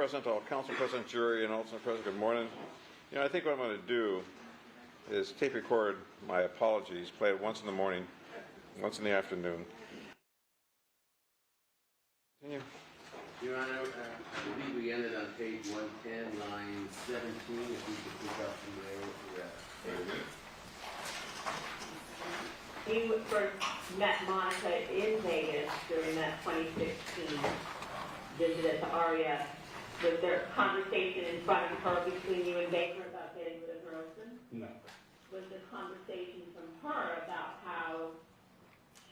President, all council, president, jury, and also president, good morning. You know, I think what I'm going to do is tape record my apologies, play it once in the morning, once in the afternoon. Continue. Your Honor, I believe we ended on page 110, line 17, if we could pick up from there with the rest. You first met Monica in Vegas during that 2016 visit at the Aria. Was there a conversation in front of her between you and Baker about getting rid of her husband? No. Was there conversation from her about how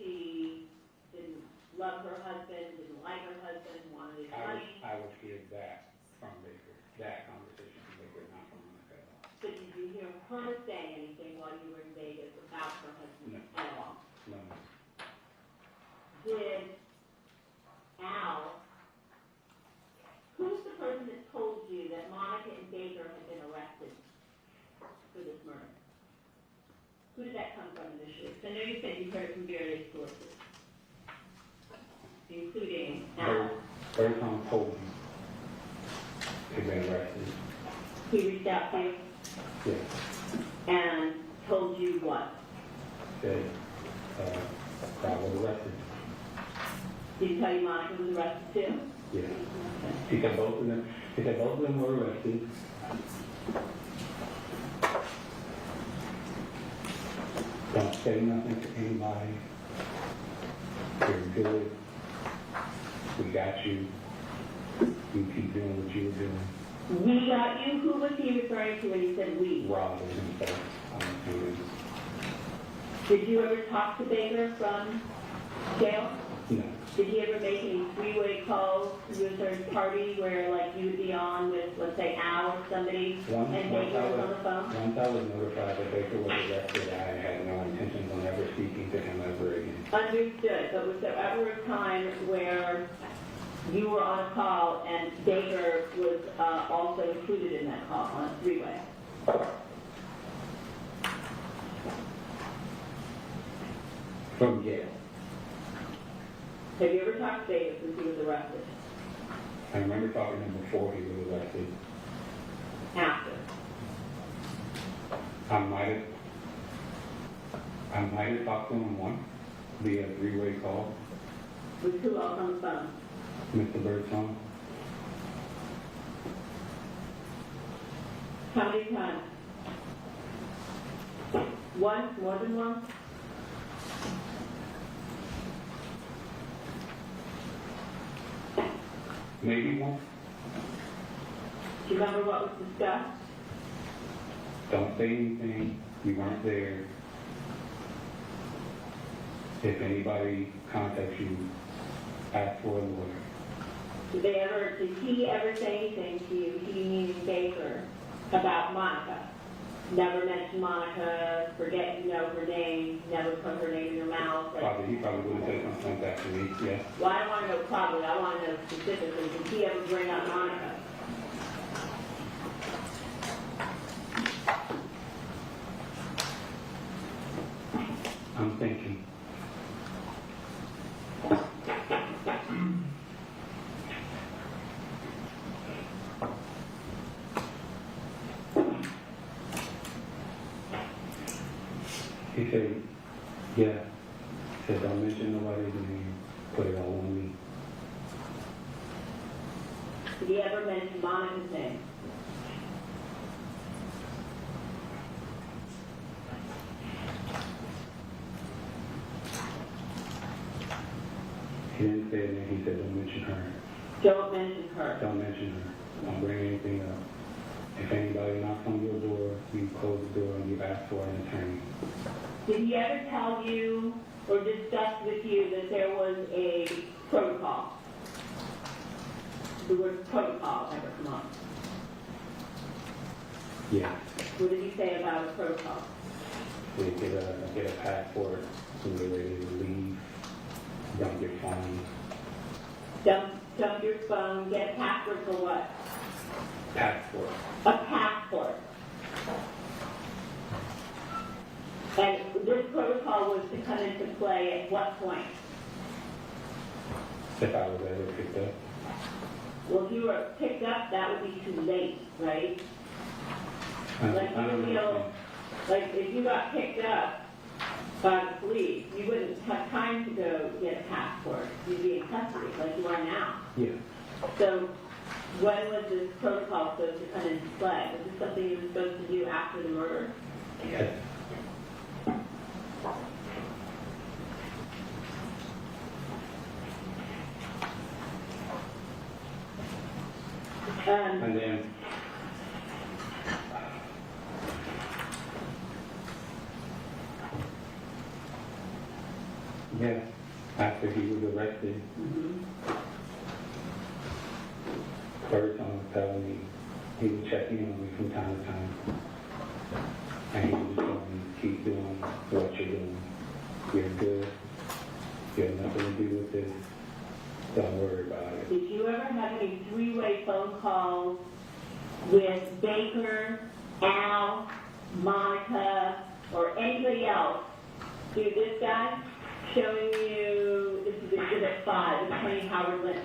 she didn't love her husband, didn't like her husband, wanted his money? I would hear that from Baker, that conversation from Baker, not from Monica at all. So did you hear her say anything while you were in Vegas about her husband at all? No. Did Al, who's the person that told you that Monica and Baker had been arrested for this murder? Who did that come from initially? I know you said you heard it from various sources, including Al. Birdsong told me they've been arrested. He reached out to you? Yes. And told you what? Said I was arrested. Did he tell you Monica was arrested too? Yes. He said both of them were arrested. Don't say nothing to anybody. You're good. We got you. You keep doing what you were doing. We got you? Who was he referring to when he said we? Rob was himself. Did you ever talk to Baker from jail? No. Did he ever make any three-way calls to a third party where, like, you would be on with, let's say, Al or somebody, and Baker was on the phone? Once I was notified that Baker was arrested, I had no intentions on ever speaking to him ever again. Understood. But was there ever a time where you were on a call and Baker was also included in that call on a three-way? From jail. Have you ever talked to Baker since he was arrested? I remember talking to him before he was arrested. After? I might have talked to him once via a three-way call. With who else on the phone? Mr. Birdsong. How many times? Once? More than once? Maybe once. Do you remember what was discussed? Don't say anything. You weren't there. If anybody contacts you, ask for a lawyer. Did he ever say anything to you, he meaning Baker, about Monica? Never mentioned Monica, forget you know her name, never put her name in your mouth? He probably would have said something like that to me, yes. Well, I don't want to know probably, I want to know specifically, did he ever bring up Monica? I'm thinking. He said, yeah. He said, don't mention nobody's name. Put it all on me. Did he ever mention Monica's name? He didn't say anything. He said, don't mention her. Don't mention her. Don't mention her. Don't bring anything up. If anybody knocks on your door, you close the door and you ask for an attorney. Did he ever tell you or discuss with you that there was a protocol? The word protocol ever come up? Yeah. What did he say about a protocol? We get a passport when we're ready to leave. Don't get fined. Dump your phone, get a passport for what? Passport. A passport. And this protocol was to come into play at what point? If I was ever picked up. Well, if you were picked up, that would be too late, right? Like, I don't know. like if you got picked up by the police, you wouldn't have time to go get a passport. You'd be in custody, like you are now. Yeah. So when was this protocol supposed to come into play? Was this something you were supposed to do after the murder? Yes. And then yeah, after he was arrested, Birdsong was telling me he would check in on me from time to time. And he was telling me, keep doing what you're doing. You're good. You have nothing to do with this. Don't worry about it. Did you ever have any three-way phone calls with Baker, Al, Monica, or anybody else to this guy, showing you, this is Exhibit 5, it's playing Howard Lynch?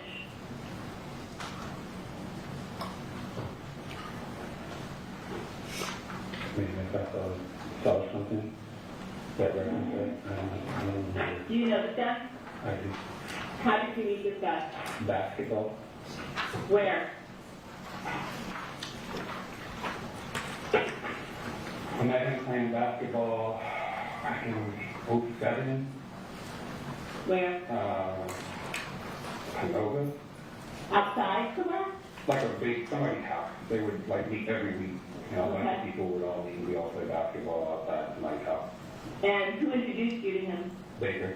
Maybe if I saw something that referenced that, I don't know. Do you know this guy? I do. How did you meet this guy? Basketball. Where? I met him playing basketball back in 07. Where? Canoga. Outside somewhere? Like a big, somebody's house. They would like meet every week. You know, a bunch of Okay. people would all meet. We all play basketball outside somebody's house. And who introduced you to him? Baker.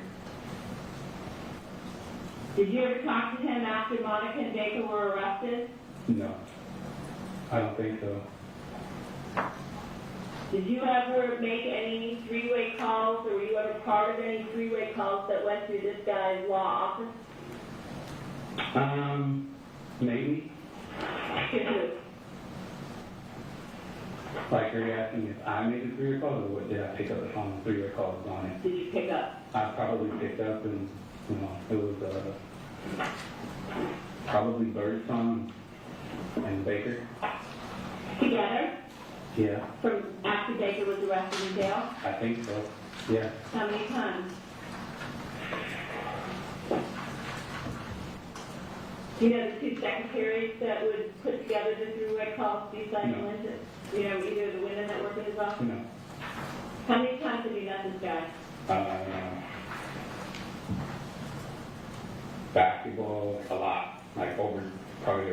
Did you ever talk to him after Monica and Baker were arrested? No. I don't think so. Did you ever make any three-way calls, or were you ever part of any three-way calls that went through this guy's law office? Maybe. To who? Like, are you asking if I made the 3-way call, or what, did I pick up the phone? 3-way call was on it. Did you pick up? I probably picked up, and, you know, it was, probably Birdsong and Baker. Together? Yeah, From after Baker was arrested in jail? I think so. Yeah. How many times? You know the two secretaries that would put together the three-way calls besides No. Linda? You know, either the women that work in his office? No. How many times have you met this guy? Basketball, a lot. Like probably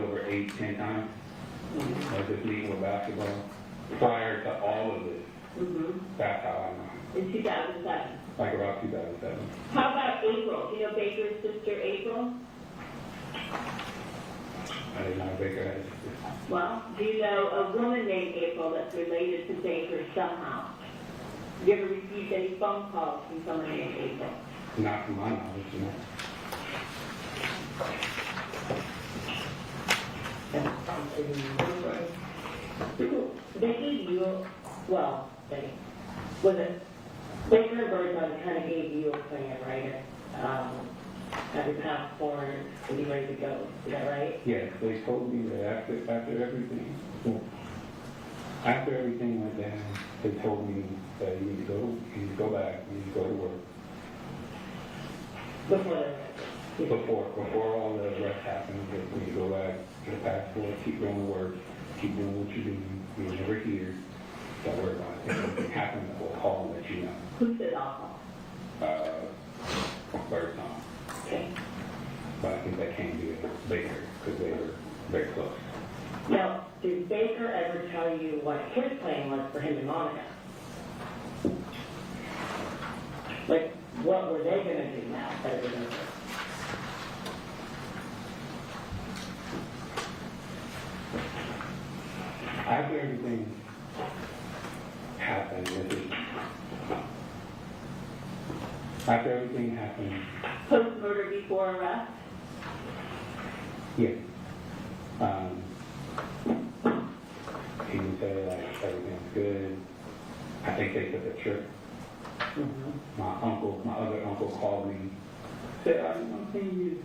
over 8-10 times. I just meeting with basketball. Prior to all of this, Mm-hmm. that's how I know. In 2007. Like about 2007. How about April? Do you know Baker's sister, April? I didn't know Baker had a sister. Well, do you know a woman named April that's related to Baker somehow? Have you ever received any phone calls from someone named April? Not from my knowledge, you know. They gave you, well, was it, Baker or Birdsong kind of gave you a plan, right? Have your passport, to be ready to go, is that right? Yes, they told me that after everything. After everything went down, they told me that you need to go back, you need to go to work. Before all the arrest happened, you need to go back, get a passport, keep going to work, keep doing what you're doing. You're never here. Don't worry about it. If anything happens, we'll call and let you know. Who said I'll call? Birdsong. Okay. But I think that came to Baker because they were very close. Now, did Baker ever tell you what his plan was for him and Monica? Like, what were they going to do now that it was over? After everything happened, after everything happened, Post-murder, before arrest? yeah. He would say, like, everything's good. I think they took a trip. My other uncle called me, said, I'm seeing you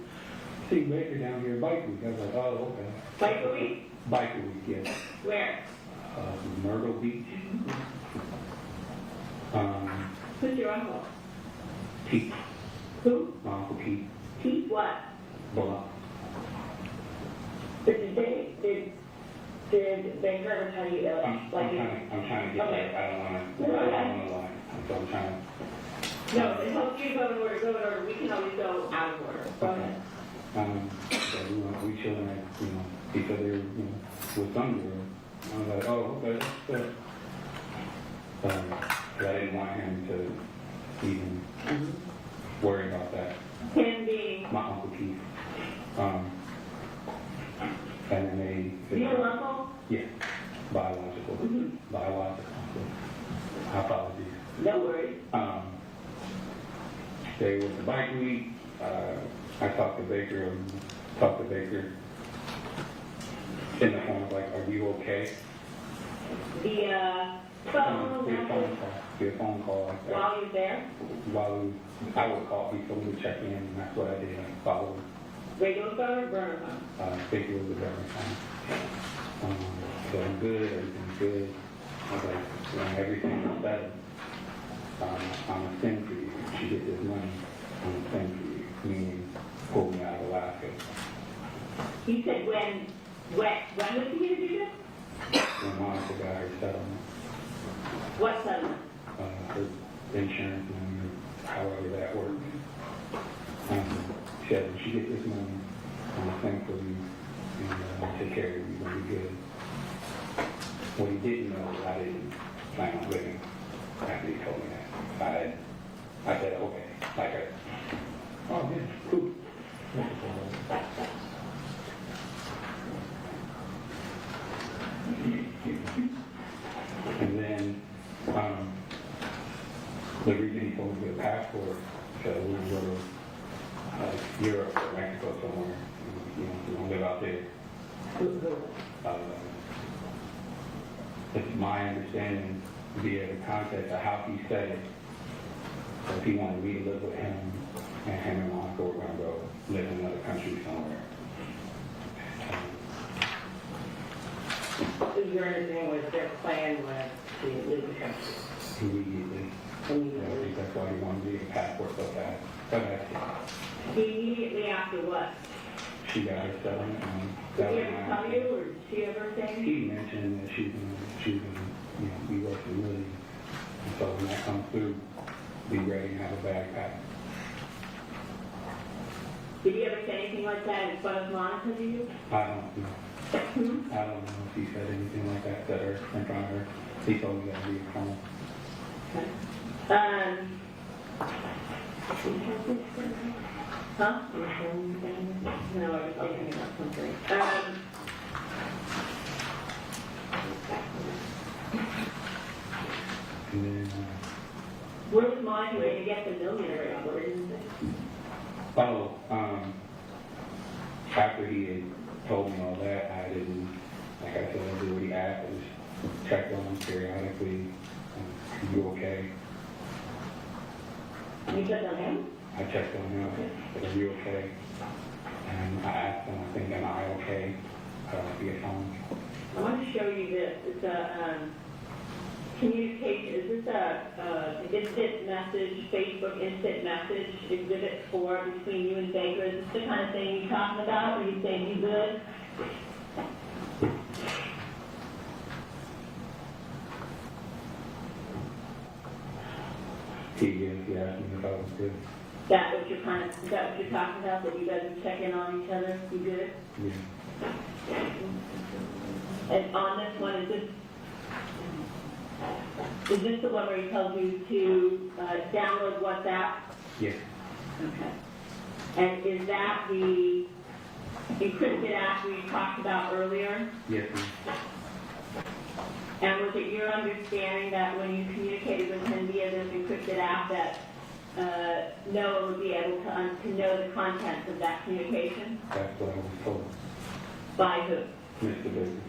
see Baker down here bike week. I was like, oh, okay. Bike week? Bike week, yes. Where? Myrtle Beach. Who's your uncle? Pete. Who? My Uncle Pete. Pete what? Bullock. Did Baker ever tell you that? I'm trying to get Okay. there. I don't want to lie. So I'm trying to. No, it helps you go in order, we can always go out of order. Go ahead. So we chilling at, each other, with some girl. I was like, oh, okay, that's good. But I didn't want him to even worry about that. Him being, My Uncle Keith. And then your uncle? yeah, biological. Biological uncle. Apologies. No worries. They was the bike week. I talked to Baker in the form of like, are you okay? The phone Via phone call like that. while you're there, I would call people to check in, and that's what I did. I followed. regular phone or burner phone? I think it was a better time. So I'm good, everything's good. I was like, when everything is settled, I'm gonna send for you. If you get this money, I'm gonna send for you. Meaning, pull me out of Alaska. He said when was he going to do this? When Monica got her settlement, What settlement? her insurance money, however that works. She said, when she gets this money, I'm gonna send for you, and take care of you, you're gonna be good. What he didn't know is I didn't plan on living after he told me that. I said, okay, like oh yeah, cool. And then, the reason he told me to get a passport, so we would go to Europe or Mexico somewhere, we don't live out there. It's my understanding via the context of how he said it. So if he wanted me to live with him, and him and Monica were going to go live in another country somewhere. Your understanding was their plan was to leave the country. Immediately. I think that's why he wanted me to get a passport so fast. Immediately after what? She got her settlement. Did he ever tell you, or did she ever say anything? He mentioned that she's gonna be working really. And so when that comes through, be ready and have a bag packed. Did he ever say anything like that in front of Monica to you? I don't know. I don't know if he said anything like that to her in front of her. He told me that to be at home. Okay. Huh? No, I was thinking about something. And then, Where was Monica going to get the millionaire on? Where is it? after he had told me all that, I didn't, like I said, I did what he asked. I just checked on him periodically. Are you okay? You checked on him? I checked on him. I said, are you okay? And I asked him, I think, am I okay? Via phone. I want to show you this. It's a communication. Is this a instant message, Facebook instant message exhibit 4 between you and Baker? Is this the kind of thing you're talking about? Or are you saying you good? He asked me if I was good. Is that what you're talking about? That you guys are checking on each other? You good? Yeah. And on this one, is this the one where he tells you to download WhatsApp? Yes. Okay. And is that the encrypted app we talked about earlier? Yes. And was it your understanding that when you communicated with him via this encrypted app that Noah would be able to know the contents of that communication? That's what I was told. By who? Mr. Baker.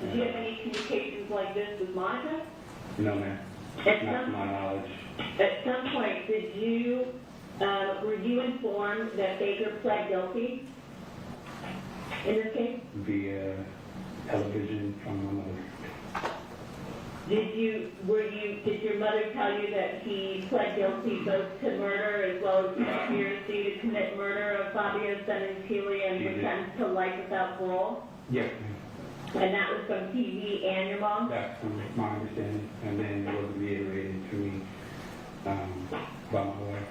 Did you have any communications like this with Monica? No, ma'am. At Not to some, my knowledge. at some point, did you Were you informed that Baker pled guilty in this case? Via television from my mother. Did your mother tell you that he pled guilty both to murder as well as conspiracy to commit murder of Fabio Sementilli and was sentenced to life without parole? Yes, ma'am. And that was from TV and your mom? That's from my understanding. And then it was reiterated to me by my wife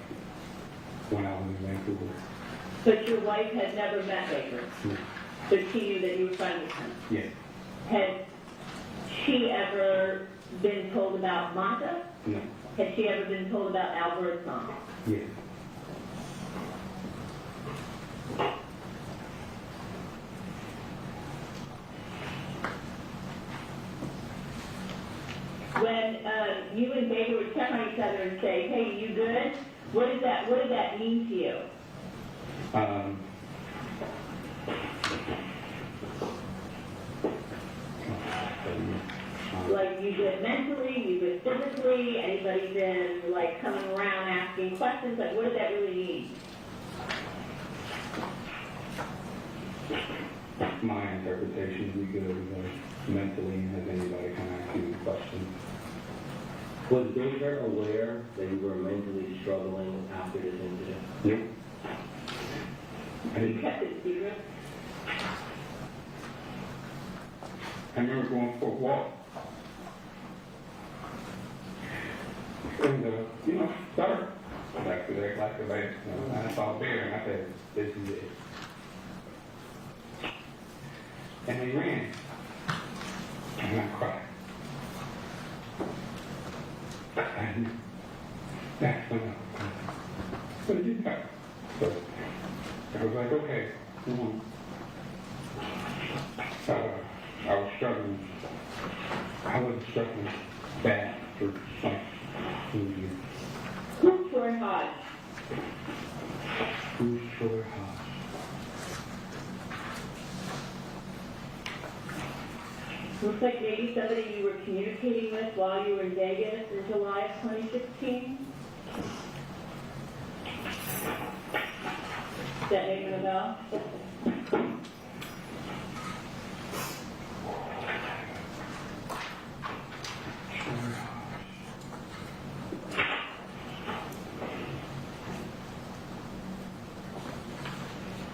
when I was in Vancouver. But your wife had never met Baker? No. But she knew that you were friends with him? Yes. Had she ever been told about Monica? No. Had she ever been told about Birdsong? Yes. When you and Baker would check on each other and say, hey, you good? What did that mean to you? Like, you good mentally, you good physically, anybody been, like, coming around asking questions? Like, what did that really mean? My interpretation would be good mentally as anybody can ask you questions. Was Baker aware that you were mentally struggling after this incident? Yep. You kept it secret? I remember going for a walk. And, start. Like I saw a bear and I said, this is it. And they ran. And I cried. And that's when what did you do? So I was like, okay. I was struggling. I was struggling bad for like 2 years. Who's Troy Hodge? Who's Troy Hodge? Looks like maybe somebody you were communicating with while you were in Vegas in July of 2016? Does that ring a bell?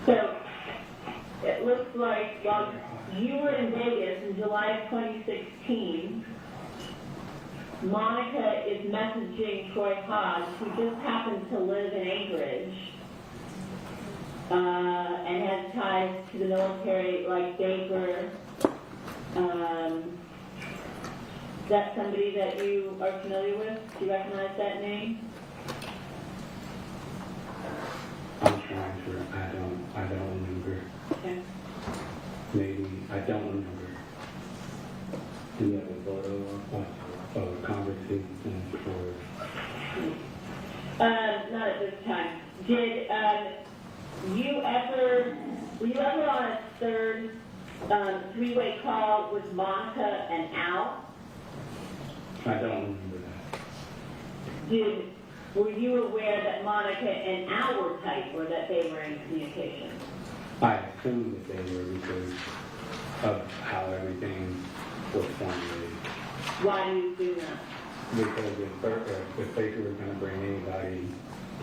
So, it looks like while you were in Vegas in July of 2016, Monica is messaging Troy Hodge, who just happens to live in Anchorage, and has ties to the military like Baker. Is that somebody that you are familiar with? Do you recognize that name? I'm trying to, I don't remember. Okay. Maybe, I don't remember. Do you have a photo Of conversation or... Not at this time. Did were you ever on a third three-way call with Monica and Al? I don't remember that. Were you aware that Monica and Al were tight, or that they were in communication? I assumed that they were because of how everything was formulated. Why do you do that? Because if Baker was going to bring anybody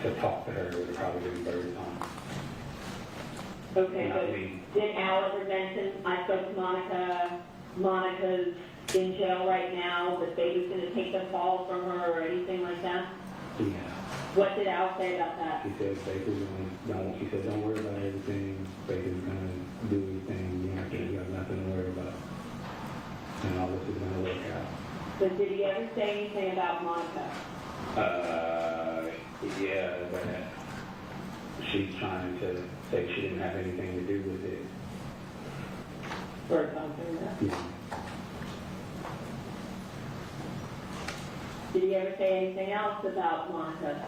to talk to her, it would probably be Birdsong. Okay, Not but me. did Al ever mention, I spoke to Monica, Monica's in jail right now, that Baker's going to take the fall from her, or anything like that? Yeah. What did Al say about that? He said Baker's going to, he said, don't worry about everything. Baker's going to do anything. You have nothing to worry about. And all this is going to work out. But did he ever say anything about Monica? Yeah, but she's trying to say she didn't have anything to do with it. Or something like that? Yeah. Did he ever say anything else about Monica?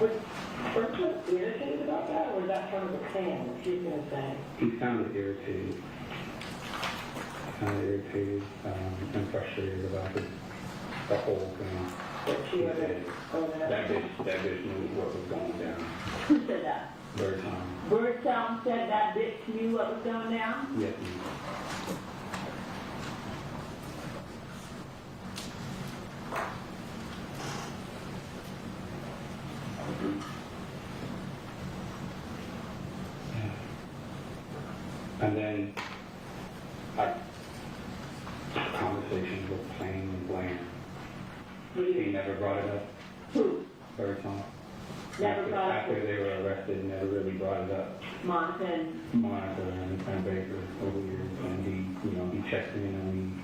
Was he irritated about that, or was that part of the plan that she's going to say? He sounded irritated. kind of irritated and frustrated about the whole thing. That she He was said over that bitch knew what was going down. Who said that? Birdsong. Birdsong said that bitch knew what was going down? Yes, ma'am. And then our conversations were plain and bland. He never brought it up. Who? Birdsong. Never brought up After they were arrested, never really brought it up. Monica and Monica and Baker over years, and he checked in on me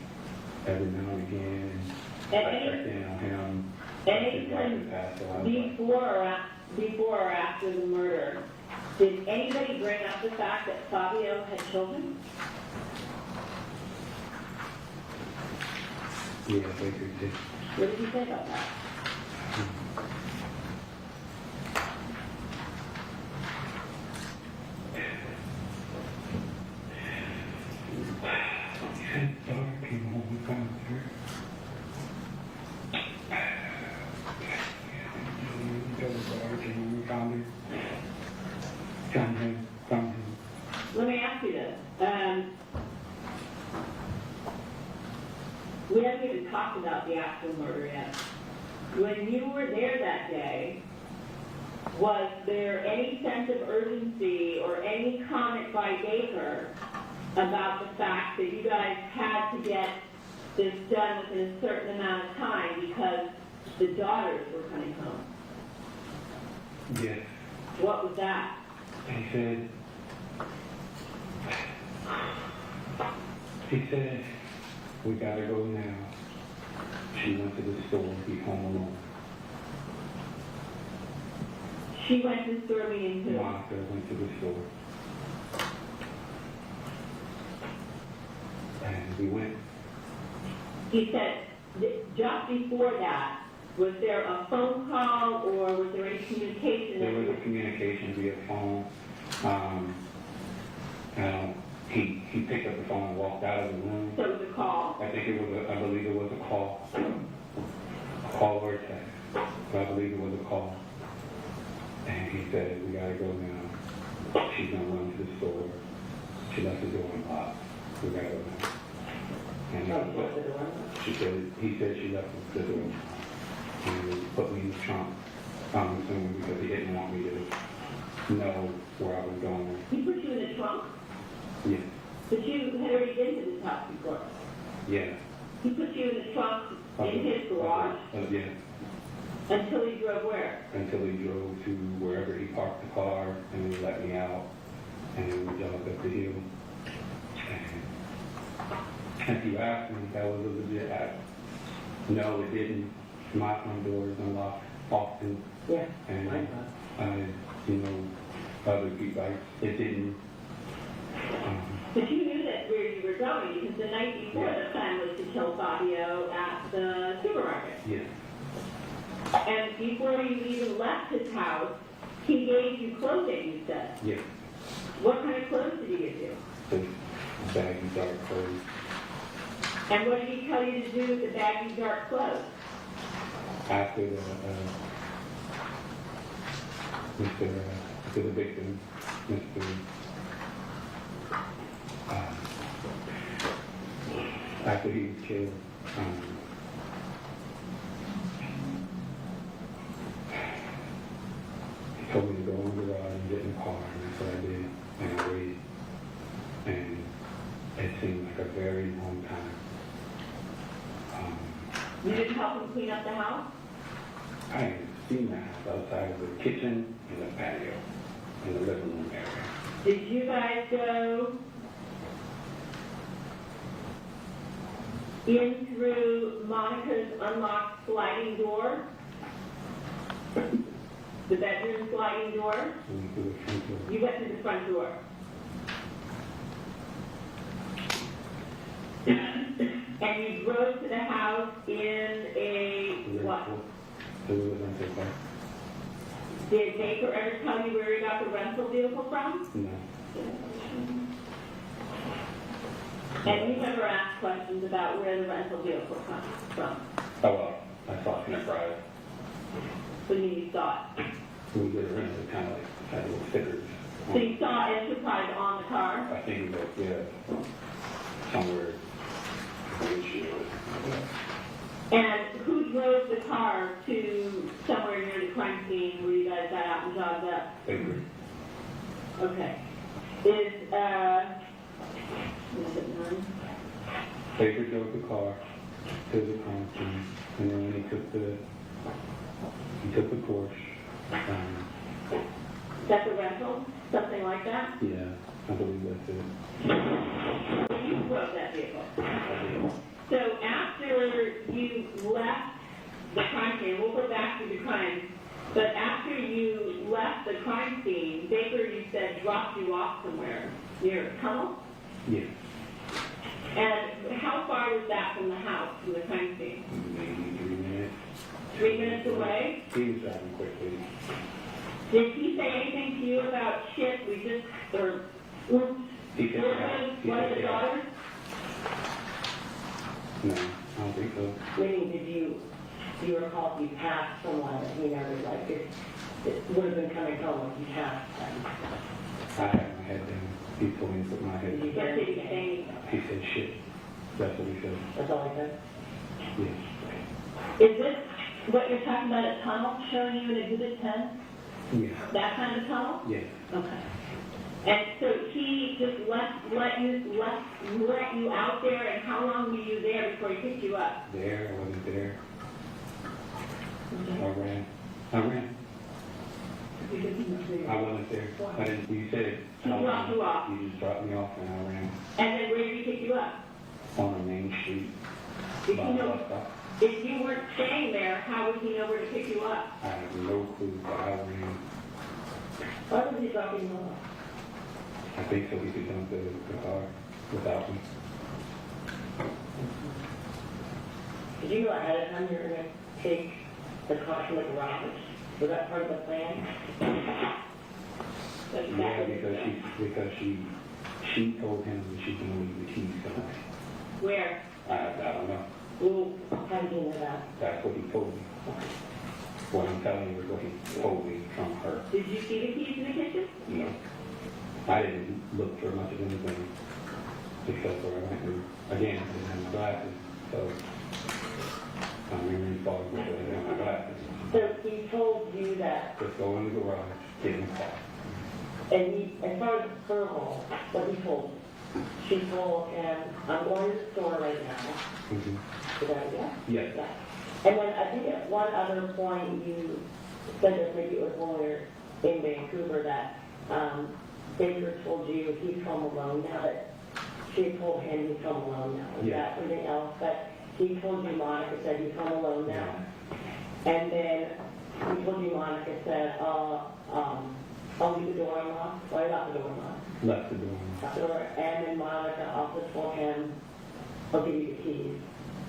every now and again. And I any- checked in on him. anytime before or after the murder, did anybody bring up the fact that Fabio had children? Yeah, Baker did. What did he say about that? His daughter came home and found her. His daughter came home and found her. Found him. Let me ask you this. We haven't even talked about the actual murder yet. When you were there that day, was there any sense of urgency or any comment by Baker about the fact that you guys had to get this done within a certain amount of time because the daughters were coming home? Yes. What was that? He said, we gotta go now. She went to the store, be home alone. She went to store meeting who? Monica went to the store. And we went. He said, just before that, was there a phone call or was there any communication? There was a communication via phone. He picked up the phone and walked out of the room. So it was a call. I believe it was a call. A call or a text. But I believe it was a call. And he said, we gotta go now. She's gonna run to the store. She left the door unlocked. We gotta go now. And he said she left the door. And he put me in the trunk. I'm assuming because he didn't want me to know where I was going. He put you in the trunk? Yeah. But you had already been to this house before. Yeah. He put you in the trunk in his garage Yeah. until he drove where? Until he drove to wherever he parked the car, and he let me out, and then we jogged up the hill. And if you ask me, that was a legit act. No, it didn't. My front door is unlocked often. Yeah. And other people, it didn't. But you knew that where you were going because the night before Yeah. the plan was to kill Fabio at the supermarket. Yeah. And before you even left his house, he gave you clothing, you said. Yeah. What kind of clothes did he give you? The baggy dark clothes. And what did he tell you to do with the baggy dark clothes? After the victim, Mr. After he was killed, he told me to go in the garage and get in the car, and that's what I did, and I waited. And it seemed like a very long time. You didn't help him clean up the house? I had seen the house outside of the kitchen and the patio, in the living room area. Did you guys go in through Monica's unlocked sliding door? The bedroom sliding door? Went through the front door. You went through the front door. And you drove to the house in a what? To the rental car? Did Baker ever tell you where he got the rental vehicle from? No. And you never asked questions about where the rental vehicle comes from? Oh, well, I saw it in a drive. When you saw it? We get a rental, kind of like, had little stickers. So you saw Enterprise on the car? I think that, yeah, somewhere. And who drove the car to somewhere near the crime scene where you guys got out and jogged up? Baker. Okay. Is it none? Baker drove the car to the crime scene, and then he took the Porsche. That's a rental? Something like that? Yeah, I believe that's it. You drove that vehicle. So after you left the crime scene, we'll go back to the crime, but after you left the crime scene, Baker, you said, dropped you off somewhere near a tunnel? Yeah, And how far was that from the house, from the crime scene? maybe 3 minutes. 3 minutes away? He was driving quickly. Did he say anything to you about shit, we just, or, oops, He said, one of the daughters? no, I don't think so. Meaning, do you recall if you passed someone that he noted, like, it would have been coming home if you passed them? I had my head down. He told me to put my head Did you down. What did he say? He said shit. That's what he said. That's all he said? Yeah. Is this what you're talking about, a tunnel showing you in Exhibit 10? Yeah. That kind of tunnel? Yeah. Okay. And so he just let you out there, and how long were you there before he picked you up? There, I wasn't there. I ran. I wasn't there. I didn't, you said. He dropped you off. You just dropped me off and I ran And then where did he pick you up? on the main street. If by you the know, bus stop. if you weren't staying there, how would he know where to pick you up? I have no clue, but I ran. Why was he dropping you off? I think so we could dump the car without me. Did you know ahead of time you were going to take the car from the garage? Was that part of the plan? That's Yeah, exactly because she told him that she can leave the keys tonight. where? I don't know. Well, how did you know that? That's what he told me. What I'm telling you is what he told me from her. Did you see the keys in the kitchen? No. I didn't look for much of anything except for I went through, again, I didn't have my glasses, so I'm really far because I didn't have my glasses. So he told you that, Just go in the garage, get in the car. and he, as far as her role, what he told you, she told him, I'm going to the store right now. Mm-hmm. Is that it? Yes. Yeah. And then I think at one other point you said that maybe it was when we were in Vancouver that Baker told you he's home alone now, that she told him he's home alone now. Is Yeah. that something else? But he told you Monica said he's home alone now. And then he told you Monica said, I'll leave the door unlocked. Why lock the door unlocked? Left the door. Lock the door. And then Monica also told him, I'll give you the keys.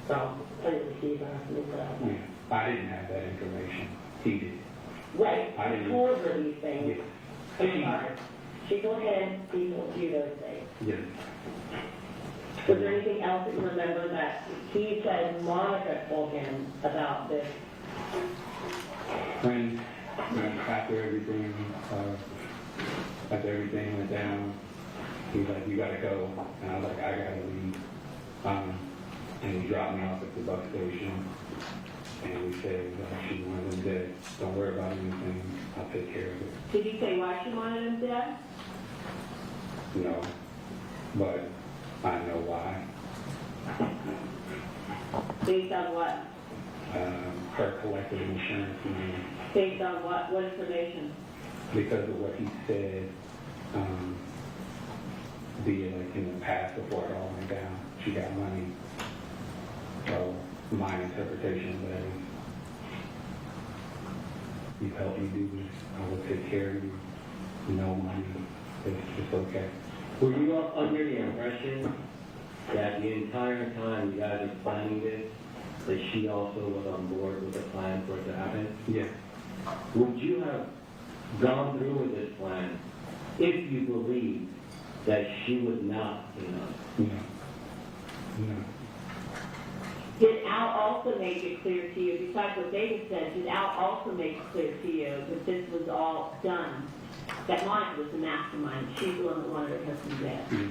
So, play with the keys or something like that. Yeah. I didn't have that information. He did. Right. I I didn't- told her these things. Yeah. I'm sorry. She told him, he told you those things. Yes. Was there anything else that you remember that he said Monica told him about this? When after everything went down, he was like, you gotta go. And I was like, I gotta leave. And he dropped me off at the bus station. And he said, she wanted him dead. Don't worry about anything. I'll take care of it. Did you say why she wanted him dead? No. But I know why. Based on what? Her collective insurance money. Based on what? What information? Because of what he said, be it like in the past before it all went down, she got money. So my interpretation of that is, you help me do this, I will take care of you. No money, it's okay. Were you under the impression that the entire time you guys were planning this, that she also was on board with the plan for it to happen? Yeah. Would you have gone through with this plan if you believed that she was not enough? No. No. Did Al also make it clear to you, besides what David said, did Al also make it clear to you that this was all done, that Monica was the mastermind, she's the one that wanted her husband dead? Yes.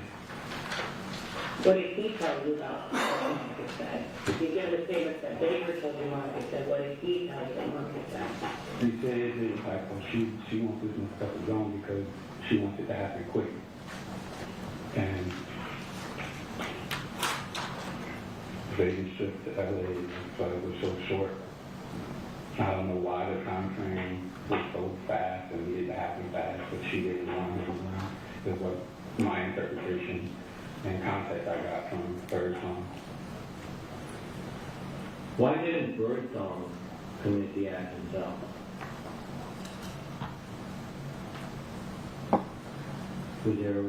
What did he tell you about what Monica said? If you give the statement that Baker told you Monica said, what did he tell you that Monica said? He said it's like, well, she wants this stuff to go on because she wants it to happen quick. And Vegas trip to LA, so it was so short. I don't know why the time frame was so fast and needed to happen fast, but she didn't want it around. Is what my interpretation and context I got from Birdsong. Why didn't Birdsong commit the act himself? Was there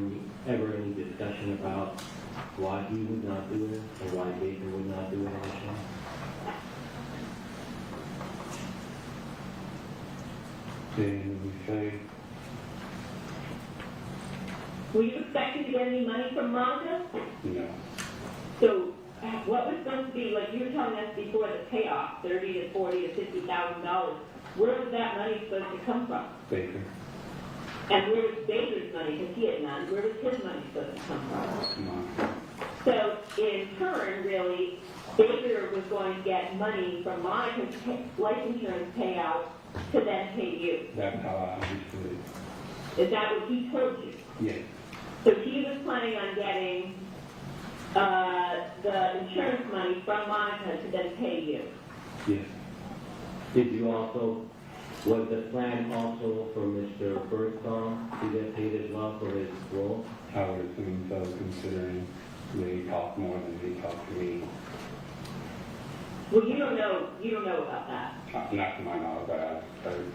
ever any discussion about why he would not do it, or why Baker would not do it initially? Then we say, Were you expecting to get any money from Monica? no, So what was supposed to be, like you were telling us before, the payoff, $30,000 to $40,000 to $50,000, where was that money supposed to come from? Baker, And where was Baker's money, because he had none, where was his money supposed to come from? Monica. So in turn, really, Baker was going to get money from Monica's life insurance payout to then pay you. That's how I understood it. Is that what he told you? Yes, So he was planning on getting the insurance money from Monica to then pay you. yes, Did you also, was the plan also for Mr. Birdsong to get paid as well for his role? I would assume so, considering they talk more than they talk to me. Well, you don't know about that. Not to my knowledge, but I heard.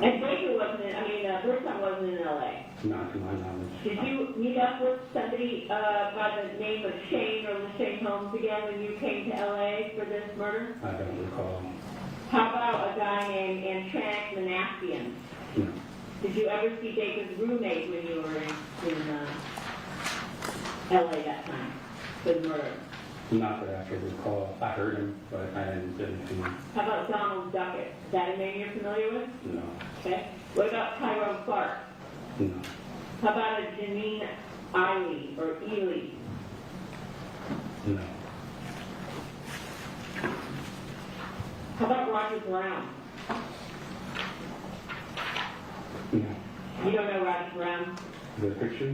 And Baker wasn't Birdsong wasn't in LA. Not to my knowledge. Did you meet up with somebody by the name of Shane or LaShane Holmes again when you came to LA for this murder? I don't recall. How about a guy named Antranik Manassian? No, Did you ever see Baker's roommate when you were in LA that time for the murder? not that I can recall. I heard him, but I didn't see him. How about Donald Duckett? Is that a name you're familiar with? No, Okay. What about Tyrone Clark? no, How about a Janine Eiley or Ely? no, How about Roger Brown? no. You don't know Roger Brown? The picture?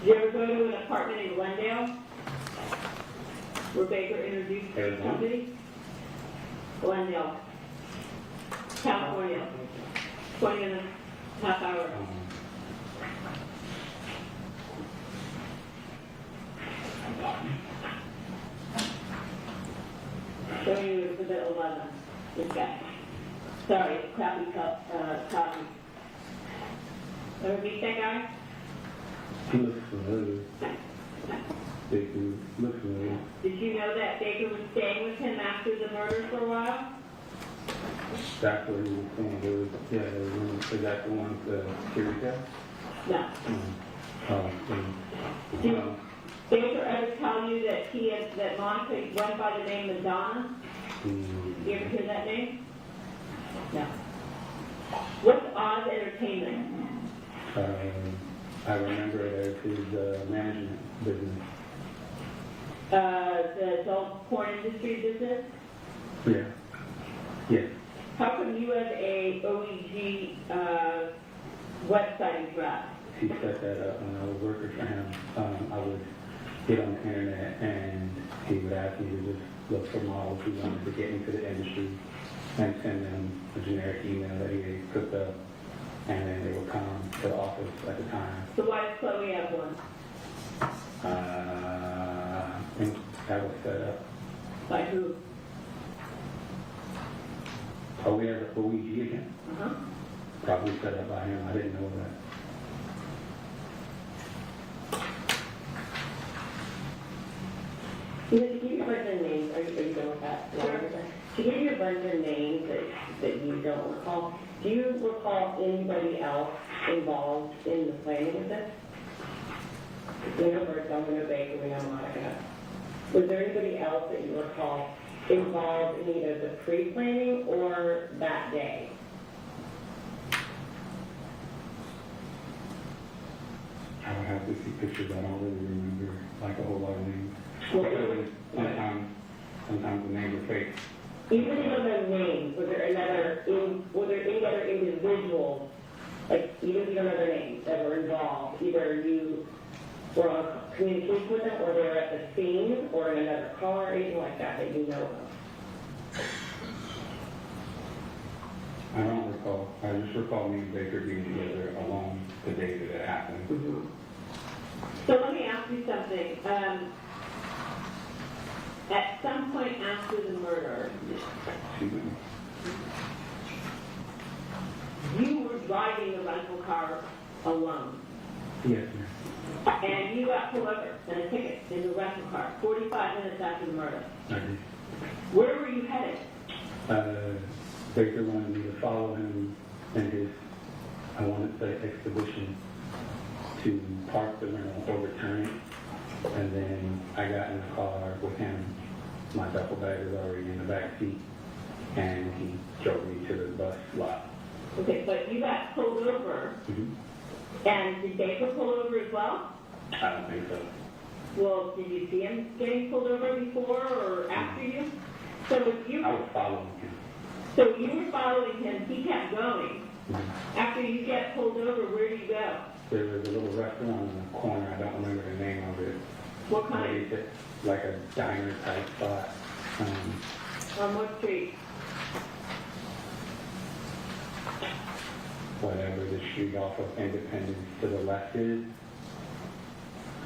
Did you ever go to an apartment in Glendale where Baker introduced you to Arizona? somebody? Glendale, California, 20 minutes, half hour. Showing you Exhibit 11. This guy. Sorry, crappy copy. Ever meet that guy? He looks familiar. Baker looks familiar. Did you know that Baker was staying with him after the murder for a while? That's what he was saying. There was, yeah, there was one. Is that the one with the security guy? No. Did Baker ever tell you that that Monica went by the name Madonna? You ever hear that name? No. What's Oz Entertainment? I remember it as his management business. The adult porn industry business? Yeah. Yes. How come you have a OEG website address? He set that up when I was working for him. I would get on the internet and he would ask me to just look for models who wanted to get into the industry and send them a generic email that he had cooked up, and then they would come to the office at the time. So why does Chloe have one? I think that was set up. By who? Oh, we have an OEG account? Uh-huh. Probably set up by him. I didn't know that. To give you a bunch of names, are you done with that? Sure. To give you a bunch of names that you don't recall, do you recall anybody else involved in the planning of this? We know Birdsong, we know Baker, we know Monica. Was there anybody else that you recall involved in either the pre-planning or that day? I would have to see pictures. I don't really remember like a whole lot of names. Well, Because sometimes the names are fake. even if those names, were there any other individuals, like even if you don't know their names, that were involved? Either you were on communication with them, or they were at the scene, or in another car, or anything like that that you know of? I don't recall. I just recall me and Baker being together alone the day that it happened. So let me ask you something. At some point after the murder, Excuse me. you were driving the rental car alone, Yes, ma'am. and you got pulled over and a ticket in the rental car 45 minutes after the murder. I did. Where were you headed? Baker wanted me to follow him in his, I want to say, expedition to park the rental or return it. And then I got in the car with him. My duffel bag was already in the back seat, and he drove me to the bus lot. Okay, but you got pulled over, and did Baker pull over as well? I don't think so. Well, did you see him getting pulled over before or after you? So if you I was following him. So you were following him, he kept going. After you get pulled over, where do you go? There was a little restaurant in the corner. I don't remember the name of it. What kind? Like a diner type spot. On what street? Whatever the street off of Independence to the left is.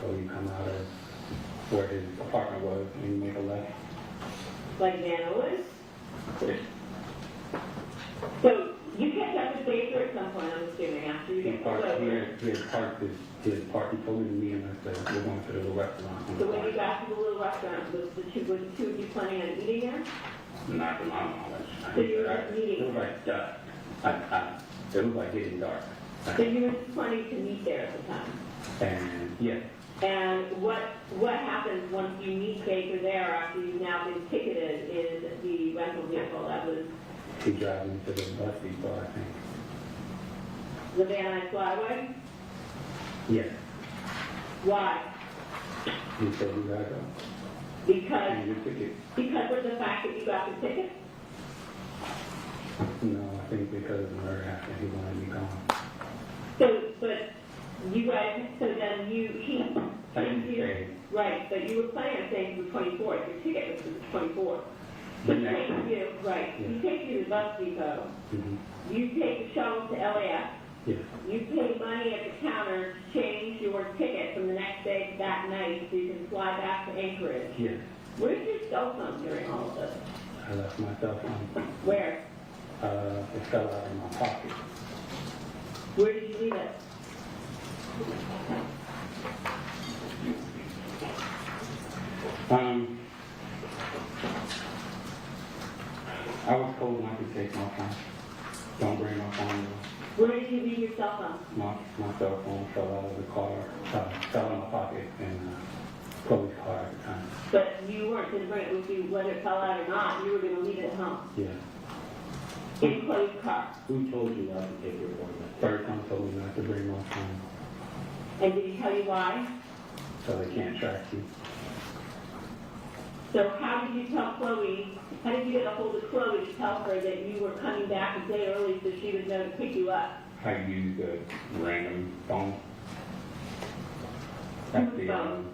So you come out of where his apartment was and you make a left. Like Vanilla? Yes. So you catch up with Baker at some point, I'm assuming, after you He get pulled parked over. here. He had parked he told me and I said, we're going to the little restaurant. on the So when you corner. got to the little restaurant, was the two of you planning on eating there? Not to my knowledge. So you were just meeting? It was like dusk. It was like getting dark. So you were just planning to meet there at the time? And yes, And what happens once you meet Baker there after you've now been ticketed in the rental vehicle? That was he drives me to the bus depot, I think. the Van Nuys Flyway? Yes. Why? He said, you gotta go. Because And your ticket. Because of the fact that you got the ticket? No, I think because of the murder happened, he wanted me gone. But you guys, so then he I didn't say. right, but you were planning on staying for the 24th. Your ticket was for the 24th. The He next takes one. you, right, he Yeah. takes you to the bus depot. Mm-hmm. You take the shuttle to LAX. Yes. You pay money at the counter to change your ticket from the next day to that night so you can fly back to Anchorage. Yes. Where's your cell phone during all of this? I left my cell phone. Where? It fell out of my pocket. Where did you leave it? I was told not to take my phone. Don't bring my phone. Where did you leave your cell phone? My cell phone fell out of the car, fell in my pocket in Chloe's car at the time. But you weren't going to bring it with you, whether it fell out or not. You were going to leave it at home Yeah. in Chloe's car. Who told you not to take your appointment? Birdsong told me not to bring my phone And did he tell you why? so they can't track you. So how did you tell Chloe, how did you get a hold of Chloe to tell her that you were coming back a day early so she would know to pick you up? I used a random phone. Whose phone?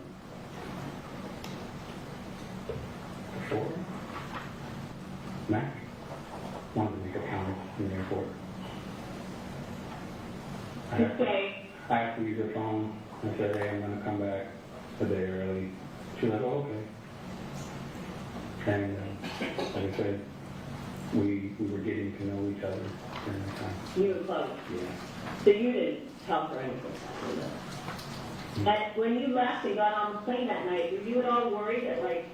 Before? Mac? Wanted to make a comment in the airport. To say, I asked her to use her phone. I said, hey, I'm going to come back a day early. She was like, oh, okay. And like I said, we were getting to know each other during that time. you were Chloe. Yeah. So you didn't tell her anything. And when you left and got on the plane that night, were you at all worried that, like,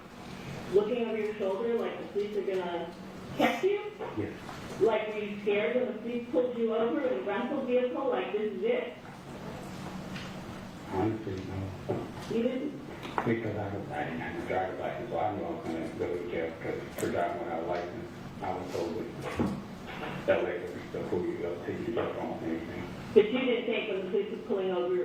looking over your shoulder, like the police are going to catch you? Yes. Like, were you scared when the police pulled you over in a rental vehicle? Like, this is it. Honestly, no. You didn't. Because I didn't have a driver's license, so I knew I was going to go to jail because for driving without a license, I was told that LA would still pull you up, take you to jail for almost anything. But you didn't think when the police was pulling over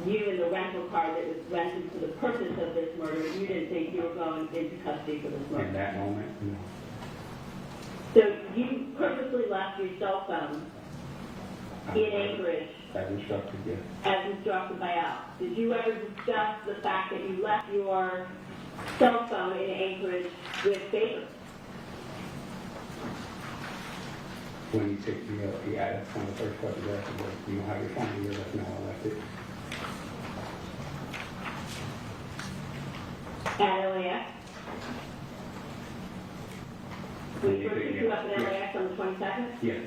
you in the rental car that was rented for the purpose of this murder, you didn't think you were going into custody for this murder? In that moment, no. So you purposely left your cell phone in Anchorage As instructed, yes. as instructed by Al. Did you ever discuss the fact that you left your cell phone in Anchorage with Baker? When you take me up, that's one of the first questions I asked him, was, you don't have your phone here, that's no, I left it. At LAX? When you Yeah, first picked you up at LAX on the 22nd? Yes.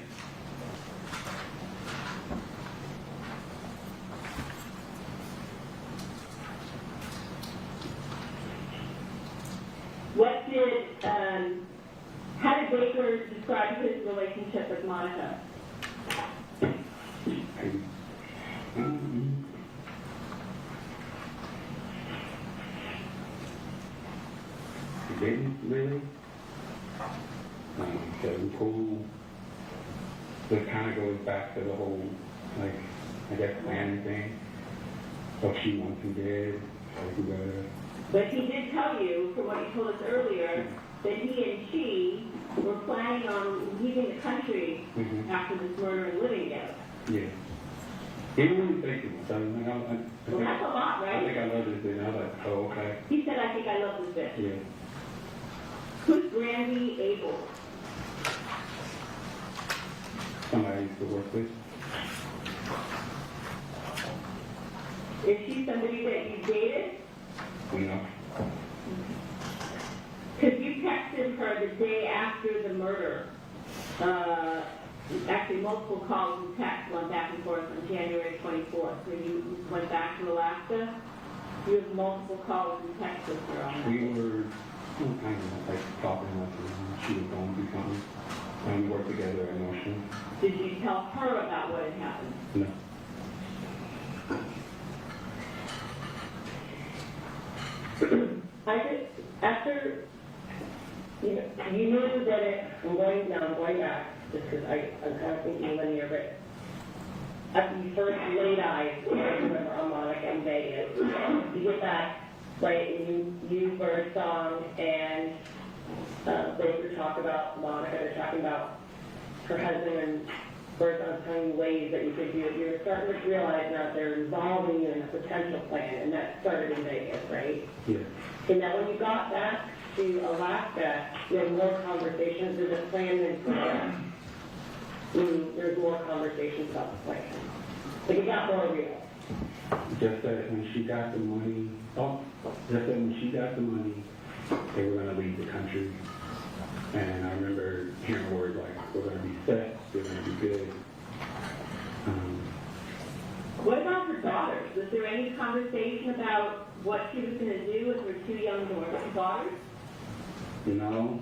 What did, how did Baker describe his relationship with Monica? He didn't really. So cool. It kind of goes back to the whole, like, I guess, planning thing. What she wants and did, like, we gotta. But he did tell you, from what he told us earlier, that he and she were planning on leaving the country after this murder and living together. Yeah. He didn't really say too much. I mean, Well, that's a lot, I think right? I love this thing. I was like, oh, okay. He said, I think I love this bitch. Yeah. Who's Brandy Abel? Somebody I used to work with. Is she somebody that you dated? You know. Because you texted her the day after the murder. Actually, multiple calls and texts went back and forth on January 24th. When you went back to Alaska, you had multiple calls and texts with her on that. We were kind of like talking like she was going through something. And we worked together at Notion. Did you tell her about what had happened? No. I just, after, you knew that I'm going back, just because I'm kind of thinking linear, but after you first laid eyes, I remember on Monica in Vegas, you get back, right, and you Birdsong and Baker talk about Monica, they're talking about her husband and Birdsong telling you ways that you could do it. You're starting to realize now they're involving you in a potential plan, and that started in Vegas, right? Yeah. And now when you got back to Alaska, you had more conversations with the plan than plan. There's more conversations about the plan. But it got more real. Just that when she got the money, they were going to leave the country. And I remember hearing words like, we're going to be set, they're going to be good. What about her daughters? Was there any conversation about what she was going to do with her two young daughters? No.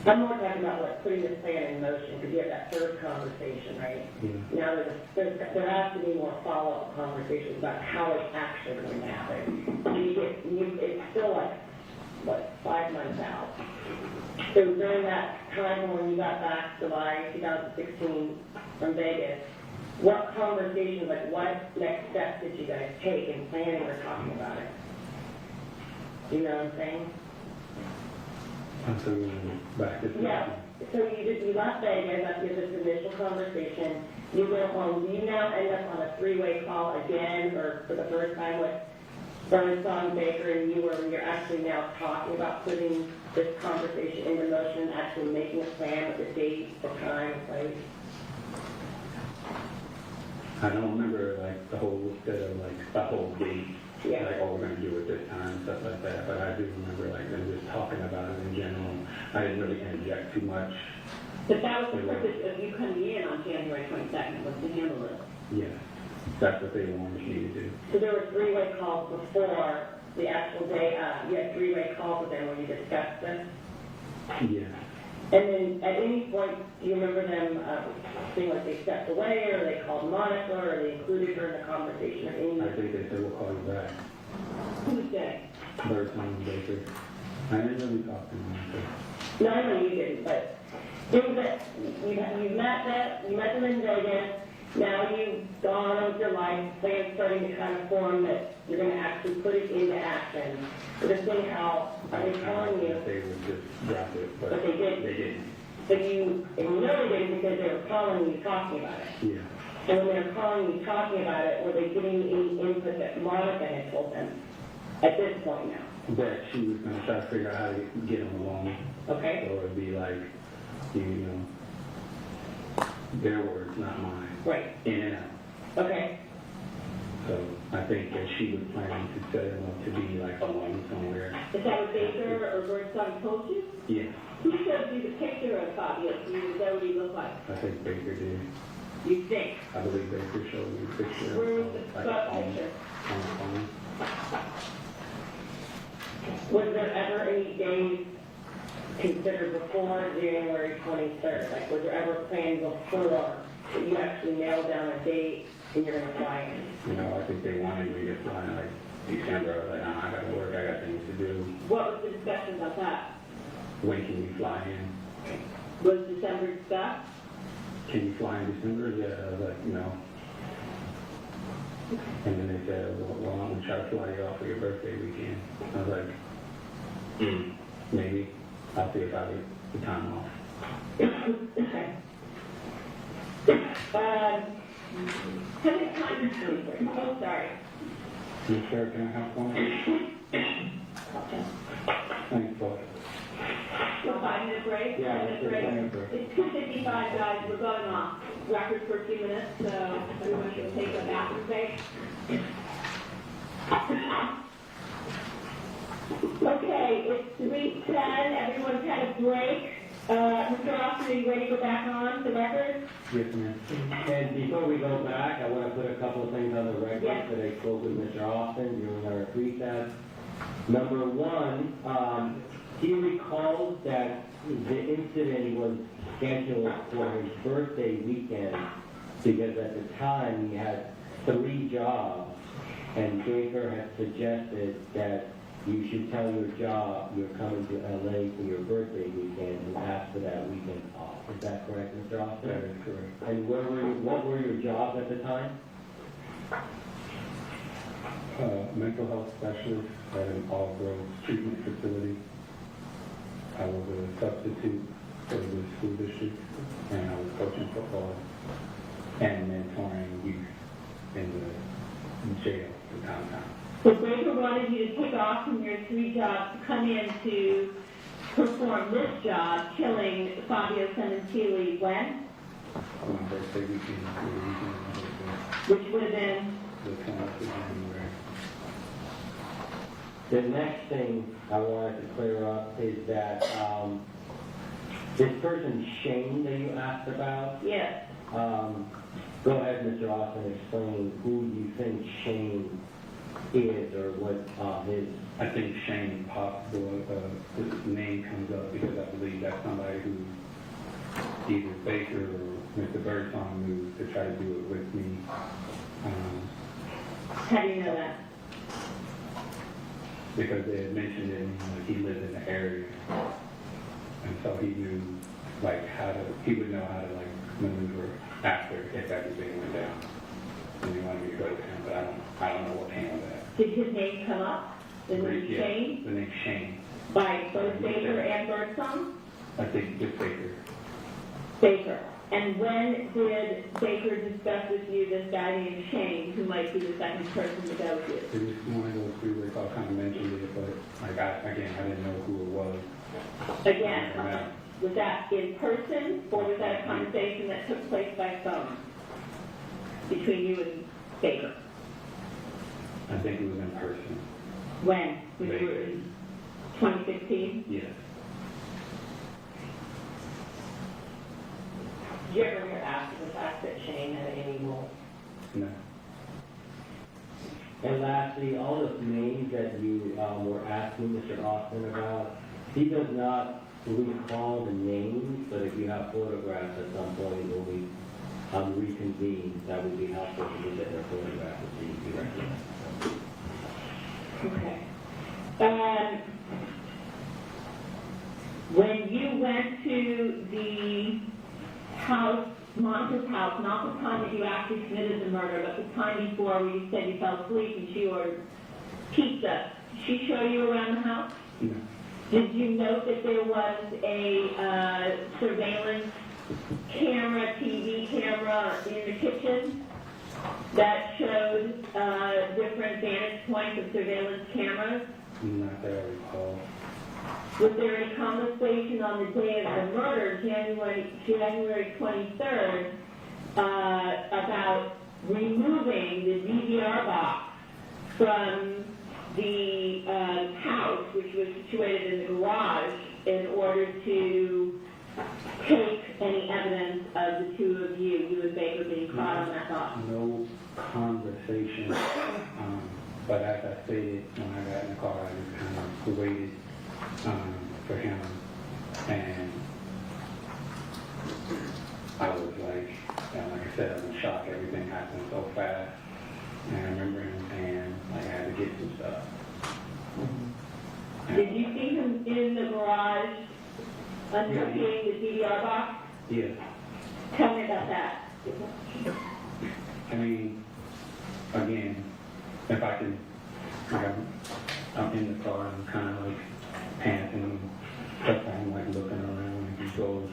I'm more talking about like putting this plan in motion, because you have that first conversation, right? Yeah. Now there has to be more follow-up conversations about how it's actually going to happen. It's still like, 5 months out. So during that time when you got back July 2016 from Vegas, what conversations, like what next steps did you guys take in planning or talking about it? Do you know what I'm saying? So back to Yeah. So you left Vegas after this initial conversation. You go home. Do you now end up on a three-way call again, or for the first time with Birdsong, Baker, and you, where you're actually now talking about putting this conversation into motion, actually making a plan with a date, the time, place? I don't remember like the whole set of like the whole date. Yeah. Like, oh, we're going to do it this time and stuff like that. But I do remember like them just talking about it in general. I didn't really interject too much. But that was the purpose of you coming in on January 22nd, was to handle this. Yeah. That's what they wanted me to do. So there were three-way calls before the actual day. You had three-way calls with them when you discussed this. Yeah. And then at any point, do you remember them saying like they stepped away, or they called Monica, or they included her in the conversation, or any? I think they said we'll call you back. Who's that? Birdsong and Baker. I didn't really talk to them. No, I know you didn't, but it was that you met them in Vegas. Now you've gone on with your life, plans starting to kind of form that you're going to actually put it into action. But the thing how are they telling you? They would just drop it, But they did. They didn't. But and you know they didn't because they were calling you talking about it. Yeah. And when they were calling you talking about it, were they getting any input that Monica had told them at this point now? That she was going to try to figure out how to get them along. Okay. Or it'd be like, you know, their words, not mine. Right. In and out. Okay. So I think that she was planning to set him up to be like alone somewhere. Is that what Baker or Birdsong told you? Yeah, Who showed you the picture of Fabio? Is that what he looked like? I think Baker did. You think? I believe Baker showed me the picture. Where was the like, spot on- picture? on the phone. Was there ever any days considered before January 23rd? Like, was there ever a plan before that you actually nailed down a date and you're going to fly in? You know, I think they wanted me to fly in like December. I was like, nah, I got to work. I got things to do. What was the discussion about that? When can you fly in? Was December discussed? Can you fly in December? Yeah, I was like, you know. And then they said, well, I'm going to try to fly you off for your birthday weekend. I was like, maybe. I'll see if I get the time off. Okay. How many times? Oh, sorry. Yes, sir, can I have one? Thanks, boss. So 5-minute break? Yeah, 5-minute let's take a break. It's 2:55, guys. We're going off record for a few minutes, so everyone can take a bathroom break. Okay, it's 3:10. Everyone's had a break. Mr. Austin, are you ready to go back on the record? Yes, ma'am. And before we go back, I want to put a couple of things on the record Yes. that I spoke with Mr. Austin during our recess. Number one, he recalls that the incident was scheduled for his birthday weekend because at the time he had 3 jobs, and Baker had suggested that you should tell your job you're coming to LA for your birthday weekend and ask for that weekend off. Is that correct, Mr. Austin? That is correct. And what were your jobs at the time? Mental health specialist at an all-girls treatment facility. I was a substitute for the school district, and I was coaching football and mentoring youth in the jail in downtown. So Baker wanted you to take off from your 3 jobs to come in to perform this job, killing Fabio Sementilli when? My birthday weekend, the weekend of my birthday, Which would have been, the 20th of January. The next thing I wanted to clear up is that this person Shane that you asked about, yes. go ahead, Mr. Austin, explain who you think Shane is or what his... I think Shane possible, his name comes up because I believe that's somebody who either Baker or Mr. Birdsong knew to try to do it with me. How do you know that? Because they had mentioned it, like he lived in the area, and so he knew like he would know how to like maneuver after if everything went down. And he wanted me to go to him, but I don't know what came of that. Did his name come up? The name Yeah, Shane? the name Shane. By both Baker and Birdsong? I think just Baker. Baker. And when did Baker discuss with you this guy named Shane, who might be the second person to go with you? It was one of those three where I kind of mentioned it, but like I didn't know who it was. Again, Yeah. was that in person, or was that a conversation that took place by phone between you and Baker? I think it was in person. When? When you were in 2016? Yes. Did you ever hear after the fact that Shane had any role? No. And lastly, all the names that you were asking Mr. Austin about, he does not recall the names, but if you have photographs at some point, when we reconvene, that would be helpful to look at their photographs so you can recognize. Okay. When you went to the house, Monica's house, not the time that you actually committed the murder, but the time before where you said you fell asleep and she ordered pizza, did she show you around the house? No. Did you note that there was a surveillance camera, TV camera in the kitchen that showed different vantage points of surveillance cameras? Not that I recall. Was there any conversation on the day of the murder, January 23rd, about removing the DVR box from the house, which was situated in the garage, in order to take any evidence of the two of you and Baker being caught on that box? No conversation. But as I stated, when I got in the car, I just kind of waited for him, and I was like I said, I'm in shock. Everything happened so fast, and I remember him saying, like, I had to get some stuff. Did you see him in the garage unpacking the DVR box? Yeah. Tell me about that. I mean, again, if I can, I'm in the car and kind of like panting, but I'm like looking around, and he's over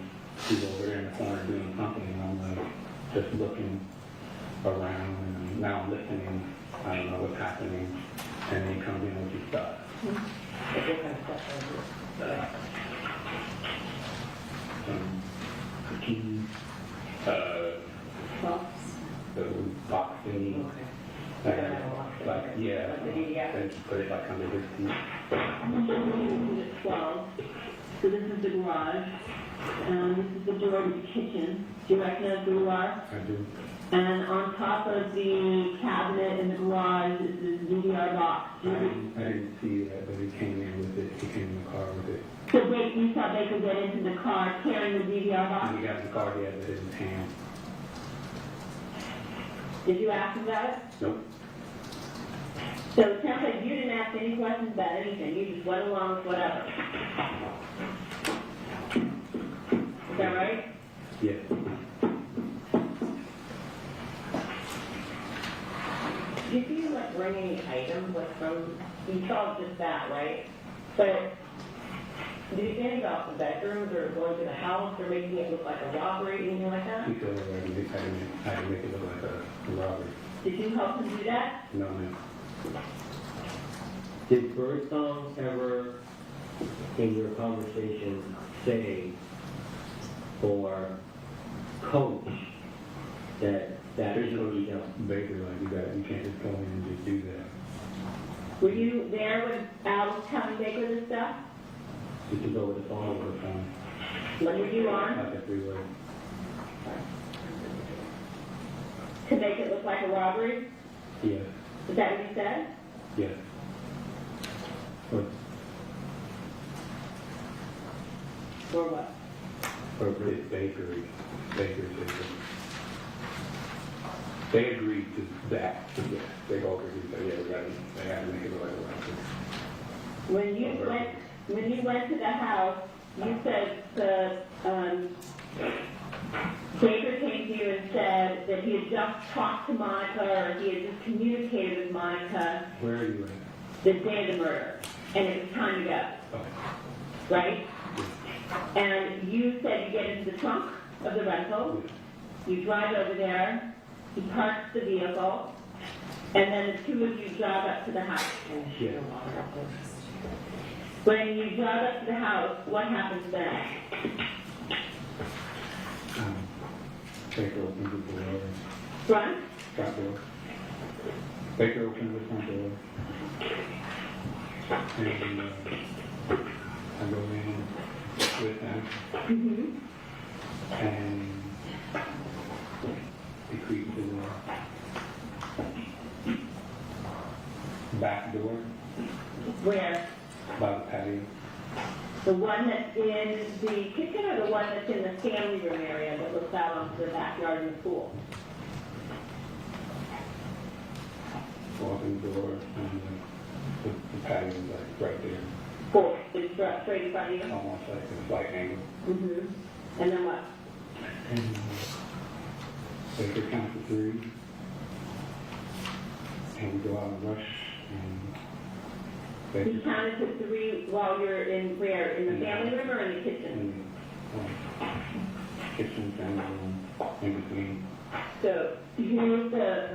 there in the corner doing something, and I'm like just looking around, and now I'm listening. I don't know what's happening, and then he comes in with his stuff. Cookies, the box thingy. Like, yeah, then put it like under his feet. 12. So this is the garage. This is the door to the kitchen. Do you recognize who you are? I do. And on top of the cabinet in the garage is this DVR box. I didn't see that, but he came in with it. He came in the car with it. So you thought they could get into the car carrying the DVR box? When he got in the car, he had it in his hand. Did you ask him about it? Nope. So it sounds like you didn't ask any questions about anything. You just went along with whatever. Is that right? Yes. Did you like bring any items like from? You saw just that, right? But did you say about the bedrooms or going to the house or making it look like a robbery, anything like that? He said I had to make it look like a robbery. Did you help him do that? No, man. Did Birdsong ever, in your conversation, say or coach that There's should no be done? Baker like you can't just go in and just do that. Were you there when Al was telling Baker this stuff? Just to go with the phone over the phone. When were you on? Not that three-way. To make it look like a robbery? Yes. Is that what you said? Yes. Or Or what? it's Bakery. Bakery said that. They agreed to that. Yes. They both agreed that, yeah, they had to make it look like a robbery. When you went to the house, you said Baker came to you and said that he had just talked to Monica or he had just communicated with Monica Where are you at? the day of the murder, and it was time to go, Okay. right? And you said you get into the trunk of the rental, you drive over there, he parks the vehicle, and then the two of you drive up to the house. Yeah. When you drive up to the house, what happens then? Baker opens the door. Front? Front door. Baker opens the front door. And I go in with them. Mm-hmm. And he creeps to the back door Where? by the patio. The one that's in the kitchen or the one that's in the family room area that looks out onto the backyard and the pool? Walk in the door, and the patio is like right there, Pool, it's straight in front of you? almost like a slight angle. Mm-hmm. And then what? And Baker counts to 3, and we go out and rush, and You Baker counted to 3 while you're in where? In the family room or in the kitchen? in kitchen, family room, in between. So here's the,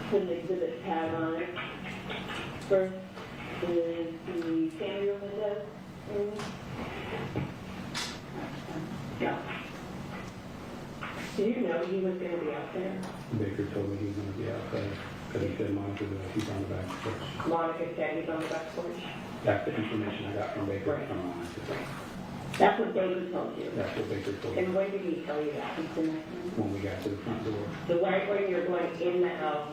put an exhibit tab on it. First is the family room window. Yeah. Did you know he was going to be out there? Baker told me he was going to be outside, because he said Monica was he's on the back porch. Monica said he's on the back porch. That's the information I got from Baker from Monica. That's what David told you. That's what Baker told me And when did he tell you that? when we got to the front door. So right when you're going in the house,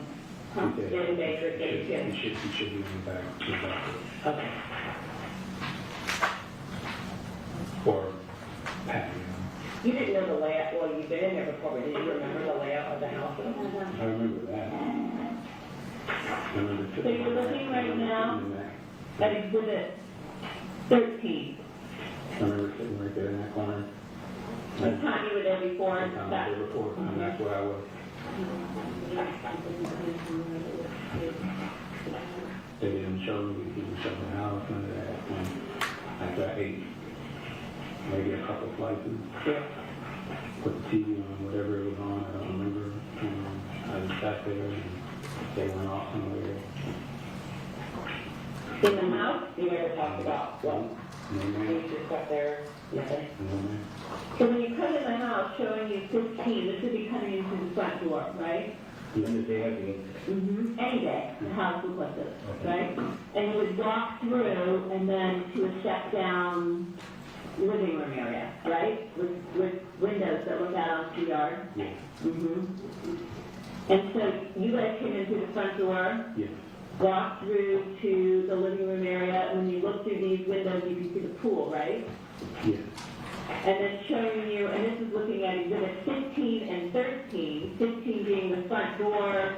He said in Baker, he should be in the back porch. Okay. Or patio. You didn't know the layout, well, you've been in there before, but did you remember the layout of the house? I remember that. I remember So you're looking right now at exhibit 13. I remember sitting right there in that corner. What time you were there before? And I was there before, and that's where I was. They didn't show me, he didn't show me the house, none of that. And after I ate maybe a couple slices, put the TV on, whatever it was on, I don't remember. I just sat there and they went off somewhere. In the house, you never talked about what? No You man. just sat there, nothing. No man. So when you come in the house showing you 15, this would be coming into the front door, right? Even the day I did. Mm-hmm. Any day, the house looks like this, right? And you would walk through and then to a step down living room area, right? With windows that look out onto the yard. Yeah. Mm-hmm. And so you guys came in through the front door, Yeah. walked through to the living room area, and when you look through these windows, you can see the pool, right? Yeah. And then showing you, and this is looking at exhibit 15 and 13, 15 being the front door,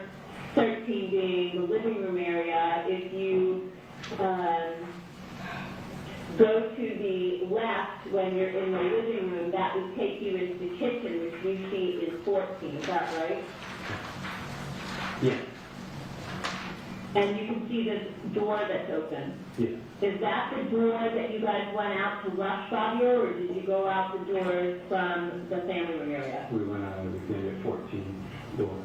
13 being the living room area. If you go to the left when you're in the living room, that would take you into the kitchen, which you see is 14. Is that right? Yeah. And you can see this door that's open. Yeah. Is that the door that you guys went out to rush Fabio, or did you go out the doors from the family room area? We went out of the exhibit 14 door.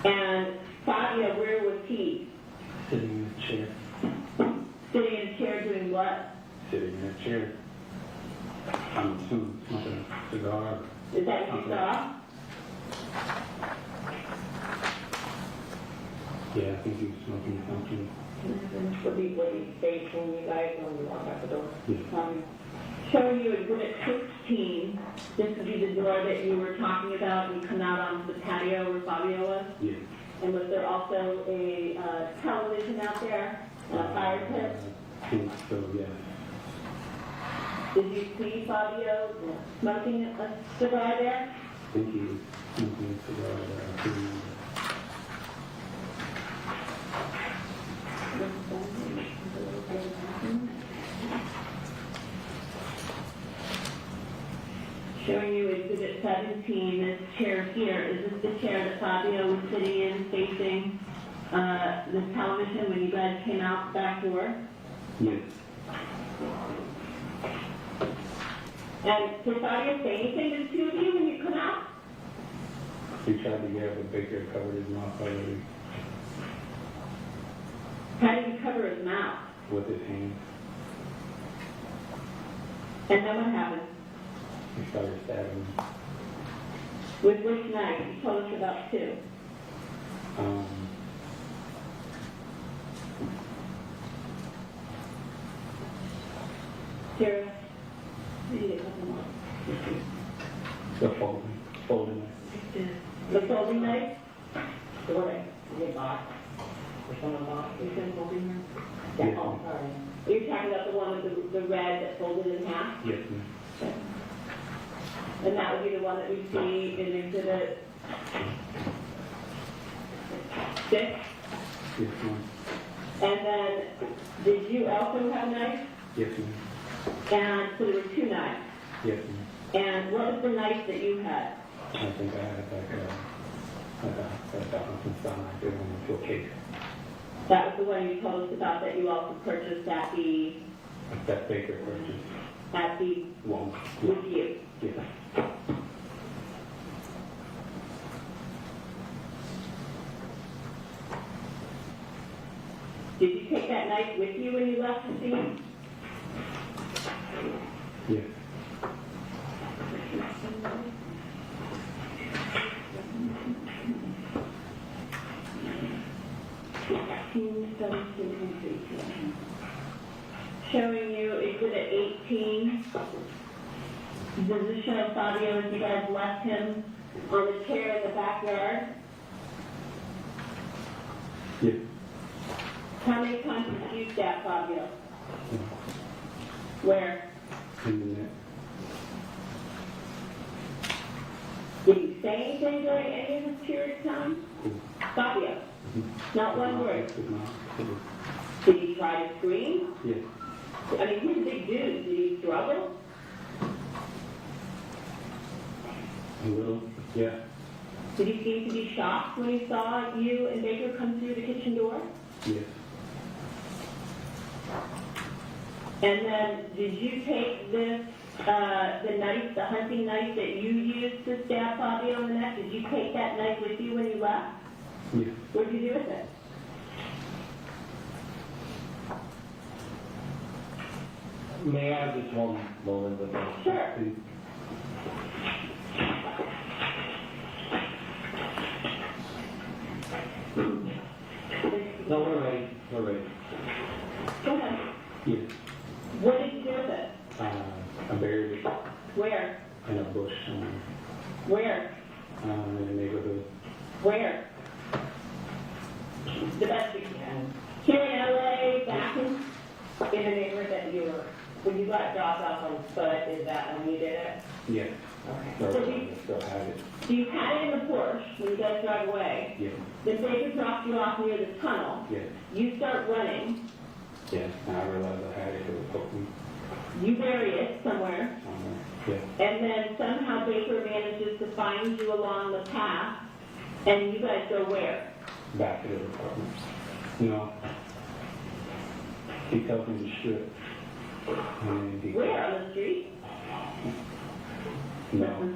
And Fabio, where was he? Sitting in a chair. Sitting in a chair doing what? Sitting in a chair. I'm assuming smoking a cigar. Is that what you saw? Yeah, I think he was smoking something. What do you say when you guys, when you walk out the door? Yeah. Showing you exhibit 16, this would be the door that you were talking about, and you come out onto the patio where Fabio was? Yeah. And was there also a television out there, a fire pit? I think so, yeah. Did you see Fabio smoking a cigar there? I think he was smoking a cigar there. I couldn't remember. Showing you exhibit 17, this chair here. Is this the chair that Fabio was sitting in facing the television when you guys came out the back door? Yes. And did Fabio say anything to the two of you when you come out? He tried to get but Baker covered his mouth already How did he cover his mouth? with his hand. And then what happened? He started stabbing him. With which knife? You told us about two. Sarah, you need a couple more. The folding knife. The folding knife? The one that you bought. someone lost You can hold in Yeah, Yes, oh, ma'am. sorry. You're talking about the one with the red that folded in half? Yes, ma'am. And that would be the one that we see in Exhibit 6? Yes, ma'am. And then, did you also have knives? Yes, ma'am. And so there were 2 knives. Yes, ma'am. And what was the knife that you had? I think I had like some stuff like that into a case. That was the one you told us about that you also purchased at the That Baker purchase. with One. you. Yes. Did you take that knife with you when you left the scene? Yes. Showing you Exhibit 18. Does this show Fabio as you guys left him on the chair in the backyard? Yes. How many times did you stab Fabio? Where? In the net. Did you say anything during any of this period of time? Fabio? Not one word. Did he try to scream? Yes. I mean, he's a big dude. Did he struggle? A little. Yeah. Did he seem to be shocked when he saw you and Baker come through the kitchen door? Yes. And then, did you take this, the knife, the hunting knife that you used to stab Fabio in the neck, did you take that knife with you when you left? Yes. What did you do with it? May I have just one moment with that? Sure. Please. No, we're ready. We're ready. Go ahead. Yes. What did you do with it? I buried it Where? in a bush Where? in the neighborhood. Where? The best you can. Here in LA, back in the neighborhood that you were, when you got dropped off on foot, is that when you did it? Yes. Okay. So you, Still have it. so you had it in the Porsche when you guys drive away. Yes. Then Baker dropped you off near the tunnel. Yes. You start running. Yes. And I realized I had it. It was hoping You bury it somewhere. somewhere. Yes. And then somehow Baker manages to find you along the path. And you guys go where? Back to the apartment. No. He tells me to strip. And he Where? On the street? No.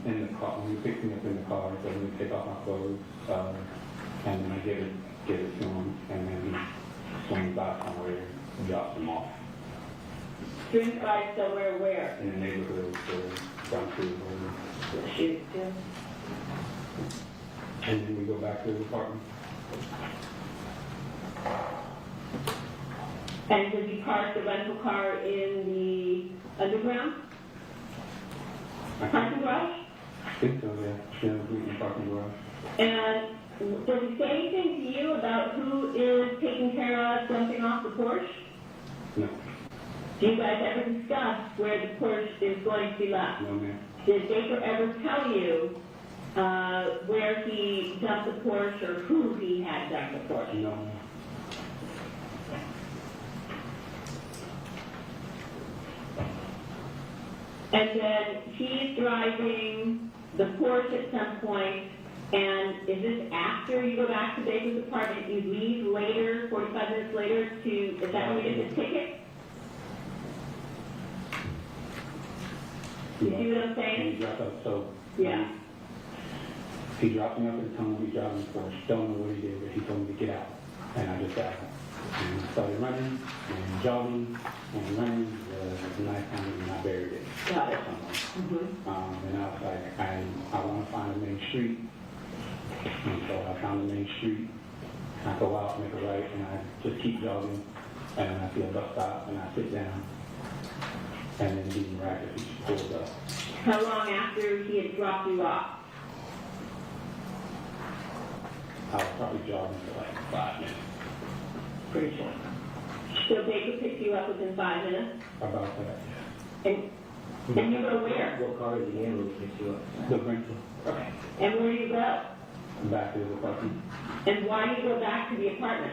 In the car. When he picked me up in the car, so we take off my clothes, and then I give it to him, and then he swings out somewhere and drops him off Drink by somewhere where? in the neighborhood down to the road. Shoot. And then we go back to the apartment. And did you park the rental car in the underground parking garage? I think so, yeah. Yeah, we can parking garage. And does he say anything to you about who is taking care of jumping off the Porsche? No. Do you guys ever discuss where the Porsche is going to be left? No, ma'am. Did Baker ever tell you where he dumped the Porsche or who he had dumped the Porsche? No, ma'am. And then he's driving the Porsche at some point, and is this after you go back to Baker's apartment? You leave later, 45 minutes later, is that when you get the ticket? You see what I'm And saying? he dropped up, so. Yeah. He dropped me off at the tunnel, he dropped me for don't know what he did, but he told me to get out. And I just got out. And started running and jogging and running. It was nighttime and I buried it. Got it. Somewhere. And I was like, I want to find the main street. And so I found the main street. I go out, make a right, and I just keep jogging. And I see a bus stop and I sit down. And then he miraculously pulls up. How long after he had dropped you off? I'll probably jog in for like 5 minutes. Pretty short. So Baker picks you up within 5 minutes? About that. And you go where? What car is he in when he picks you up? The rental. Okay. And where do you go? Back to the apartment. And why do you go back to the apartment?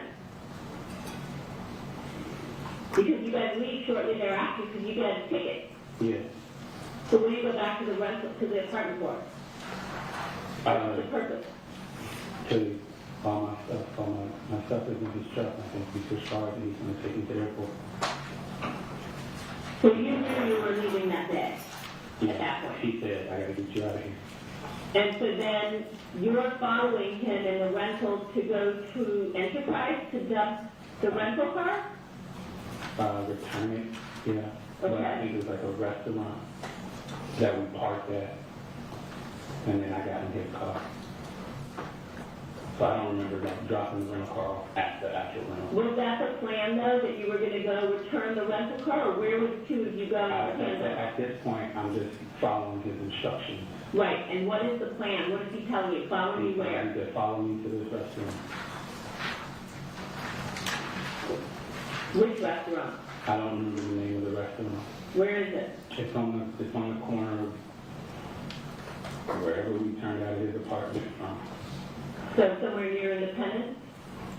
Because you guys leave shortly thereafter because you get a ticket. Yeah. So when do you go back to the rental, to the apartment for? What's the purpose? To all my stuff is in his truck. I think we switched cars and he's going to take me to the airport. So you knew you were leaving that day at that point? He said, I got to get you out of here. And so then you're following him in the rental to go to Enterprise to dump the rental car? Return it, yeah. But I think it was like a restaurant that we parked at. And then I got in his car. So I don't remember like dropping the rental car off at the actual rental. Was that the plan though, that you were going to go return the rental car, or where would the two of you go and handle it? At this point, I'm just following his instructions. Right, and what is the plan? What is he telling you? Follow me He where? said, follow me to this restaurant. Which restaurant? I don't remember the name of the restaurant. Where is it? It's on the corner of wherever we turned out of his apartment from. So somewhere near Independence?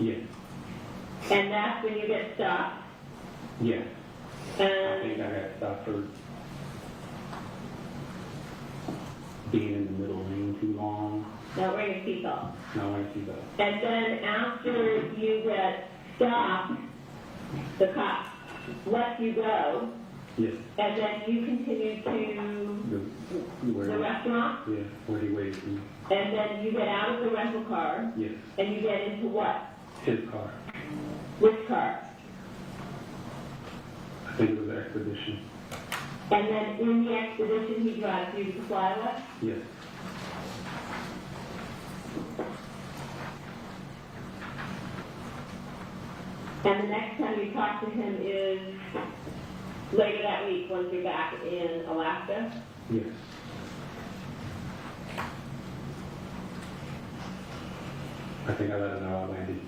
Yes. And that's when you get stopped? Yes. I And, think I got stopped for being in the middle lane too long. not wearing a seatbelt. No, I see that. And then after you get stopped, the cop lets you go, Yes. and then you continue to Where? the restaurant, Yeah, where he waited for me. and then you get out of the rental car, Yes. and you get into what? His car. Which car? I think it was an Expedition. And then in the Expedition, he drives you to the flyaway? Yes. And the next time you talk to him is later that week, once you're back in Alaska? Yes. I think I let him know I landed.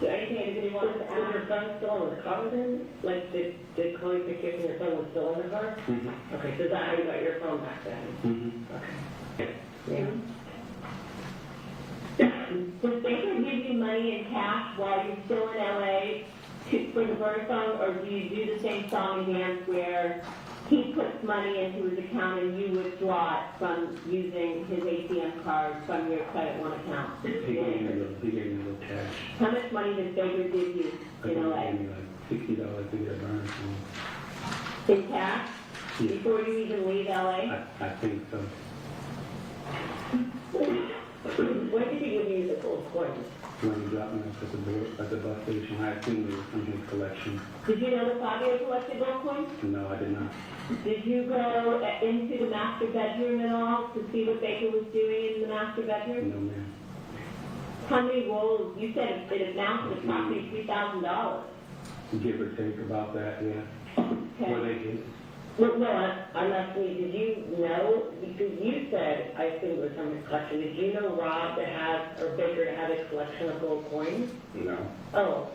So anything anybody wants to ask? Was your son still in the car with him? Like, did Chloe pick you up and your son was still in the car? Mm-hmm. Okay, so is that how you got your phone back then? Mm-hmm. Okay. Yeah. Does Baker give you money in cash while you're still in LA for the Birdsong, or do you do the same song and dance where he puts money into his account and you withdraw it from using his ATM card from your Credit One account? He gave me a little cash. How much money does Baker give you I think in he LA? gave me like $60 to get a burn from him. In cash? Yeah. Before you even leave LA? I think so. When did he give you the gold coins? When he dropped me off at the bus station, I assumed it was from his collection. Did you know that Fabio collected gold coins? No, I did not. Did you go into the master bedroom at all to see what Baker was doing in the master bedroom? No, ma'am. How many rolls? You said it amounted to approximately $3,000. Give or take about that, yeah. Okay. Were they his? Well, no, I'm asking you, did you know, because you said, I assume it was from his collection, did you know Rob to have, or Baker to have a collection of gold coins? No. Oh,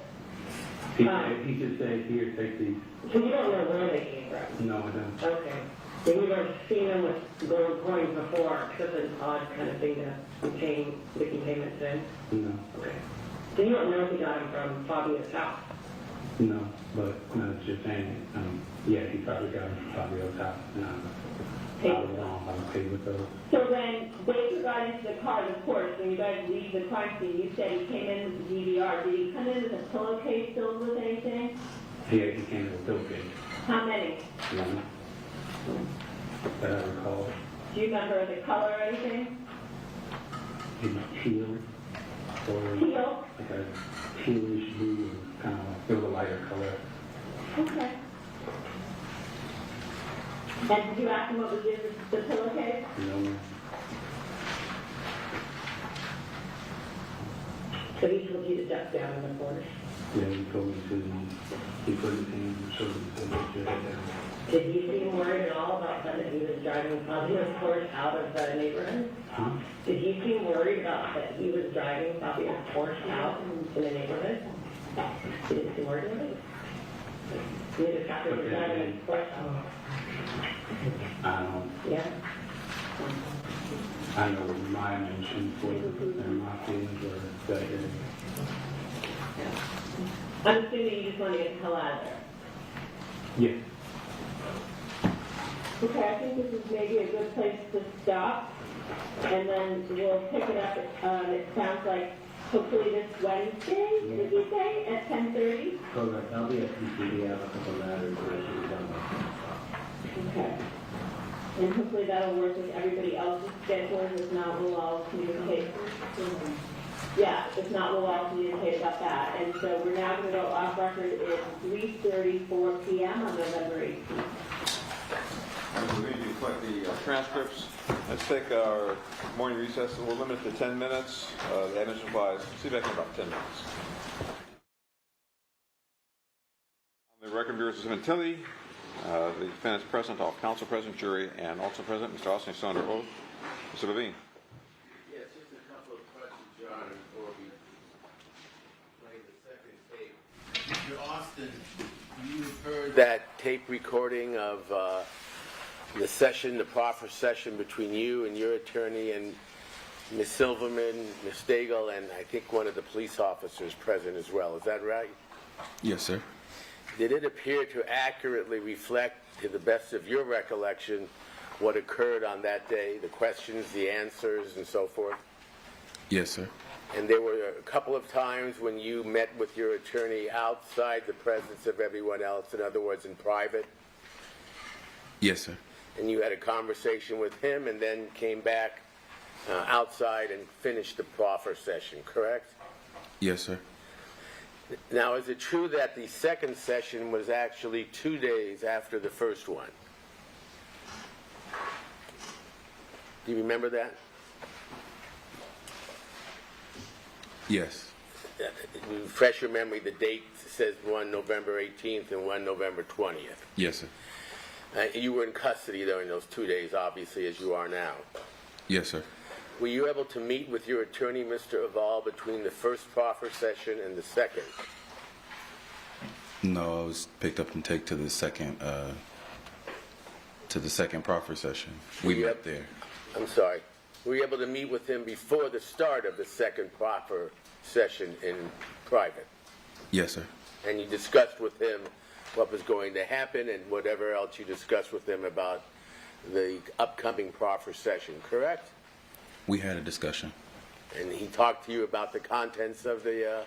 He just said, here, take these. so you don't know where they came from? No, I don't. Okay. So you've never seen them with gold coins before, because it's an odd kind of thing to making payments in? No. Okay. So you don't know if he got them from Fabio's house? No, but no, it's just saying, yeah, he probably got them from Fabio's house, and I was wrong, I was paid with those. So when Baker got into the car, of course, when you guys leave the crime scene, you said he came in with the DVR. Did he come in with a pillowcase filled with anything? He came with a pillowcase, How many? one, that I recall. Do you remember the color or anything? Teal, or Teal? like a tealish blue, kind of like, it was a lighter color. Okay. And did you ask him what was in the pillowcase? No, So he told you to duck down in the corner? Yeah, he told me he put his hand and showed me to put your head down. Did you seem worried at all about that he was driving Fabio's Porsche out of the neighborhood? Huh? Did you seem worried about that he was driving Fabio's Porsche out in the neighborhood? You didn't seem worried about it? You just got to driving his Porsche out. Yeah? I know what my emotions were and my feelings were that day. I'm assuming you just want to get the hell out of there. Yeah. Okay, I think this is maybe a good place to stop, and then we'll pick it up, it sounds like hopefully this Wednesday, did you say, at 10:30? Correct. I'll be at PCD. I have a couple matters that I should be done with. Okay. And hopefully that'll work with everybody else's schedules, if not, we'll all communicate. Yeah, if not, we'll all communicate about that. And so we're now going to go off record at 3:34 p.m. on November 18th. I believe you collect the transcripts. Let's take our morning recess. We'll limit it to 10 minutes. The admission applies. See you back in about 10 minutes. On the record, Fabio Sementilli, the defendant's present, all counsel present, jury, and also present. Mr. Austin, still under oath. Mr. Levine. Yes, just a couple of questions, John, before we play the second tape. Mr. Austin, you heard that tape recording of the session, the proffer session between you and your attorney and Ms. Silverman, Ms. Stagel, and I think one of the police officers present as well. Is that right? Yes, sir. Did it appear to accurately reflect, to the best of your recollection, what occurred on that day, the questions, the answers, and so forth? Yes, sir. And there were a couple of times when you met with your attorney outside the presence of everyone else, in other words, in private, Yes, sir. and you had a conversation with him and then came back outside and finished the proffer session, correct? Yes, sir. Now, is it true that the second session was actually 2 days after the first one? Do you remember that? Yes. Refresh your memory, the date says one November 18th and one November 20th. Yes, sir. You were in custody during those 2 days, obviously, as you are now. Yes, sir. Were you able to meet with your attorney, Mr. Aval, between the first proffer session and the second? No, I was picked up and taken to the second proffer session. We Yep. met there. I'm sorry. Were you able to meet with him before the start of the second proffer session in private? Yes, sir. And you discussed with him what was going to happen and whatever else you discussed with him about the upcoming proffer session, correct? We had a discussion. And he talked to you about the contents of the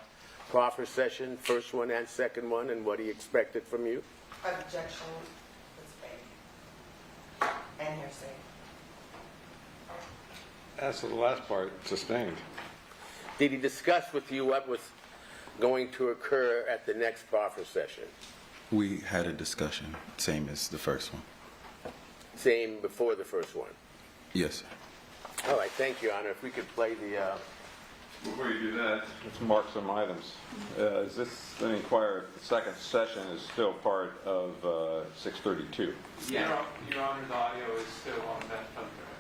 proffer session, first one and second one, and what he expected from you? Objection was made. And hearsay. As to the last part, sustained. Did he discuss with you what was going to occur at the next proffer session? We had a discussion, same as the first one. Same before the first one? Yes, sir. All right, thank you, Your Honor. If we could play the... Before you do that, let's mark some items. Is this, let me inquire, the second session is still part of 632? Yeah. Your Honor's audio is still on that phone drive.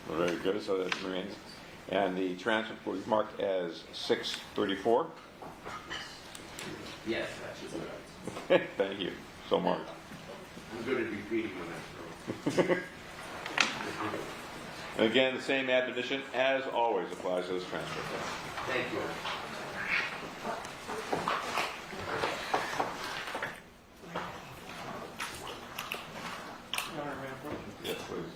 Very good, so that remains. And the transcript will be marked as 634? Yes, that's right. Thank you. So marked. I'm good at repeating when that's wrong. And again, the same admonition, as always, applies to this transcript. Thank you. Your Honor, may I approach? Yes, please.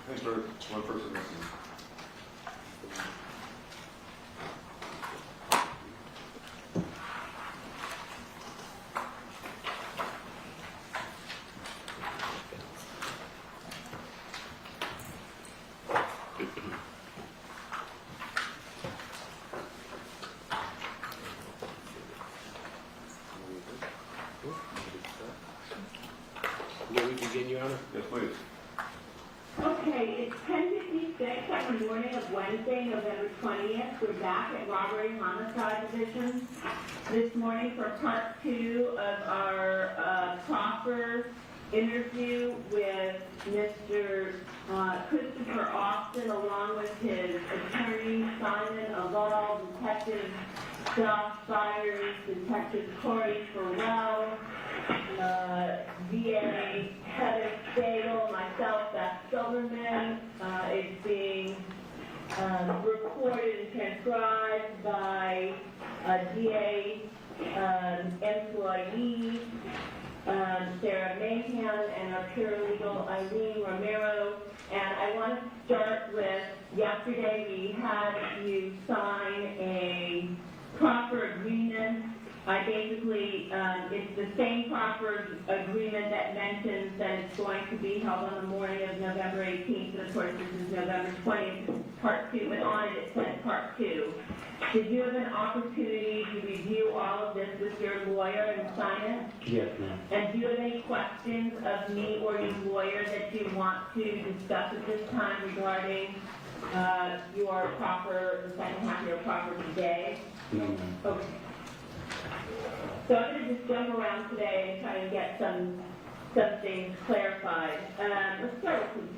I think there's one person missing. begin, Your Honor? Yes, please. Okay, it's 10:56 on the morning of Wednesday, November 20th. We're back at Robbery and Homicide Division this morning for part 2 of our proffer interview with Mr. Christopher Austin, along with his attorney, Simon Aval, Detective Josh Byers, Detective Corey Farrell, VA Heather Stadel, myself, Beth Silverman. It's being recorded and transcribed by a DA employee, Sarah Mayhem, and our paralegal, Eileen Romero. And I want to start with, yesterday we had you sign a proffer agreement. I basically, it's the same proffer agreement that mentions that it's going to be held on the morning of November 18th, and of course this is November 20th, part 2, but on it says part 2. Did you have an opportunity to review all of this with your lawyer and sign it? Yes, ma'am. And do you have any questions of me or your lawyer that you want to discuss at this time regarding your proffer, the second half of your proffer today? No, ma'am. Okay. So I'm going to just jump around today and try and get some things clarified. Let's start with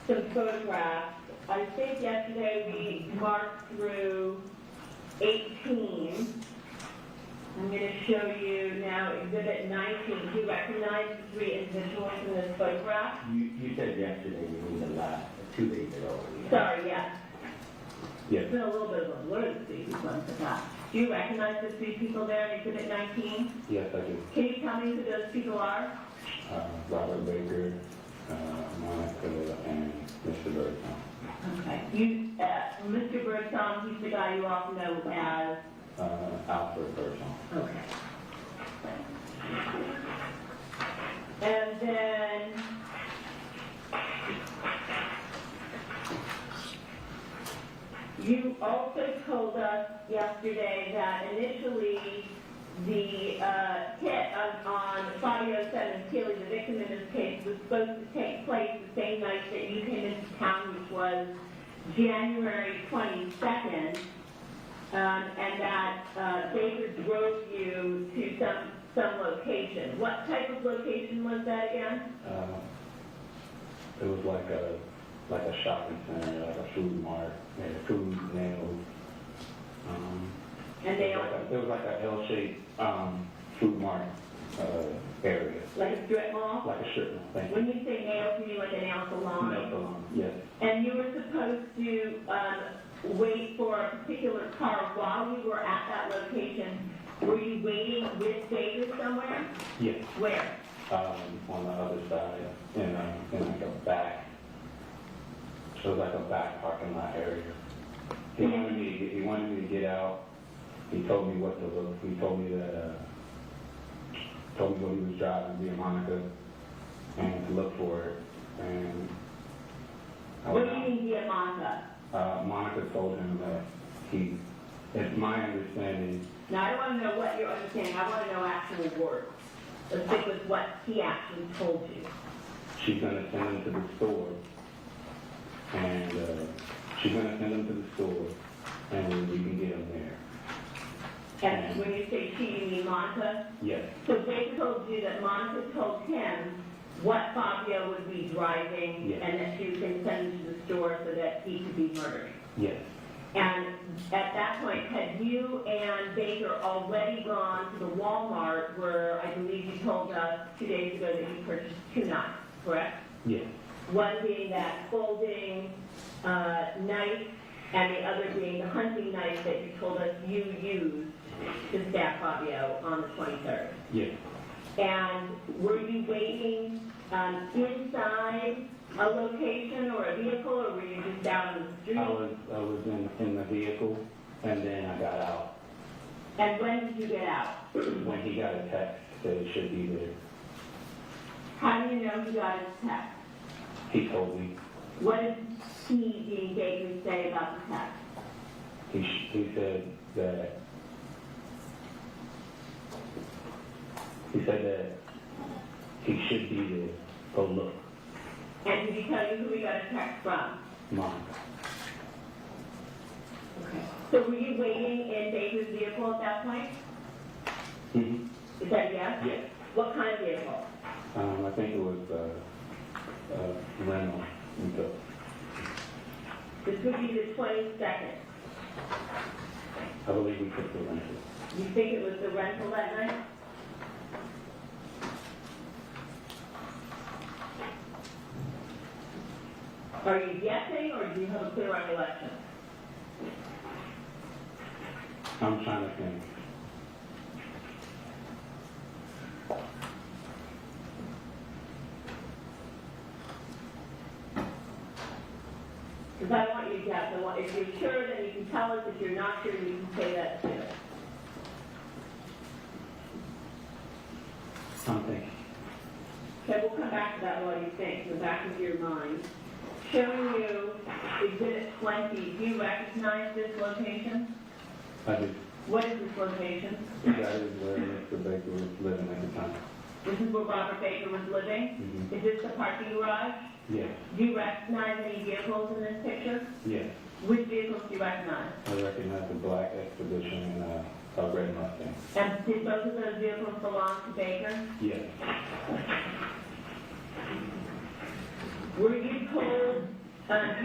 some photographs. I think yesterday we marked through 18. I'm going to show you now Exhibit 19. Do you recognize the 3 individuals in this photograph? You said yesterday, you mean the last, 2 days ago. Sorry, yes. Yes. It's been a little bit of a blur to see who's on the top. Do you recognize the 3 people there in Exhibit 19? Yes, I do. Can you tell me who those people are? Robert Baker, Monica, and Mr. Birdsong. Okay. Mr. Birdsong, he's the guy you all know as? Alfred Birdsong. Okay. And then, you also told us yesterday that initially the hit on Fabio Sementilli, the victim in this case, was supposed to take place the same night that you came into town, which was January 22nd, and that Baker drove you to some location. What type of location was that again? It was like a shopping center, like a food mart, and food, nails. And they it was like a L-shaped food mart area. like a strip mall? Like a strip mall, thank you. When you say nails, you mean like a nail salon? Nail salon, yes. And you were supposed to wait for a particular car while you were at that location. Were you waiting with Baker somewhere? Yes. Where? On the other side, in like a back. So it was like a back parking lot area. He wanted me to get out. He told me what to look. He told me that told me what he was driving via Monica and to look for it. And What do you mean via Monica? Monica told him that it's my understanding. Now, I don't want to know what you're understanding. I want to know actual words. Let's stick with what he actually told you. She's going to send him to the store. And she's going to send him to the store, and we can get him there. And when you say she, you mean Monica? Yes. So Baker told you that Monica told him what Fabio would be driving, Yes. and that she was going to send him to the store so that he could be murdered. Yes. And at that point, had you and Baker already gone to the Walmart where I believe you told us 2 days ago that you purchased 2 knives, correct? Yes. One being that folding knife, and the other being the hunting knife that you told us you used to stab Fabio on the 23rd. Yes. And were you waiting inside a location or a vehicle, or were you just out on the street? I was in the vehicle, and then I got out. And when did you get out? When he got a text that it should be there. How do you know he got his text? He told me. What did he, being Baker, say about the text? He said that he should be there. go look. And did he tell you who he got a text from? Mom. Okay. So were you waiting in Baker's vehicle at that point? Mm-hmm. Is that yes? Yes. What kind of vehicle? I think it was rental. This would be the 22nd. I believe we took the rental. You think it was the rental that night? Are you guessing, or do you have a clear recollection? I'm trying to think. Because I want you to guess. If you're sure, then you can tell us. If you're not sure, you can say that too. I'm thinking. Okay, we'll come back to that while you think, in the back of your mind. Showing you Exhibit 20, do you recognize this location? I do. What is this location? That is where Mr. Baker was living at the time. This is where Robert Baker was living? Mm-hmm. Is this the parking garage? Yes. Do you recognize any vehicles in this picture? Yes. Which vehicles do you recognize? I recognize the black Expedition and a red Mustang. And did both of those vehicles belong to Baker? Yes. Were you told,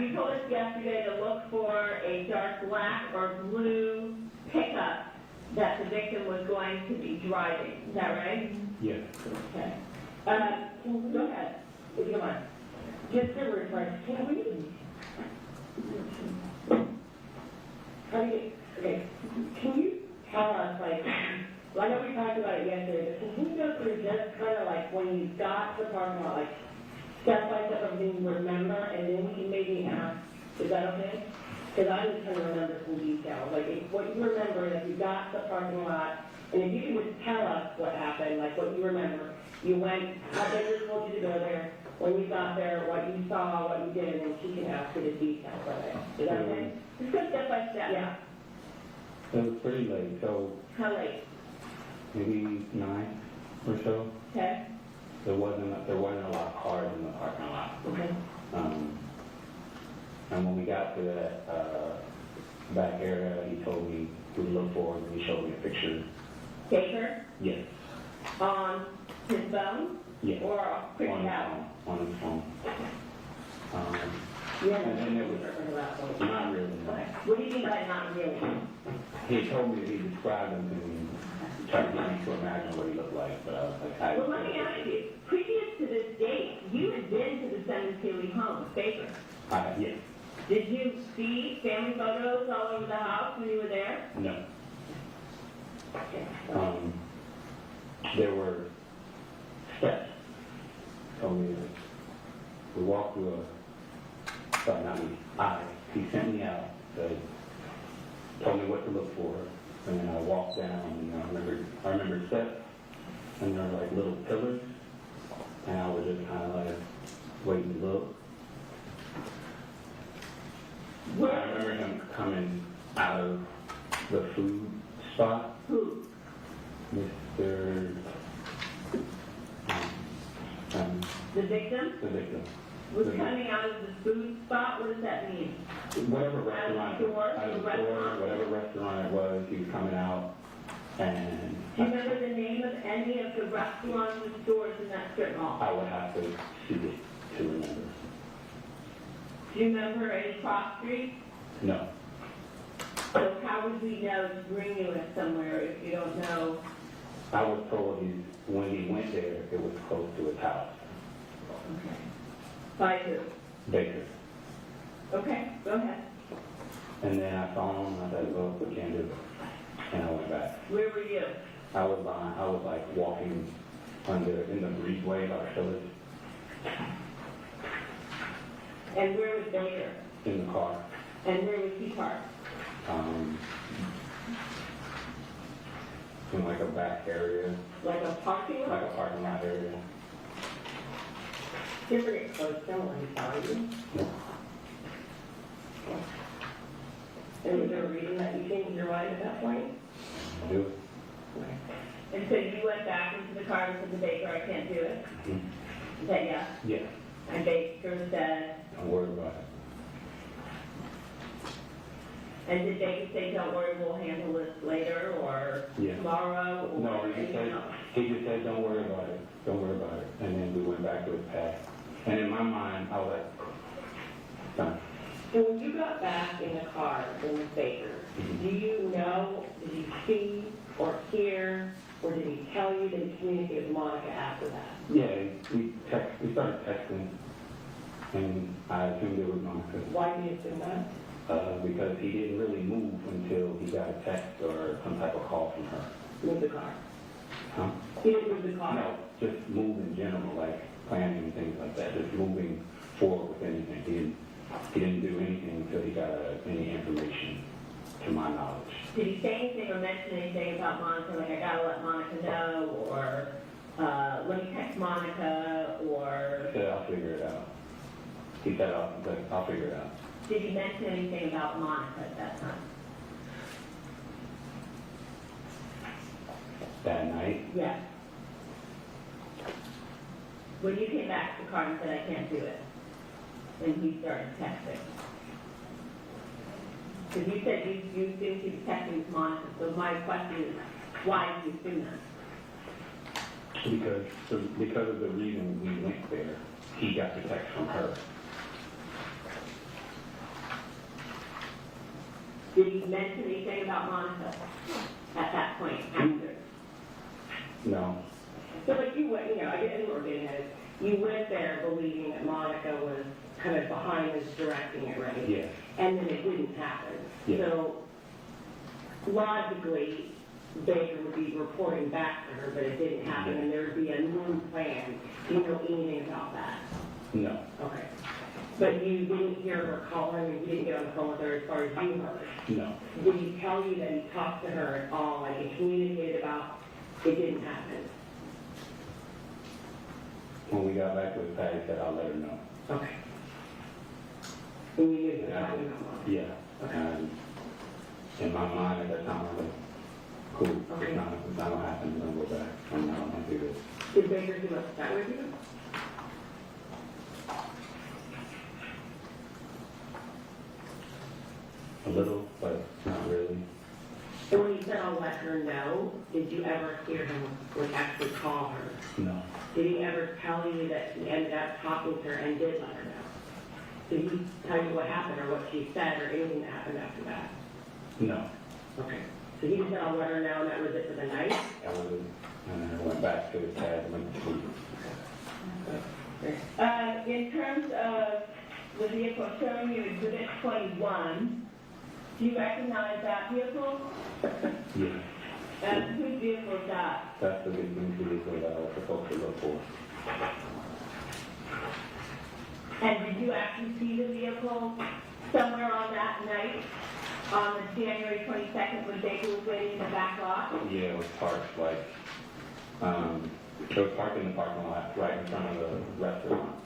you told us yesterday to look for a dark black or blue pickup that the victim was going to be driving. Is that right? Yes. Okay. Go ahead, if you don't mind. Just to refresh, can we, okay, can you tell us, like, well, I know we talked about it yesterday, but can you go through just kind of like when you got to the parking lot, like, step by step of things you remember, and then we can maybe ask, is that okay? Because I'm just trying to remember some details, like, what you remember is you got to the parking lot, and if you can just tell us what happened, like what you remember. You went, how they told you to go there, when you got there, what you saw, what you did, and then she can ask you the details of it. Is that okay? Just go step by step. Yeah. It was pretty late, so How late? maybe 9 or so. Okay. There wasn't a lot of cars in the parking lot. Okay. And when we got to that back area, he told me to look for it, and he showed me a picture. Baker? Yes. On his phone? Yes. Or quick On his out? phone. On his phone. Yeah. And then it was not really. No. What do you mean by not really? He told me that he described him to me, tried to get me to imagine what he looked like, but I was like, I Well, let me ask you, previous to this date, you had been to the Sementilli home, Baker. Yes. Did you see family photos all over the house when you were there? No. There were steps. So we walked through he sent me out, told me what to look for, and then I walked down, and I remember steps, and there were like little pillars, and I was just kind of like waiting to look. I remember him coming out of the food spot. Who? Mr. The victim? The victim. Was coming out of the food spot? What does that mean? Whatever restaurant, Out of the store? out of the Restaurant? store, whatever restaurant it was, he was coming out, and Do you remember the name of any of the restaurants and stores in that strip mall? I would have to see it to remember. Do you remember any cross streets? No. So how would we know to bring you in somewhere if you don't know? I was told when he went there, it was close to his house. Okay. By who? Baker. Okay, go ahead. And then I saw him, and I said, well, we can't do it. And I went back. Where were you? I was like walking in the breezeway by the pillars And where was Baker? in the car. And where was he parked? In like a back area, Like a parking like lot? a parking lot area. You ever get close to him when he saw you? And was there a reason that you changed your mind at that point? Do it. And so you went back into the car and said to Baker, I can't do it? Is that yes? Yes. And Baker said, Don't worry about it. and did Baker say, don't worry, we'll handle this later or Yeah. tomorrow? Or No, he just said, don't worry about it. Don't worry about it. And then we went back to his past. And in my mind, I was like, done. So when you got back in the car with Baker, do you know, did you see or hear, or did he tell you that he communicated with Monica after that? Yeah, we started texting, and I assumed it was Monica. Why do you assume that? Because he didn't really move until he got a text or some type of call from her. Move the car. Huh? He didn't move the car? No, just move in general, like planning and things like that, just moving forward with anything. He didn't do anything until he got any information, to my knowledge. Did he say anything or mention anything about Monica, like I gotta let Monica know, or let me text Monica, or He said, I'll figure it out. He said, I'll figure it out. did he mention anything about Monica at that time? That night, Yes. When you came back to the car and said, I can't do it, and he started texting. Because you said you assumed he was texting with Monica, so my question is, why did you assume that? because of the reason we went there, he got the text from her. Did he mention anything about Monica at that point, after? No, So like you went, I guess what we're getting at is, you went there believing that Monica was kind of behind this directing it, right? yes, And then it didn't happen. Yeah. So logically, Baker would be reporting back to her, but it didn't happen, and there would be a new plan. Do you know anything about that? no, Okay. But you didn't hear her call her, and you didn't get on the phone with her as far as you heard. no, Did he tell you that he talked to her at all, like he communicated about it didn't happen? when we got back to his pad, he said, I'll let her know. Okay. And you knew he was And I talking said, about Monica? yeah, and in my mind at that time, I was like, cool, Okay. it's not gonna happen, we're gonna go back, I'm not gonna do this. Did Baker do that with you? A little, but not really. And when you said I'll let her know, did you ever hear him like actually call her? No, Did he ever tell you that he ended up talking to her and did let her know? Did he tell you what happened or what she said or anything that happened after that? no, Okay. So he just said I'll let her know and that was it for the night? that was it. And then I went back to his pad and went to sleep. In terms of the vehicle showing you Exhibit 21, do you recognize that vehicle? Yeah, And whose vehicle is that? that's the big vehicle that I was supposed to look for. And did you actually see the vehicle somewhere on that night, on the January 22nd, when Baker was waiting in the back lot? Yeah, it was parked like, it was parked in the parking lot right in front of the restaurant.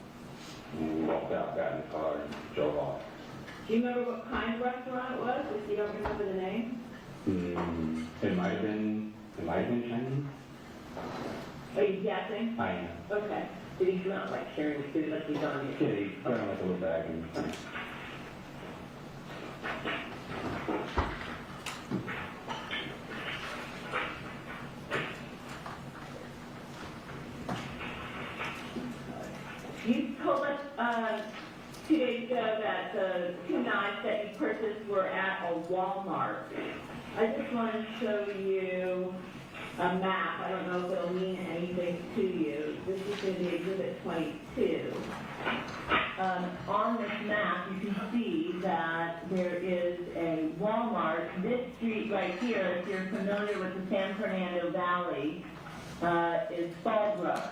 And we walked out, got in the car and drove off. Do you remember what kind of restaurant it was, if you don't remember the name? It might have been Chinese. Are you guessing? I am. Okay. Did he come out like carrying food like he's on you? Yeah, he got on like a little bag and You told us 2 days ago that the 2 knives that you purchased were at a Walmart. I just want to show you a map. I don't know if it'll mean anything to you. This is going to be Exhibit 22. On this map, you can see that there is a Walmart. This street right here, if you're familiar with the San Fernando Valley, is Fallbrook.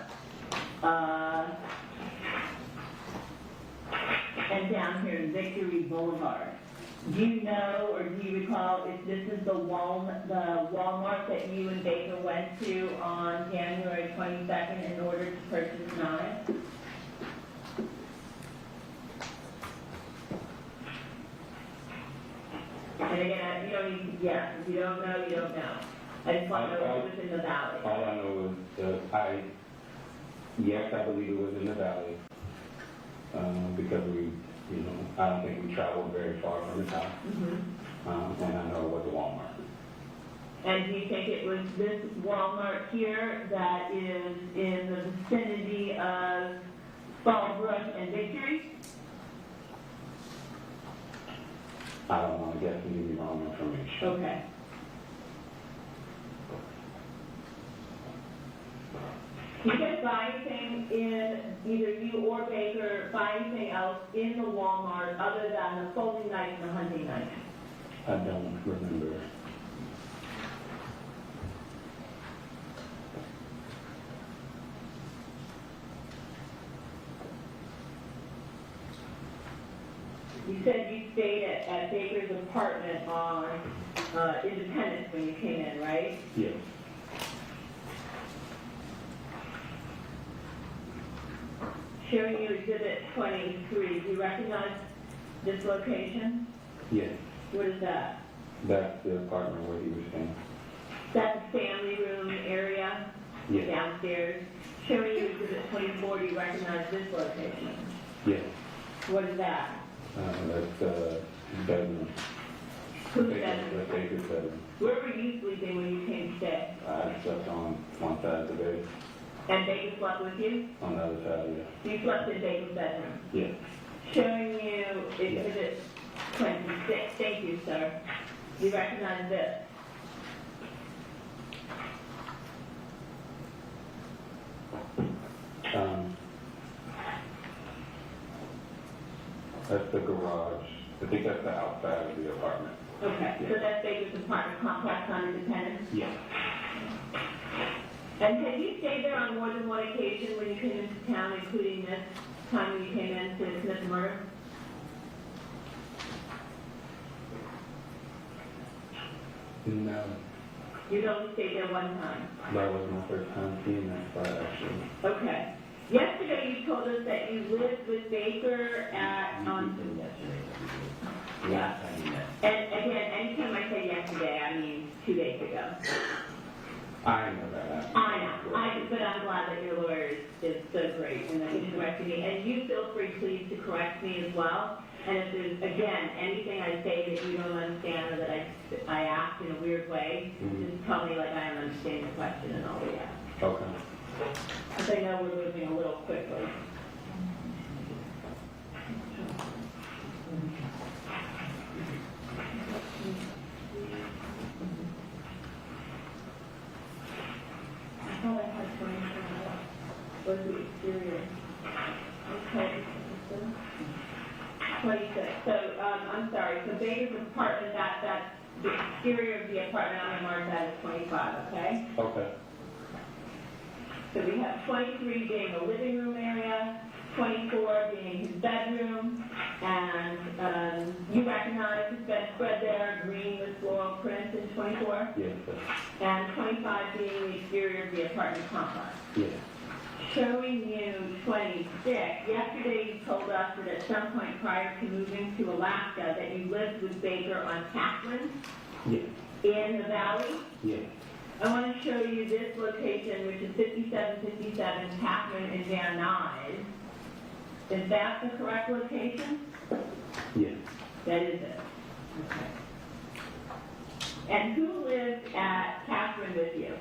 And down here is Victory Boulevard. Do you know or do you recall if this is the Walmart that you and Baker went to on January 22nd in order to purchase knives? And again, you don't need to guess. If you don't know, you don't know. I just want to know if it was in the valley. all I know is Yes, I believe it was in the valley, because I don't think we traveled very far from his house, and I know it was a Walmart. And do you think it was this Walmart here that is in the vicinity of Fallbrook and Victory? I don't want to guess and give you wrong information. Okay. Do you guys buy anything in, either you or Baker, buy anything else in the Walmart other than the folding knife and the hunting knife? I don't remember. You said you stayed at Baker's apartment on Independence when you came in, right? Yes. Showing you Exhibit 23. Do you recognize this location? Yes. What is that? That's the apartment where he was staying. That's the family room area Yes. downstairs. Showing you Exhibit 24. Do you recognize this location? Yes. What is that? That's his bedroom. Who's Baker's- bedroom? that's Baker's bedroom. Where were you sleeping when you came to stay? I slept on one side of the bed, And Baker slept with you? on the other side, yeah. You slept in Baker's bedroom. Yes. Showing you Exhibit 26. Thank you, sir. You recognize this? That's the garage. I think that's the outside of the apartment. Okay, so that's Baker's apartment complex on Independence? Yes. And have you stayed there on more than one occasion when you came into town, including this time when you came in to commit the murder? No, You'd only stayed there one time? that was my first time seeing that spot, actually. Okay. Yesterday you told us that you lived with Baker at, yeah. And again, anytime I say yesterday, I mean 2 days ago. I know that. I know, but I'm glad that your lawyer is so great and that he's correcting me. And you feel free, please, to correct me as well. And if there's, again, anything I say that you don't understand or that I ask in a weird way, just tell me like I don't understand the question and I'll react. Okay. Because I know we're moving a little quickly. I thought I had 24. Was the exterior? Okay. 26. So, I'm sorry. So Baker's apartment, that's the exterior of the apartment. I'm going to mark that as 25, okay? Okay. So we have 23 being the living room area, 24 being his bedroom, and you recognize his bedspread there, green with floral prints in 24, Yes, sir. and 25 being the exterior of the apartment complex. Yes. Showing you 26, yesterday you told us that at some point prior to moving to Alaska that you lived with Baker on Catherine Yes. in the valley. Yes. I want to show you this location, which is 5757 Catherine in Van Nuys. Is that the correct location? Yes. That is it. Okay. And who lived at Catherine with you?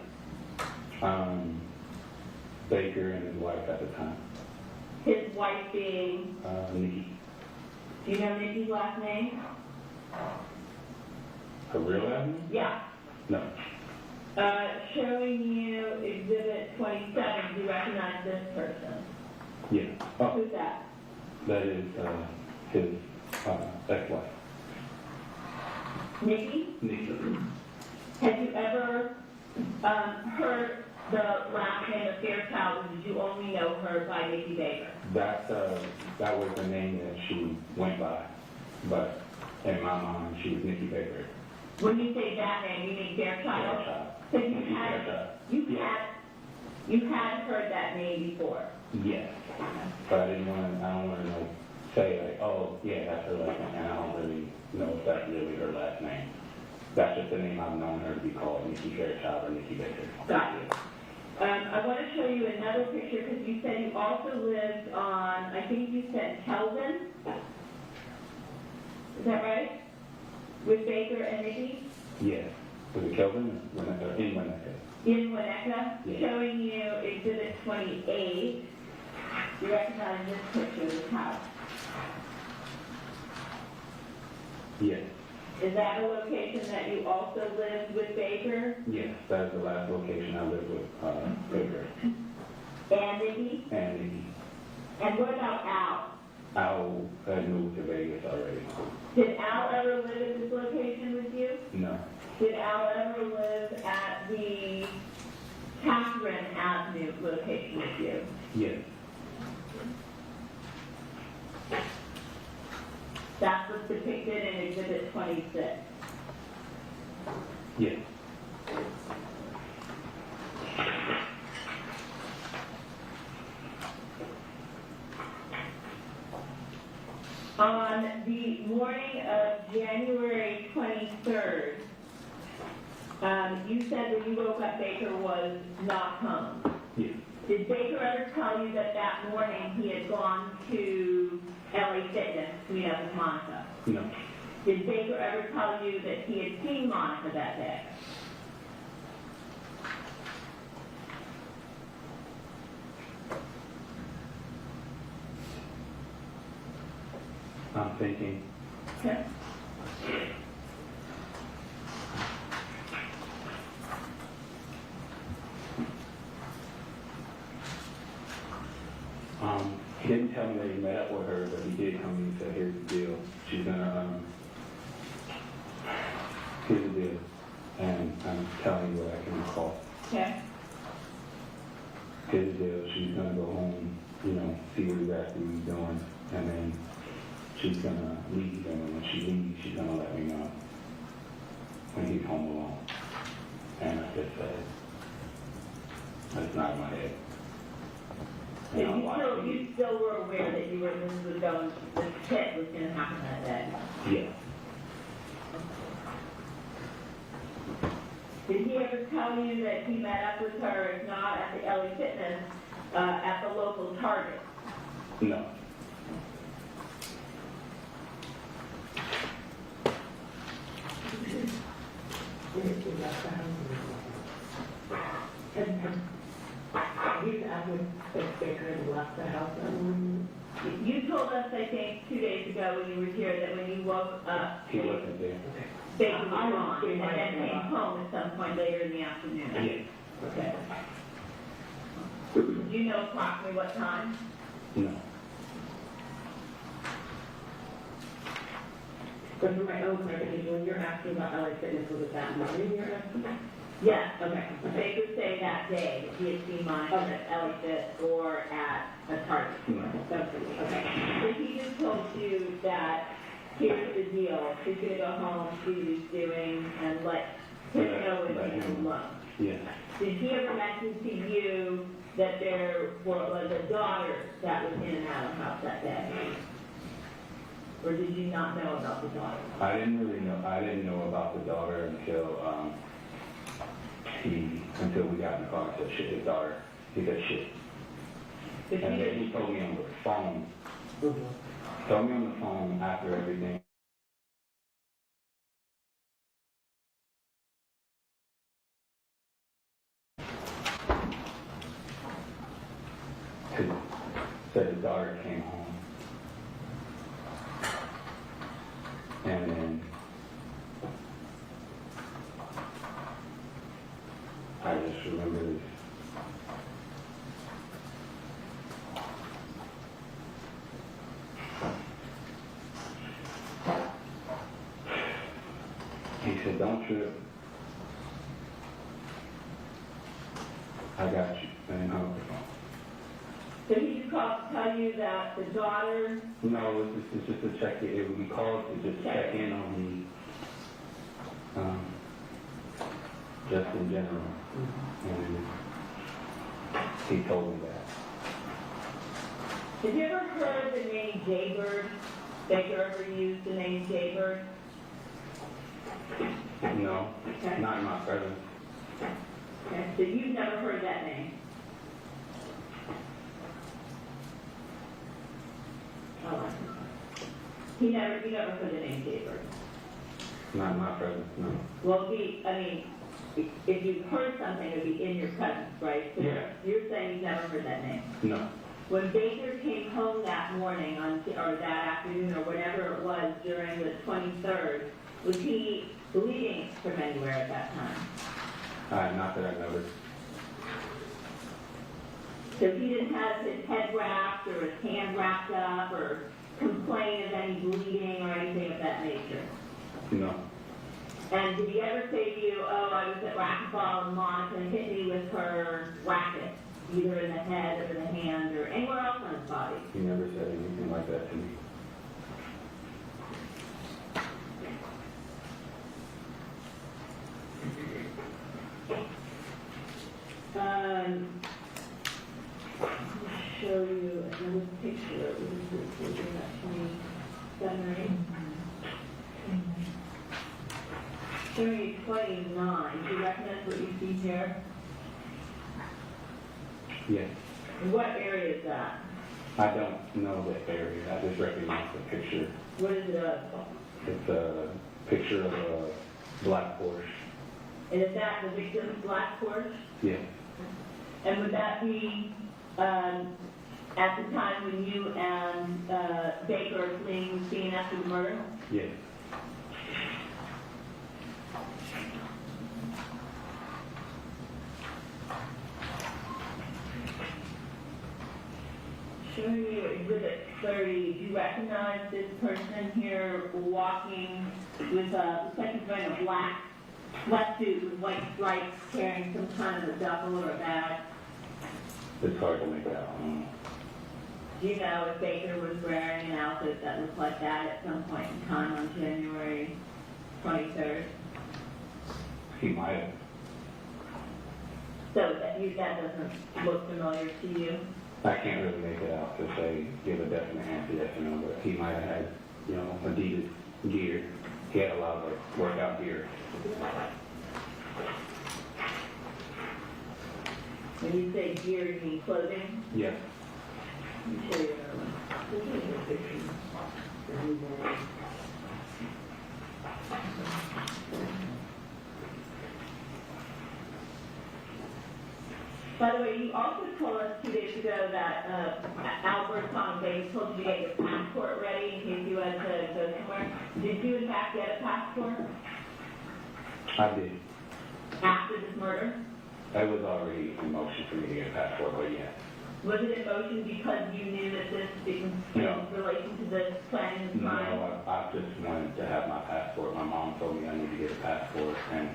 Baker and his wife at the time. His wife being, Nikki. do you know Nikki's last name? Her real last name? Yeah. No. Showing you Exhibit 27, do you recognize this person? Yeah. Oh, Who's that? that is his ex-wife. Nikki? Nikki. Have you ever heard the last name of Fairchild, or did you only know her by Nikki Baker? That was the name that she went by, but in my mind, she was Nikki Baker. When you say that name, you mean Fairchild? Fairchild. So Nikki Fairchild. you had heard that name before? Yes. But I don't want to say like, oh, yeah, that's her last name, and I don't really know if that's really her last name. That's just the name I've known her to be called, Nikki Fairchild or Nikki Baker. Got you. I want to show you another picture because you you said you also lived on, I think you said Kelvin? Is that right? With Baker and Nikki? Yes. Was it Kelvin or in Winnetka? In Winnetka, Yes. showing you Exhibit 28. You recognize this picture of the house. Yes. Is that a location that you also lived with Baker Yes. That is the last location I lived with Baker and Nikki? and Nikki. And what about Al? Al had moved to Vegas already. Did Al ever live at this location with you? No. Did Al ever live at the Catherine Avenue location with you? Yes. That's what's depicted in Exhibit 26. Yes. On the morning of January 23rd, you said when you woke up Baker was not home. Yes. Did Baker ever tell you that that morning he had gone to LA Fitness to meet up with Monica? No. Did Baker ever tell you that he had seen Monica that day? I'm thinking. Okay. He didn't tell me that he met up with her, but he did tell me, he said, here's the deal. She's gonna, here's the deal. And I'm telling you what I can recall. Okay. Here's the deal. She's gonna go home, you know, see what exactly he's doing, and then she's gonna leave. And when she leaves, she's gonna let me know when he's home alone. And I just said, that's not in my head. So And I'm like, you still were aware that you were, this was going, this hit was going to happen that day? yes. Did he ever tell you that he met up with her, if not at the LA Fitness, at the local Target? No. He's asking if Baker had left the house. You told us, I think, 2 days ago when you were here, that when you woke up, He wasn't there. Baker was gone, and then came home at some point later in the afternoon. Yes. Okay. Do you know approximately what time? No. But for my own clarification, when you're asking about LA Fitness, was it that morning you're asking? Yes. Okay. Baker say that day that he had seen Monica at LA Fit or at a Target. No. Okay. So he just told you that here's the deal, she's gonna go home, see what he's doing, and let him know Let if he's him- alone. Yes. Did he ever mention to you that there was a daughter that was in and out of the house that day? Or did you not know about the daughter? I didn't really know. I didn't know about the daughter until until we got in the car and said, shit, his daughter. He said, shit. Did And then he, he told me on the phone. Told me on the phone after everything. Said his daughter came home. And then I just remember this. He said, don't trip. I got you. And hung up the phone. so he just called to tell you that the daughter, No, it's just to check it. It would be called to just check in on me. Just in general. And he told me that. have you ever heard the name Jaybird? Baker ever used the name Jaybird? No, Okay. not in my presence. Okay, so you've never heard that name? You never put a name paper. Not in my presence, no. Well, if you heard something, it would be in your presence, right? So Yeah. You're saying you've never heard that name. No. When Baker came home that morning or that afternoon or whatever it was during the 23rd, was he bleeding from anywhere at that time? Not that I noticed. So he didn't have his head wrapped or his hand wrapped up or complain of any bleeding or anything of that nature? No. And did he ever say to you, oh, I was at racquetball and Monica hit me with her racket, either in the head or the hand or anywhere else on his body? He never said anything like that to me. I'll show you another picture. This is that 27, right? Showing you 29. Do you recognize what you see here? Yes. And what area is that? I don't know the area. I just recognize the picture. What is it of? It's a picture of a black Porsche. And is that the victim's black Porsche? Yes. And would that be at the time when you and Baker are fleeing the scene after the murder? Yes. Showing you Exhibit 30, do you recognize this person here walking with looks like he's wearing a black sweatsuit with white stripes, carrying some kind of a duffel or a bag? It's hard to make out. Do you know if Baker was wearing an outfit that looked like that at some point in time on January 23rd? He might have. So that doesn't look familiar to you? I can't really make it out to say, give a definite answer yes or no, but he might have had, Adidas gear. He had a lot of workout gear. When you say gear, you mean clothing? Yes. Let me show you another one. By the way, you also told us 2 days ago that Albert Tom Bates told you to get your passport ready in case you had to go somewhere. Did you in fact get a passport I did. after this murder? It was already in motion for me to get a passport, but yeah. Was it in motion because you knew that this in No. relation to this planning and No, crime? I just wanted to have my passport. My mom told me I need to get a passport, and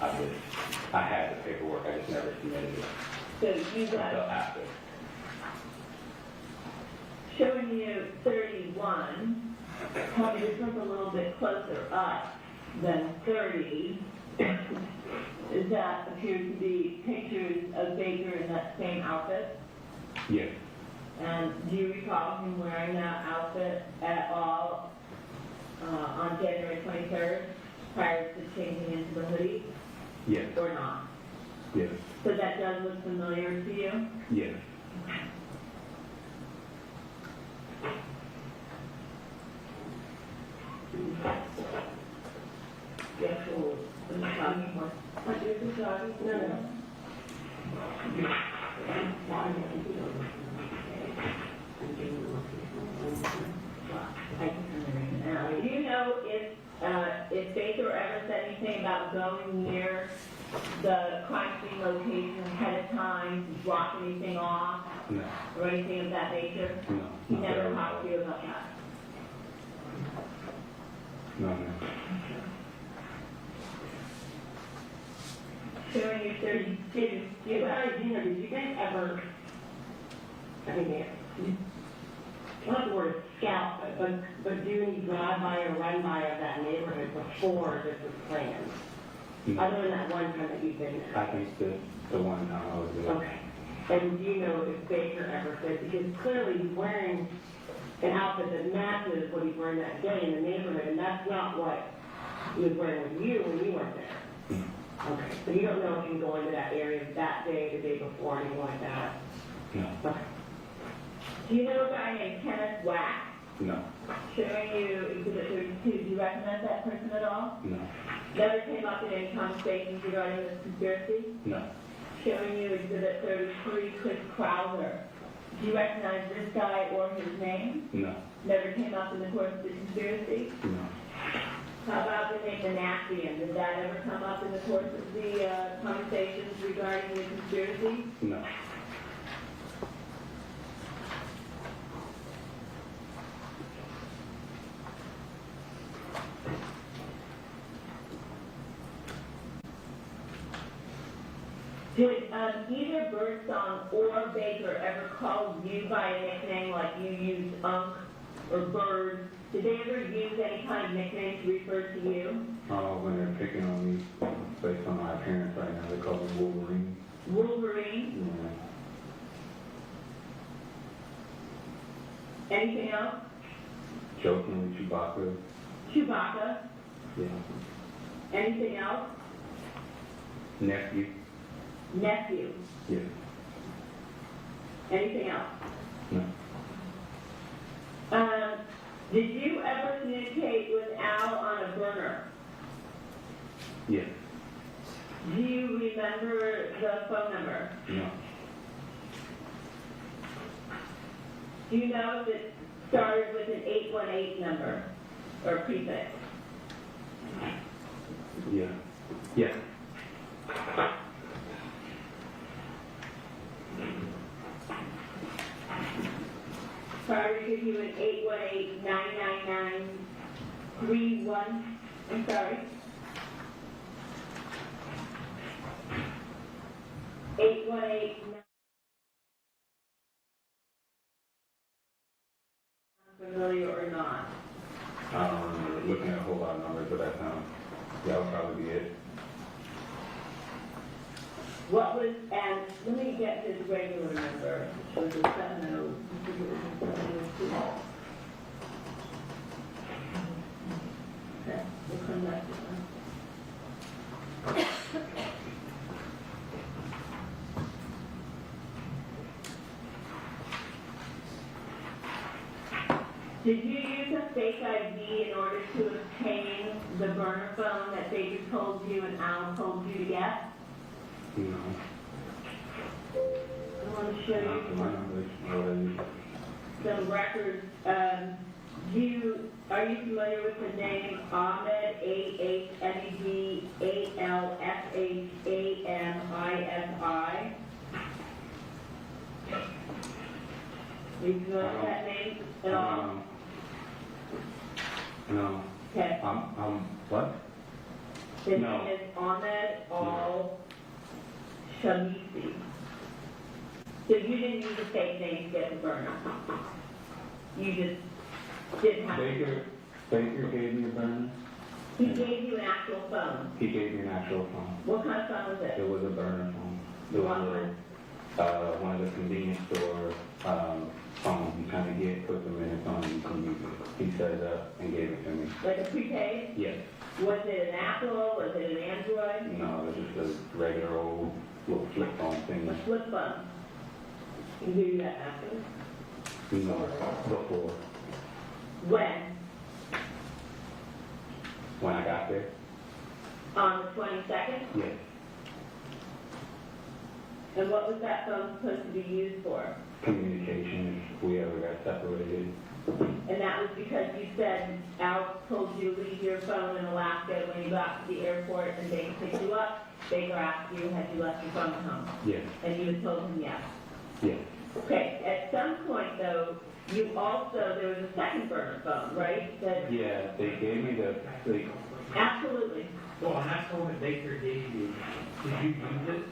I had the paperwork. I just never submitted it So you until got, after. showing you 31, probably this one's a little bit closer up than 30. Is that appears to be pictures of Baker in that same outfit? Yes. And do you recall him wearing that outfit at all on January 23rd, prior to changing into the hoodie, Yes. or not? Yes. So that does look familiar to you? Yes. The actual, the jogging one. What is the jogging? No. Do you know if Baker ever said anything about going near the crime scene location ahead of time, to block anything off, No. or anything of that nature? No. He Not never that I talked to recall. you about that? No, no. Showing you 32. Did you guys ever, not the word scout, but do any drive-by or run-by of that neighborhood before this was planned? No. Other than that one time that you've been there? I think the one time I was there. Okay. And do you know if Baker ever said, because clearly he's wearing an outfit that matches what he's wearing that day in the neighborhood, and that's not what he was wearing with you when you weren't there? Okay. So you don't know if you can go into that area that day, the day before, anything like that? No. Okay. Do you know a guy named Kenneth Wax? No. Showing you Exhibit 32, do you recognize that person at all? No. Never came up in any conversations regarding this conspiracy? No. Showing you Exhibit 33, Chris Crowther. Do you recognize this guy or his name? No. Never came up in the course of the conspiracy? No. How about the name Manassian? Did that ever come up in the course of the conversations regarding the conspiracy? No. Did either Birdsong or Baker ever call you by a nickname like you used Unk or Bird? Did they ever use any kind of nickname to refer to you? When they're picking on me based on my appearance right now, they call me Wolverine. Wolverine? Yeah. Anything else? Jokingly, Chewbacca. Chewbacca? Yeah. Anything else? Nephew. Nephew? Yeah. Anything else? No. Did you ever communicate with Al on a burner? Yeah. Do you remember the phone number? No. Do you know if it started with an 818 number or prefix? Yeah. Yeah. Sorry to give you an 818-999-31. I'm sorry. 818. Familiar or not? I don't remember looking at a whole lot of numbers, but that sounds, that would probably be it. What was, and let me get his regular number, which was a 70. Okay, we'll come back to that. Did you use a fake ID in order to obtain the burner phone that Baker told you and Al told you to get? No. I want to show Not to my you knowledge. Already. some records. Are you familiar with the name Ahmed, A-H-M-E-D-A-L-S-H-A-M-I-S-I? Are you familiar with that name at all? No. Okay. What? His No. name is Ahmed Al-Shamisi. So you didn't use a fake name to get the burner? You just didn't have Baker gave me a burner. He gave you an actual phone. He gave me an actual phone. What kind of phone was it? It was a burner phone. It was one of the convenience store phones you kind of get, put the minutes on, and you can use it. He set it up and gave it to me. Like a prepaid? Yes. Was it an Apple? Was it an Android? No, it was just a regular old little flip phone thing. A flip phone. He gave you that after? No, before. When? When I got there? On the 22nd? Yes. And what was that phone supposed to be used for? Communication, if we ever got separated. And that was because you said Al told you to leave your phone in Alaska when you got to the airport and they picked you up. Baker asked you, had you left your phone at home? Yes. And you had told him yes. Yes. Okay, at some point though, you also, there was a second burner phone, right? That Yeah, they gave me absolutely. So on that phone that Baker gave you, did you use it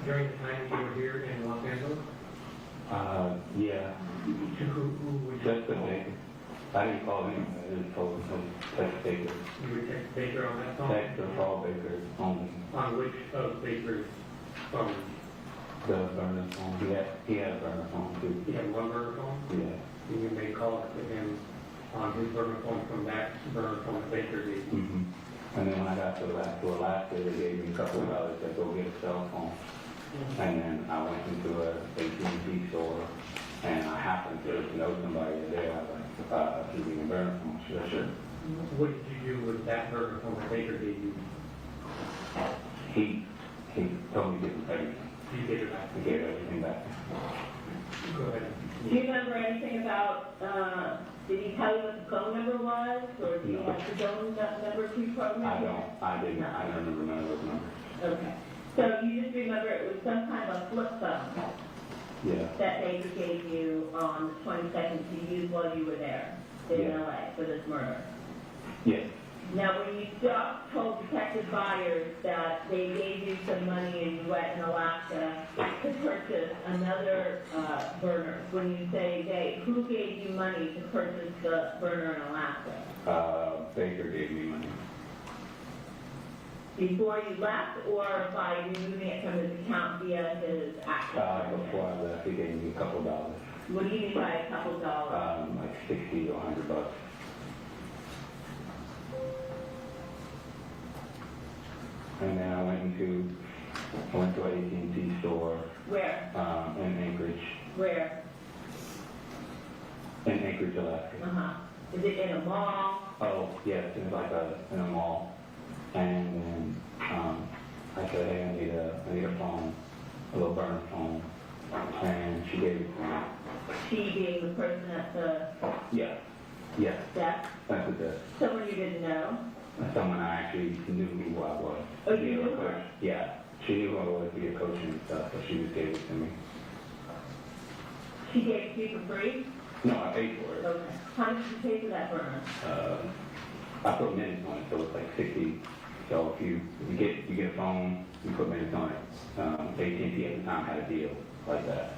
during the time that you were here in Los Angeles? Yeah. To who would you Just the Baker. I didn't call him, I just told him to text Baker. You would text Baker on that phone? Text or call Baker only. On which of Baker's phones? The burner phone. He had a burner phone too. He had one burner phone? Yeah. And you made calls to him on his burner phone from that burner phone that Baker gave you? Mm-hmm. And then when I got to Alaska, they gave me a couple of dollars to go get a cell phone. And then I went into a AT&T store, and I happened to know somebody there, like, to be in burner phone, sure. What did you do with that burner phone that Baker gave you? He told me to give him everything. You gave it back. He gave everything back. Go ahead. Do you remember anything about, did he tell you what the phone number was, or do you have the phone number to program? I don't remember those numbers. Okay. So you just remember it was some kind of a flip phone Yeah. that Baker gave you on the 22nd to use while you were there in Yeah. LA for this murder. Yes. Now, when you told Detective Byers that they gave you some money and you went in Alaska to purchase another burner, when you say they, who gave you money to purchase the burner in Alaska? Baker gave me money. Before you left, or by removing it from his account via his active? Before I left, he gave me a couple dollars. What do you mean by a couple dollars? Like 60 or $100. And then I went to an AT&T store Where? in Anchorage, Where? Alaska. Is it in a mall? Oh, yes, it was like in a mall. And then I said, hey, I need a phone, a little burner phone. And she gave it to me. She being the person at the Yeah. Yes. desk? That's what that. Someone you didn't know? Someone I actually knew who I was. Oh, you knew her? Yeah. She knew who I was via coaching and stuff, so she just gave it to me. She gave it to you for free? No, I paid for it. Okay. How much did you pay for that burner? I put minutes on it, so it's like 60. So if you get a phone, you put minutes on it. AT&T at the time had a deal like that.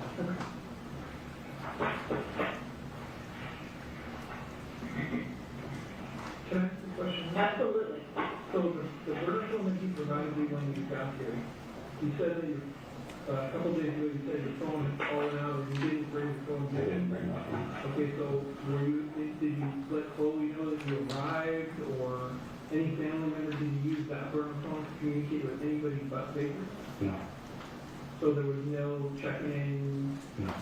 Can I ask a question? Absolutely. So the burner phone that you provided me when you got here, you said that a couple days ago you said your phone had fallen out and you didn't bring the phone I with you. didn't bring my phone. Okay, so did you let Chloe know that you arrived, or any family member, did you use that burner phone to communicate with anybody but Baker? No. So there was no checking? No.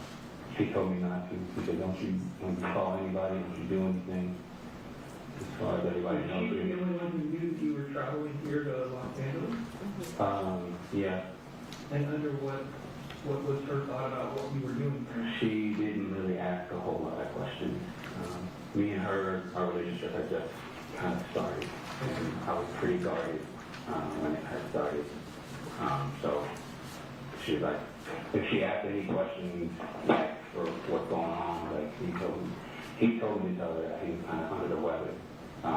She told me not to. She said, don't you call anybody, don't you do anything. As far as everybody Was knows. she the only one who knew that you were traveling here to Los Angeles? Yeah. And under what was her thought about what you were doing here? She didn't really ask a whole lot of questions. Me and her, our relationship had just kind of started. And I was pretty guarded when it had started. So she was like, if she asked any questions like, for what's going on, like he told me to tell her that he was kind of under the weather. And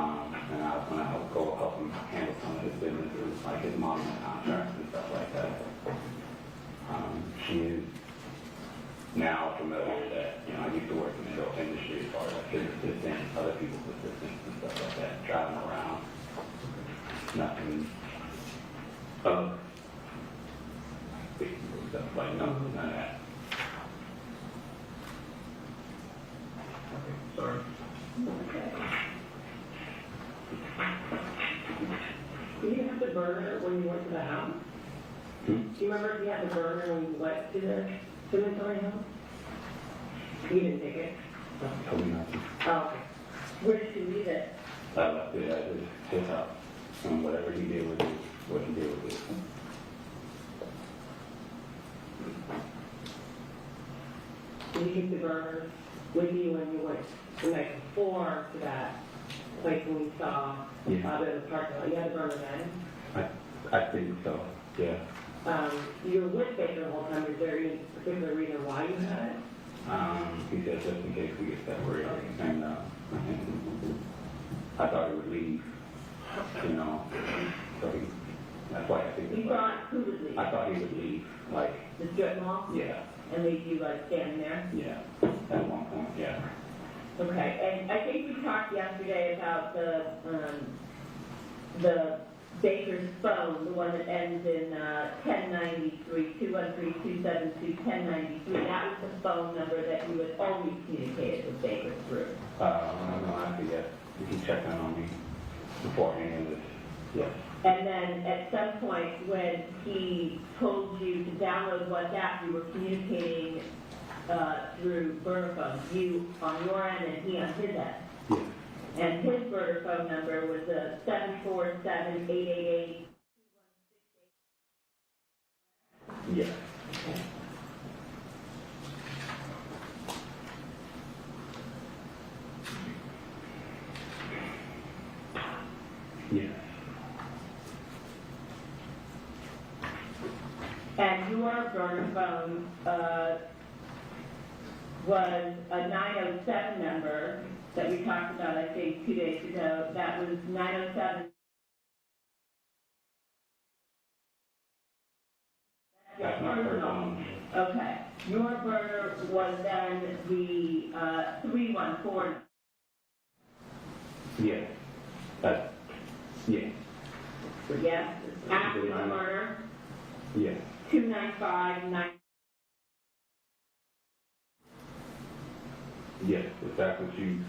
I was going to help him handle some of his businesses, like his mom and contracts and stuff like that. She is now familiar that, I used to work in the health industry as far as like his assistants, other people's assistants and stuff like that, driving around. Nothing of big stuff, like none of that. Okay, sorry. Do you have the burner when you went to the house? Do you remember if you had the burner when you went to the cemetery house? You didn't take it? Told me not to. Oh, okay. Where did you leave it? I left it at his house. And whatever he did with it, what he did with it. Did you keep the burner with you when you went the night before to that place when we saw Yeah. the parking lot? You had the burner then? I think so, yeah. You were with Baker the whole time. Is there any particular reason why you had it? He said just in case we get separated, and I thought he would leave, so that's why I think You it's thought like, who would leave? I thought he would leave, like, The strip mall? yeah, And leave you standing there? yeah, at one point, yeah. Okay, and I think we talked yesterday about the Baker's phone, the one that ends in 1093, 213-272-1093. That was the phone number that you had always communicated with Baker through. I forget, you can check in on me beforehand, yes. And then at some point when he told you to download WhatsApp, you were communicating through burner phone, you on your end and he on his end. Yes. And his burner phone number was 747-888. Yes. Yes. And your burner phone was a 907 number that we talked about, I think, 2 days ago. That was 907. That's my personal. Okay. Your burner was then the 314. Yes. That's, yes. Yes. After the murder, Yes. 295-9. Yes. Is that what you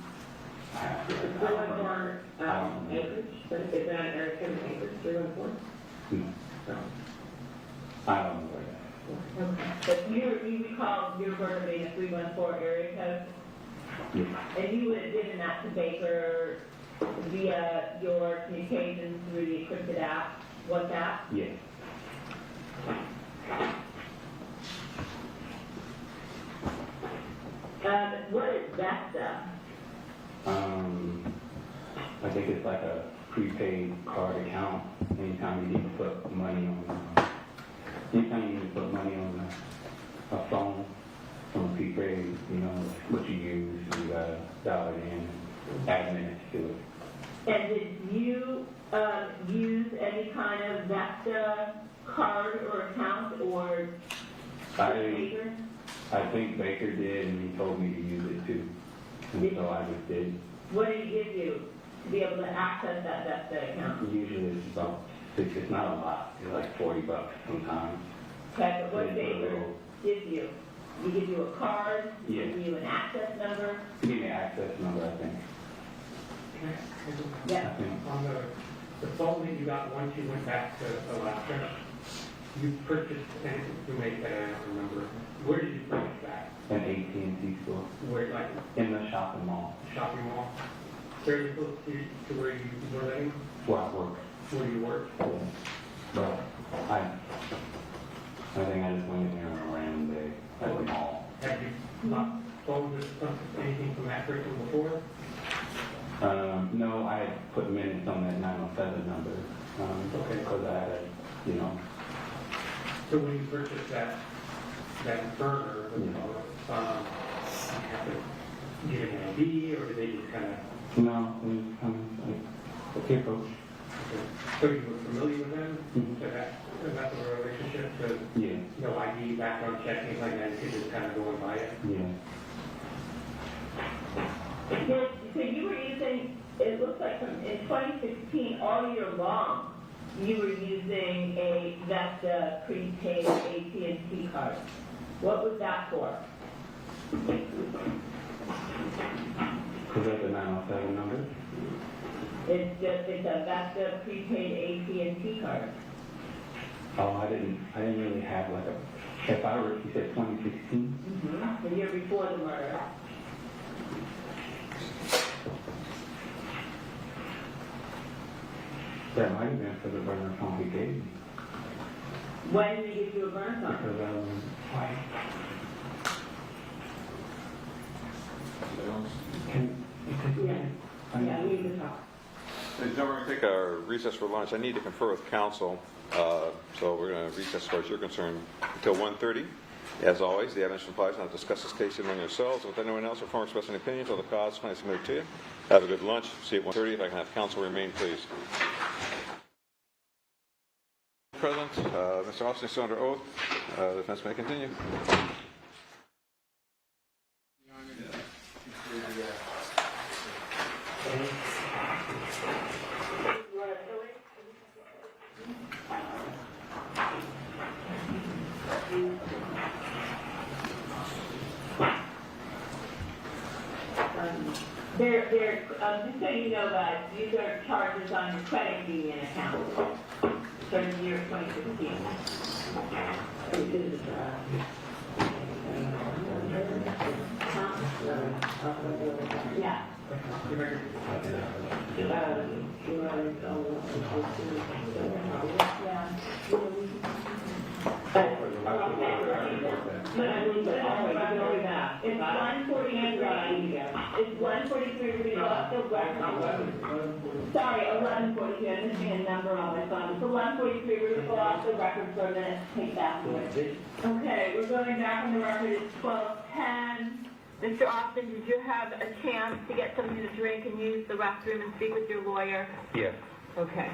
have? 314 Anchorage. Is that Area Code Anchorage? 314? No. I don't know where that is. Okay. But you recall your burner being a 314 area code? Yes. And you would have given that to Baker via your communications through the encrypted app, WhatsApp? Yes. What is Vesta? I think it's like a prepaid card account. Anytime you need to put money on, anytime you need to put money on a phone from a prepaid, you know, what you use, you gotta dial it in, add minutes to it. And did you use any kind of Vesta card or account or Baker? I think Baker did, and he told me to use it too. And so I just did. What did he give you to be able to access that Vesta account? Usually it's about it's not a lot. It's like $40 sometimes. Okay, but what It's a Baker little- give you? He give you a card? Yes. Give you an access number? Give me an access number, I think. Yeah. I think. On the phone that you got once you went back to Alaska, you purchased, and you made that, I don't remember, where did you purchase that? An AT&T store Where, like, in the shopping mall shopping mall? Fairly close to where you were living, where I work. where you worked? But I think I just went in there on a random day at the mall. Have you not sold anything from that person before? No, I had put minutes on that 907 number. Okay. Because I had, you know, So when you purchased that burner, you have to give it an ID, or did they just kind of, no, it was kind of like, okay, coach. so you were familiar with them? Mhm. So that's a relationship, so Yeah, no ID, background check, things like that, you could just kind of go and buy it? yeah. So you were using, it looks like in 2016, all year long, you were using a Vesta prepaid AT&T card. What was that for? Because that's the 907 number. It's a Vesta prepaid AT&T card. Oh, I didn't really have like a, if I were, you said 2016? The year before the murder. That might have been for the burner phone he gave me. When did he give you a burner phone? Because Yeah, we can talk. Ladies and gentlemen, we're going to take our recess for lunch. I need to confer with counsel, so we're going to recess as far as you're concerned until 1:30. As always, the evidence applies not to discuss this case among yourselves with anyone else or form express any opinions on the cause finally submitted to you. Have a good lunch. See you at 1:30. If I can have counsel remain, please. President, Mr. Austin is still under oath. The defense may continue. Just so you know, guys, these are charges on your credit union account for the year 2016. Yeah. It's 143, it's 143, we're gonna go up the record. Sorry, 1143, I'm missing a number on my phone. It's 1143, we're gonna go off the record for a minute, take that one. Okay, we're going back on the record, it's 12:10. Mr. Austin, did you have a chance to get something to drink and use the restroom and speak with your lawyer? Yes. Okay.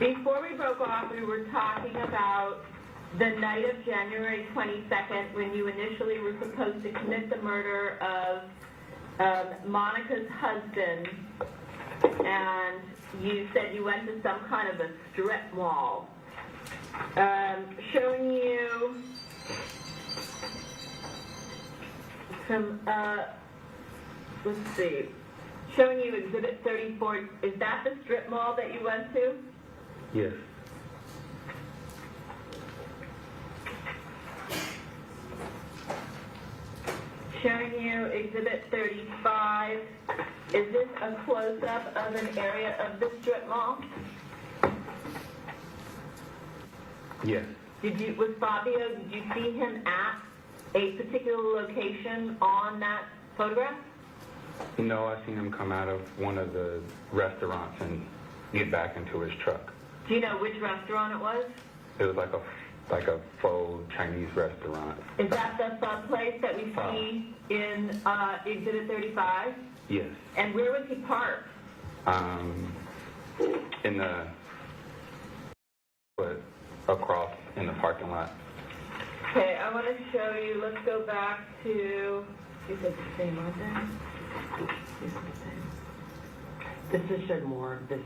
Before we broke off, we were talking about the night of January 22nd when you initially were supposed to commit the murder of Monica's husband, and you said you went to some kind of a strip mall. Showing you some, let's see, showing you Exhibit 34. Is that the strip mall that you went to? Yes. Showing you Exhibit 35. Is this a close-up of an area of the strip mall? Yes. Was Fabio, did you see him at a particular location on that photograph? No, I seen him come out of one of the restaurants and get back into his truck. Do you know which restaurant it was? It was like a faux Chinese restaurant. Is that the place that we see in Exhibit 35? Yes. And where was he parked? In the, but across in the parking lot. Okay, I want to show you, let's go back to, you said the same, aren't they? This just showed more of this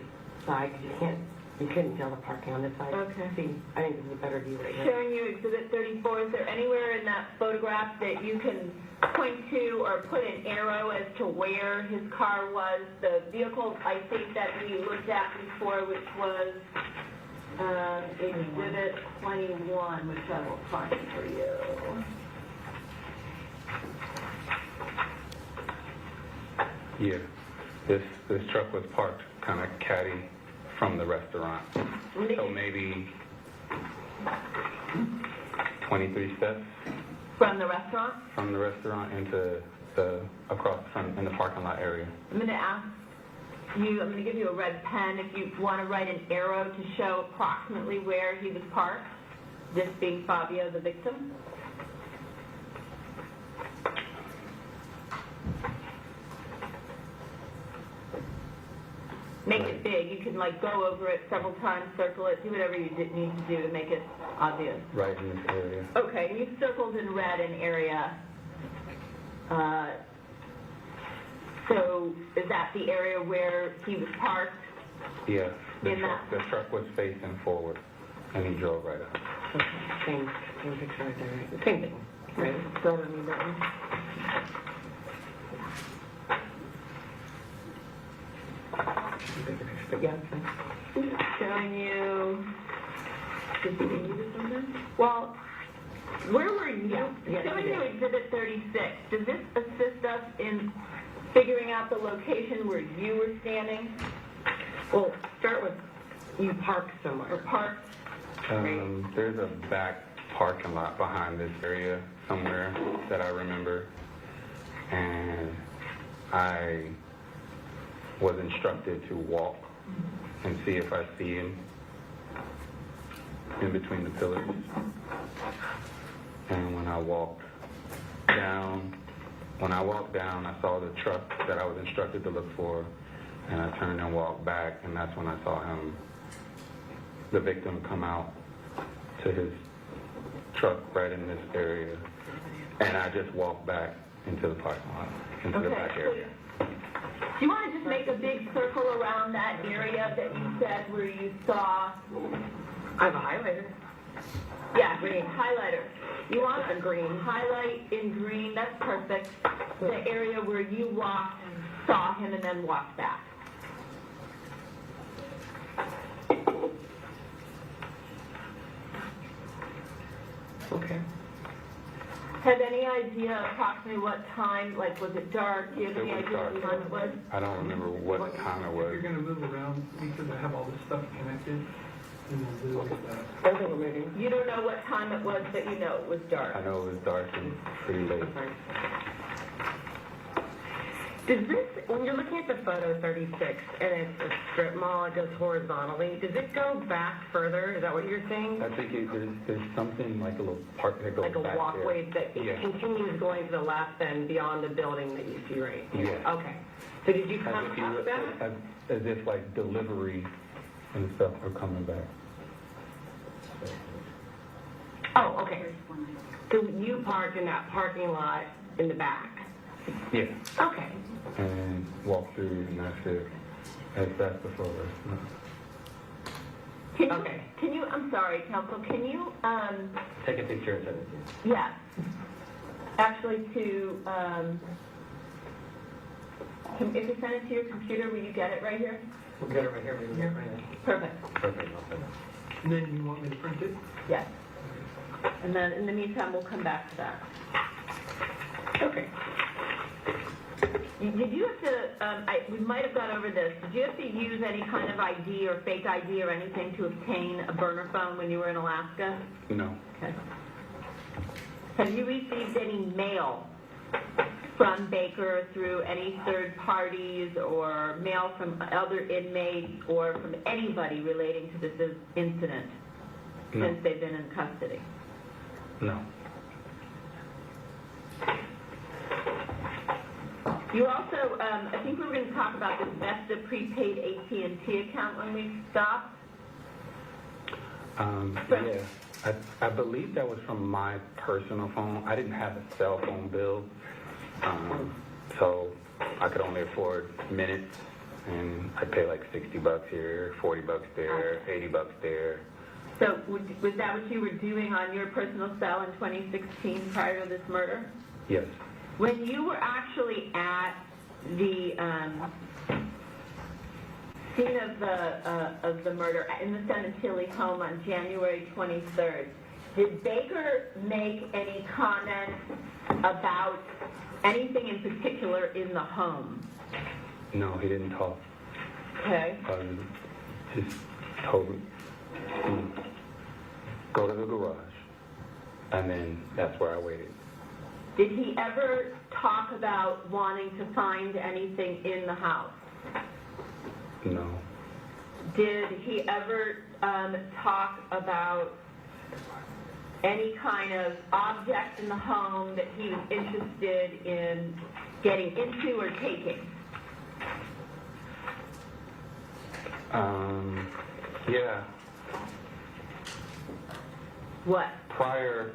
side, because you couldn't tell the parking on this side. Okay. See, I think this is a better view right now. Showing you Exhibit 34, is there anywhere in that photograph that you can point to or put an arrow as to where his car was? The vehicle, I think, that we looked at before, which was Exhibit 21, which I will find for you. Yeah. This truck was parked kind of catty from the restaurant. So maybe 23 steps From the restaurant? from the restaurant into across from in the parking lot area. I'm going to ask you, I'm going to give you a red pen if you want to write an arrow to show approximately where he was parked, this being Fabio, the victim. Make it big. You can go over it several times, circle it, do whatever you need to do to make it obvious. Right in this area. Okay, you circled in red an area. So is that the area where he was parked? Yeah. The In truck was facing forward, and he drove right up. Okay, same picture right there, right? Same thing, right? So I don't need that one. But yeah, it's fine. Showing you. Did you need this one then? Well, where were you? Yeah, Showing you you did. Exhibit 36. Does this assist us in figuring out the location where you were standing Well, start with, you parked or somewhere. parked? There's a back parking lot behind this area somewhere that I remember, and I was instructed to walk and see if I see him in between the pillars. And when I walked down, I saw the truck that I was instructed to look for, and I turned and walked back, and that's when I saw him, the victim, come out to his truck right in this area, and I just walked back into the parking lot, into the back area. Do you want to just make a big circle around that area that you said where you saw? I have a highlighter. Yeah, green highlighter. You want to highlight in green, that's perfect, the area where you walked, saw him, and then walked back. Okay. Have any idea approximately what time, like, was it dark? Do you have any idea what time it was? I don't remember what time it If was. you're gonna move around, because I have all this stuff connected, and then look at that. I think we're moving. You don't know what time it was, but you know it was dark. I know it was dark and pretty late. Does this, when you're looking at the photo 36, and it's a strip mall, it goes horizontally, does it go back further? Is that what you're saying? I think there's something like a little part that goes Like a back walkway that Yeah. it continues going to the left and beyond the building that you see right here? Yeah. Okay. So did you there. come past that? As if like delivery and stuff are coming back. Oh, okay. So you parked in that parking lot in the back? Yeah. Okay. And walk through, and that's it. That's the flow. Okay. Can you, I'm sorry, counsel, can you, Take a picture and send it to you. yeah, actually if you send it to your computer, will you get it right here? We'll get it right here, we can get it right here. Perfect, Perfect, I'll send it. And then you want me to print it? yes. And then in the meantime, we'll come back to that. Okay. Did you have to, we might have gone over this, did you have to use any kind of ID or fake ID or anything to obtain a burner phone when you were in Alaska? No. Okay. Have you received any mail from Baker through any third parties or mail from other inmates or from anybody relating to this incident No. since they've been in custody? No. You also, I think we were going to talk about this Vesta prepaid AT&T account when we stopped. Yeah. I believe that was from my personal phone. I didn't have a cell phone bill, so I could only afford minutes, and I'd pay like $60 here, $40 there, $80 there. So was that what you were doing on your personal cell in 2016 prior to this murder? Yes. When you were actually at the scene of the murder in the Sementilli home on January 23rd, did Baker make any comment about anything in particular in the home? No, he didn't talk. Okay. Just told me to go to the garage, and then that's where I waited. Did he ever talk about wanting to find anything in the house? No. Did he ever talk about any kind of object in the home that he was interested in getting into or taking? Yeah. What? Prior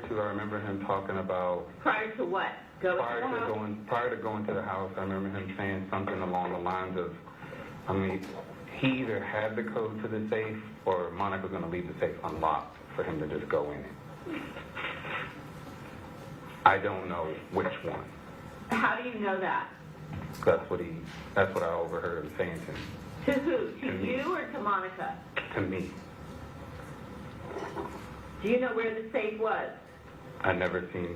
to, I remember him talking about, Prior to what? Go to the house? prior to going to the house, I remember him saying something along the lines of, I mean, he either had the code to the safe or Monica was going to leave the safe unlocked for him to just go in it. I don't know which one. How do you know that? That's what I overheard him saying to me. To who? To To me. you or to Monica? To me. Do you know where the safe was? I'd never seen,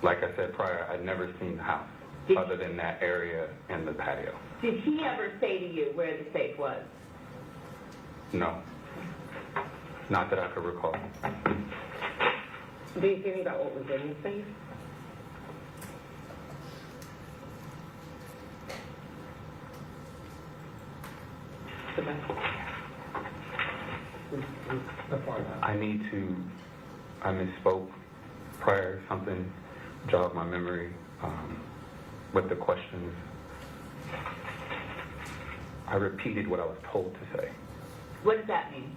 like I said prior, I'd never seen the house other than that area and the patio. Did he ever say to you where the safe was? No. Not that I could recall. Do you see anything about what was in the safe? I misspoke prior, something jogged my memory with the questions. I repeated what I was told to say. What does that mean?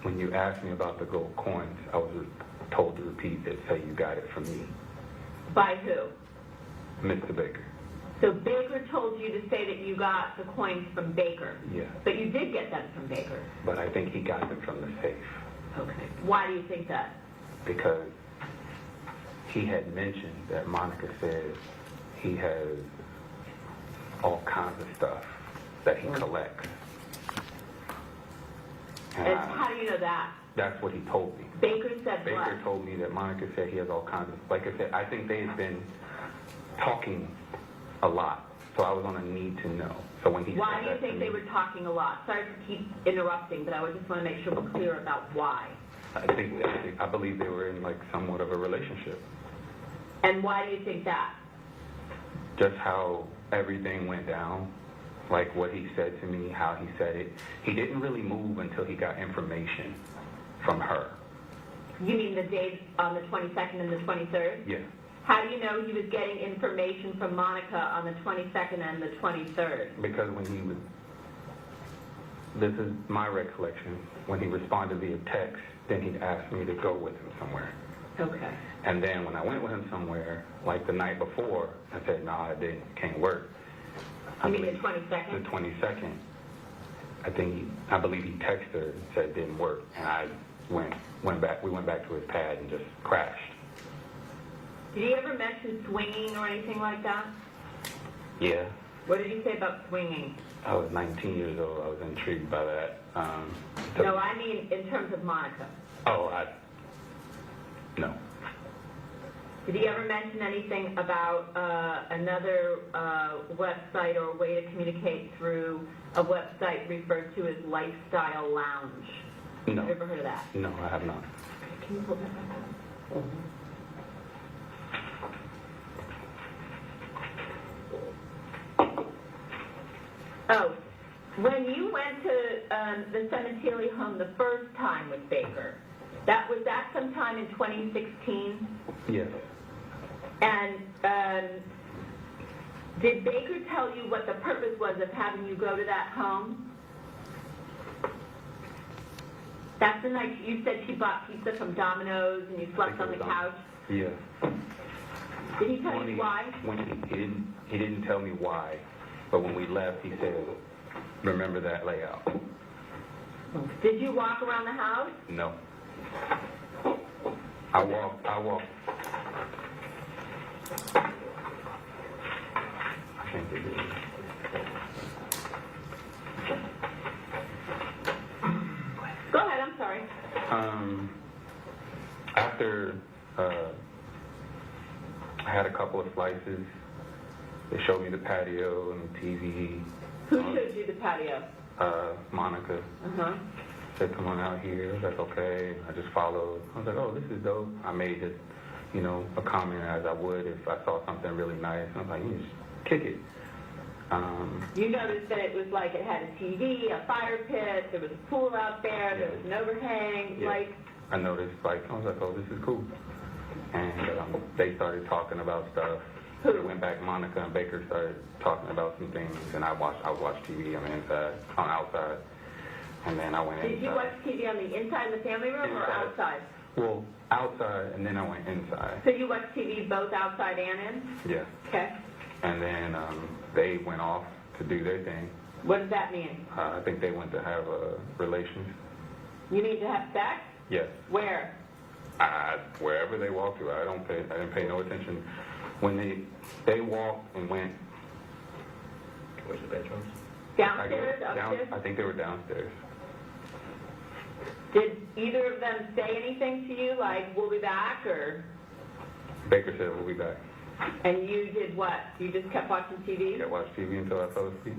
When you asked me about the gold coins, I was told to repeat it, say you got it from me, By who? Mr. Baker. So Baker told you to say that you got the coins from Baker. Yeah. But you did get them from Baker. But I think he got them from the safe Okay. Why do you think that? because he had mentioned that Monica said he has all kinds of stuff that he collects. And how do you know that? that's what he told me. Baker said Baker what? told me that Monica said he has all kinds of, like I said, I think they had been talking a lot, so I was on a need to know. So when he Why said do you that to think me, they were talking a lot? Sorry to keep interrupting, but I would just want to make sure we're clear about why. I believe they were in like somewhat of a relationship. And why do you think that? Just how everything went down, like what he said to me, how he said it. He didn't really move until he got information from her. You mean the days on the 22nd and the 23rd? Yeah. How do you know he was getting information from Monica on the 22nd and the 23rd? Because when he was, this is my recollection, when he responded via text, then he'd asked me to go with him somewhere. Okay. And then when I went with him somewhere, like the night before, I said, no, it can't work. You mean the 22nd? The 22nd. I believe he texted her and said it didn't work. And we went back to his pad and just crashed. Did he ever mention swinging or anything like that? Yeah. What did he say about swinging? I was 19 years old. I was intrigued by that. No, I mean in terms of Monica. No. Did he ever mention anything about another website or way to communicate through a website referred to as Lifestyle Lounge? No. Have you ever heard of that? No, I have not. Can you pull that back up? Oh, when you went to the Sementilli home the first time with Baker, was that sometime in 2016? Yes. And did Baker tell you what the purpose was of having you go to that home? That's the night you said she bought pizza from Domino's and you slept on the couch? Yeah. Did he tell you why? He didn't tell me why, but when we left, he said, remember that layout. Did you walk around the house? No. I walked. I can't do this. Go ahead, I'm sorry. After I had a couple of slices, they showed me the patio and the TV. Who showed you the patio? Monica. Uh-huh. Said, come on out here. I was like, okay. I just followed. I was like, oh, this is dope. I made it, a comment as I would if I saw something really nice. I was like, you just kick it. You noticed that it was like it had a TV, a fire pit, there was a pool out there, there was an overhang, Yeah. like... I noticed, I was like, oh, this is cool. And they started talking about stuff. Who? They went back, Monica and Baker started talking about some things, and I watched TV outside. And then I went inside. Did you watch TV on the inside of the family room or Inside. outside? Well, outside, and then I went inside. So you watched TV both outside and in? Yeah. Okay. And then they went off to do their thing. What does that mean? I think they went to have relations. You need to have sex? Yes. Where? Wherever they walked to, I didn't pay no attention. When they walked and went. Where's the bedrooms? Downstairs? Upstairs? I think they were downstairs. Did either of them say anything to you, like, we'll be back, or... Baker said, we'll be back. And you did what? You just kept watching TV? I watched TV until I fell asleep.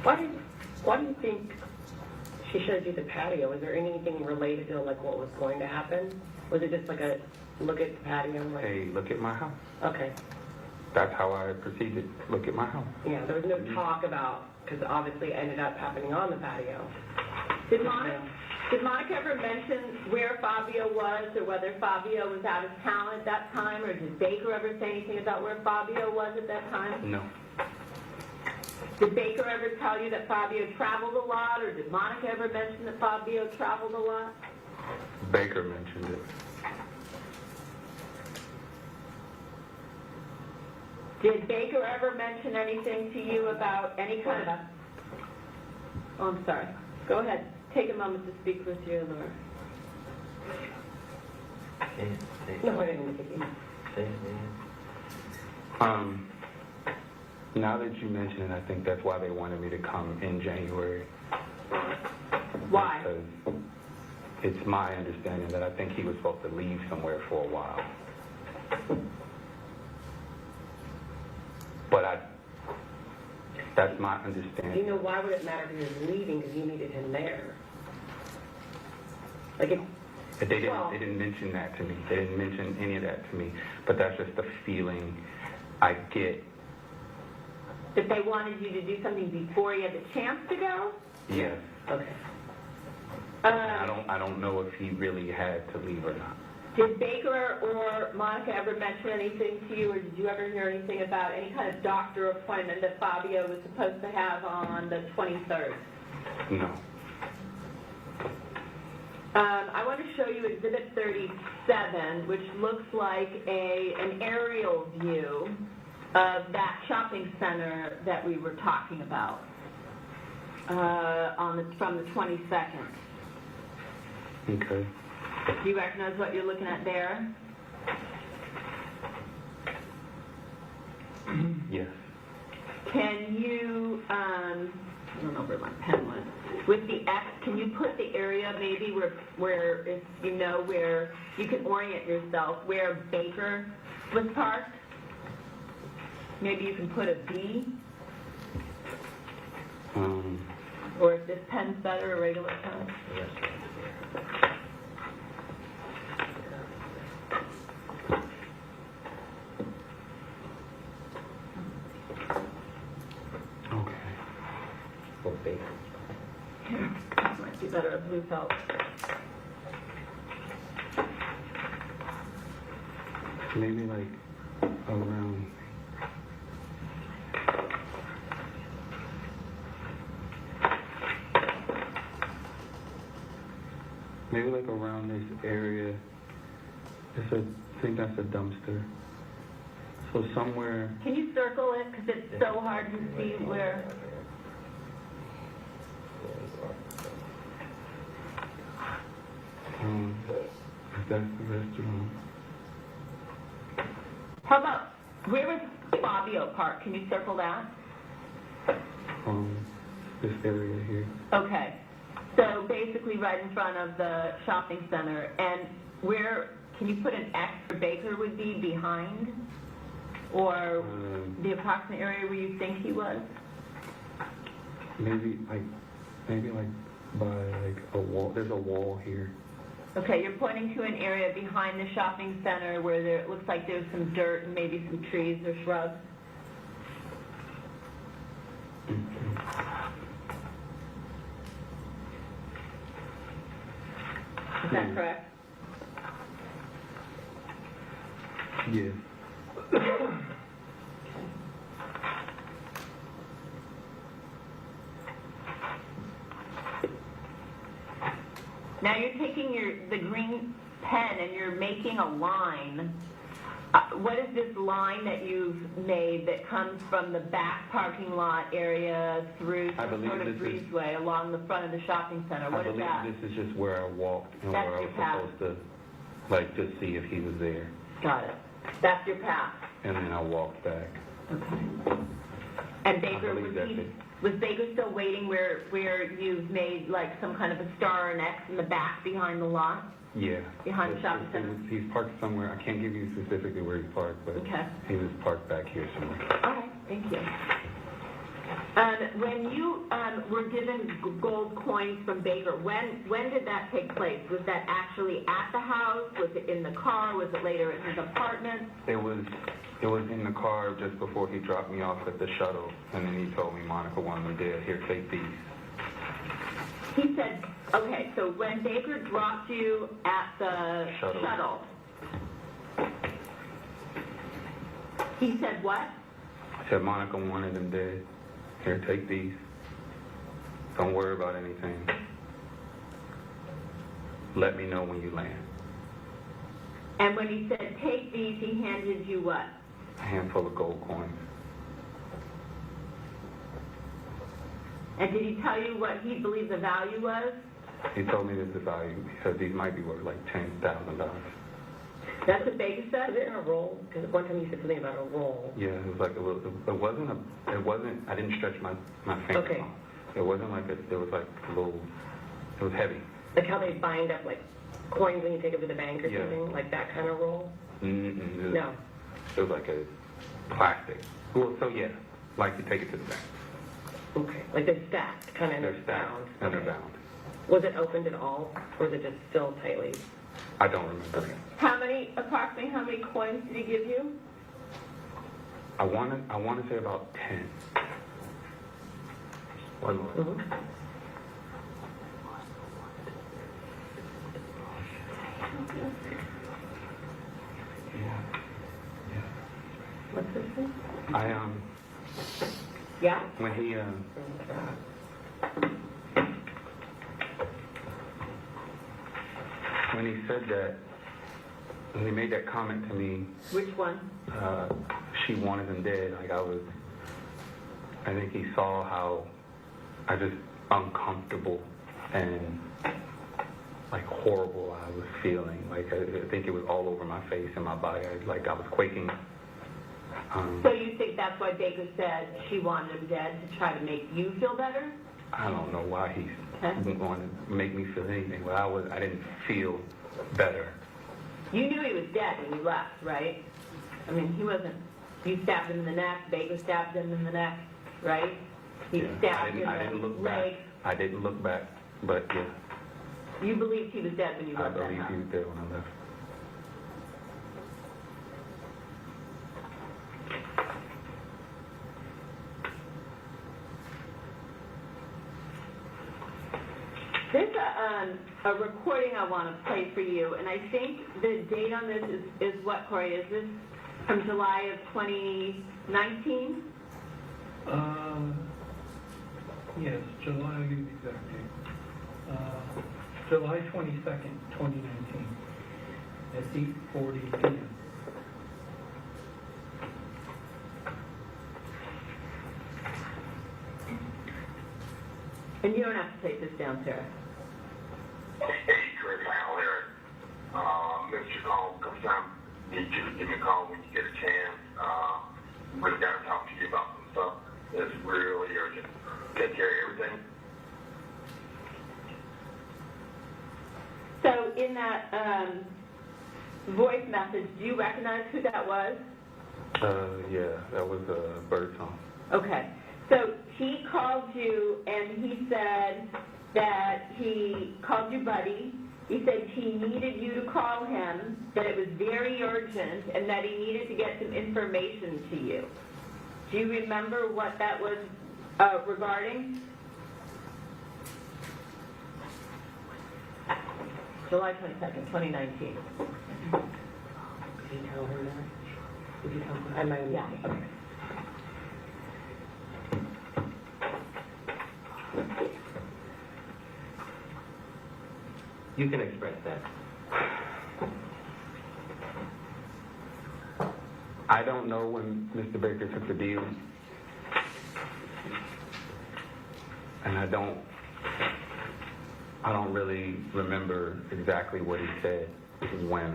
Why do you think she showed you the patio? Was there anything related to like what was going to happen? Was it just like a look at the patio? Like, Hey, look at my house. okay. That's how I proceeded. Look at my house. Yeah, there was no talk about, because obviously it ended up happening on the patio. Did Monica ever mention where Fabio was or whether Fabio was out of town at that time, or did Baker ever say anything about where Fabio was at that time? No. Did Baker ever tell you that Fabio traveled a lot, or did Monica ever mention that Fabio traveled a lot? Baker mentioned it. Did Baker ever mention anything to you about any kind of... Oh, I'm sorry. Go ahead. Take a moment to speak with your lawyer. No, I didn't think Now that you mention it, I think that's why they wanted me to come in January. Why? Because it's my understanding that I think he was supposed to leave somewhere for a while. But that's my understanding. You know, why would it matter if he was leaving because you needed him there? Like, They didn't mention that to me. They didn't mention any of that to me. But that's just the feeling I get. That they wanted you to do something before you had the chance to go? Yes. okay. I don't know if he really had to leave or not. Did Baker or Monica ever mention anything to you, or did you ever hear anything about any kind of doctor appointment that Fabio was supposed to have on the 23rd? No. I want to show you Exhibit 37, which looks like an aerial view of that shopping center that we were talking about from the 22nd. Okay. Do you recognize what you're looking at there? Yes. Can you, I don't know where my pen went. With the X, can you put the area maybe where if you know where you can orient yourself, where Baker was parked? Maybe you can put a B? Or if this pen's better, a regular pen? Okay. Might be better at blue felt. Maybe like around. Maybe like around this area. I think that's a dumpster. So somewhere. Can you circle it? Because it's so hard to see where. That's the restaurant. How about, where was Fabio Park? Can you circle that? This area here. Okay. So basically right in front of the shopping center. And where, can you put an X where Baker would be behind? Or the approximate area where you think he was? Maybe like by like a wall. There's a wall here. Okay, you're pointing to an area behind the shopping center where it looks like there's some dirt and maybe some trees or shrubs. Is that correct? Yeah. Now you're taking the green pen and you're making a line. What is this line that you've made that comes from the back parking lot area through some sort of breezeway along the front of the shopping center? What is that? I believe this is just where I walked and That's where I your was path. supposed to, like, just see if he was there. Got it. That's your path. And then I walked back. Okay. And Baker, I believe that's it. was Baker still waiting where you've made like some kind of a star or an X in the back behind the lot? Yeah. Behind the shopping center? He's parked somewhere. I can't give you specifically where he's parked, but Okay. he was parked back here somewhere. All right, thank you. When you were given gold coins from Baker, when did that take place? Was that actually at the house? Was it in the car? Was it later at his apartment? It was in the car just before he dropped me off at the shuttle, and then he told me Monica wanted them dead. Here, take these. He said, okay, so when Baker dropped you at the shuttle, he said what? I said Monica wanted them dead. Here, take these. Don't worry about anything. Let me know when you land. And when he said take these, he handed you what? A handful of gold coins. And did he tell you what he believed the value was? He told me this is value because these might be worth like $10,000. That's what Baker said? Was it in a roll? Because one time you said something about a roll. Yeah, it was like a little. It wasn't. I didn't stretch my finger. Okay. It wasn't like it was like a little. It was heavy. Like how they bind up like coins when you take it to the bank or Yeah. something, like that kind of roll? Mm-mm. No. It was like a plastic. Well, so yeah, like you take it to the bank. Okay. Like they're stacked, kind of They're stacked bound. and they're Okay. bound. Was it opened at all, or was it just still tightly? I don't remember. Approximately how many coins did he give you? I want to say about 10. One more. Mm-hmm. What's this thing? Yeah? When he said that, when he made that comment to me, Which one? she wanted him dead, like I think he saw how I just uncomfortable and like horrible I was feeling. Like I think it was all over my face and my body. Like I was quaking. So you think that's why Baker said she wanted him dead, to try to make you feel better? I don't know why he Okay. wanted to make me feel anything, but I didn't feel better. You knew he was dead when you left, right? I mean, he wasn't, you stabbed him in the neck, Baker stabbed him in the neck, right? He Yeah. stabbed I didn't in the look leg. back. I didn't look back, but yeah, You believed he was dead when you I left that believe house? he was there when I left. There's a recording I want to play for you, and I think the date on this is what, Corey? Is this from July of 2019? Yes, July, I'll give you the exact date. July 22nd, 2019, at 8:40 p.m. And you don't have to take this down, Sarah. Hey, Chris, how are you? Mr. Call, sometime need you to give me a call when you get a chance. Really got to talk to you about some stuff that's really urgent. Take care of everything. So in that voice message, do you recognize who that was? Yeah, that was Birdsong. Okay. So he called you, and he said that he called you buddy. He said he needed you to call him, that it was very urgent, and that he needed to get some information to you. Do you remember what that was regarding? July 22nd, 2019. Did you tell her that? Did you tell her? I might have Yeah. Okay. You can express that. I don't know when Mr. Baker took the deal, and I don't really remember exactly what he said when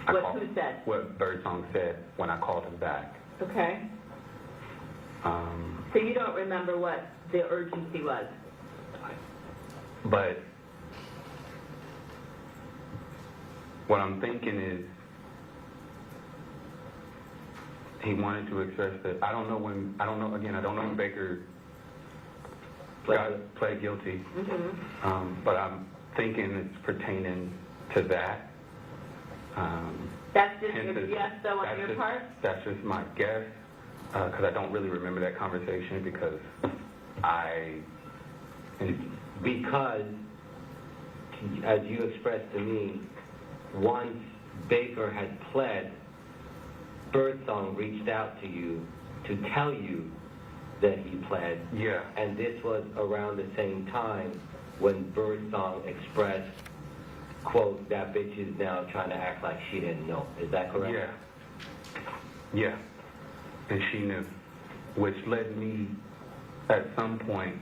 Who said? what Birdsong said when I called him back. Okay. So you don't remember what the urgency was? But what I'm thinking is he wanted to express that. I don't know when Baker pled guilty. Mm-hmm. But I'm thinking it's pertaining to that. That's just your guess, though, on your part? That's just my guess, because I don't really remember that conversation because Because, as you expressed to me, once Baker had pled, Birdsong reached out to you to tell you that he pled. Yeah. And this was around the same time when Birdsong expressed, quote, that bitch is now trying to act like she didn't know. Is that correct? Yeah. And she knew, which led me at some point,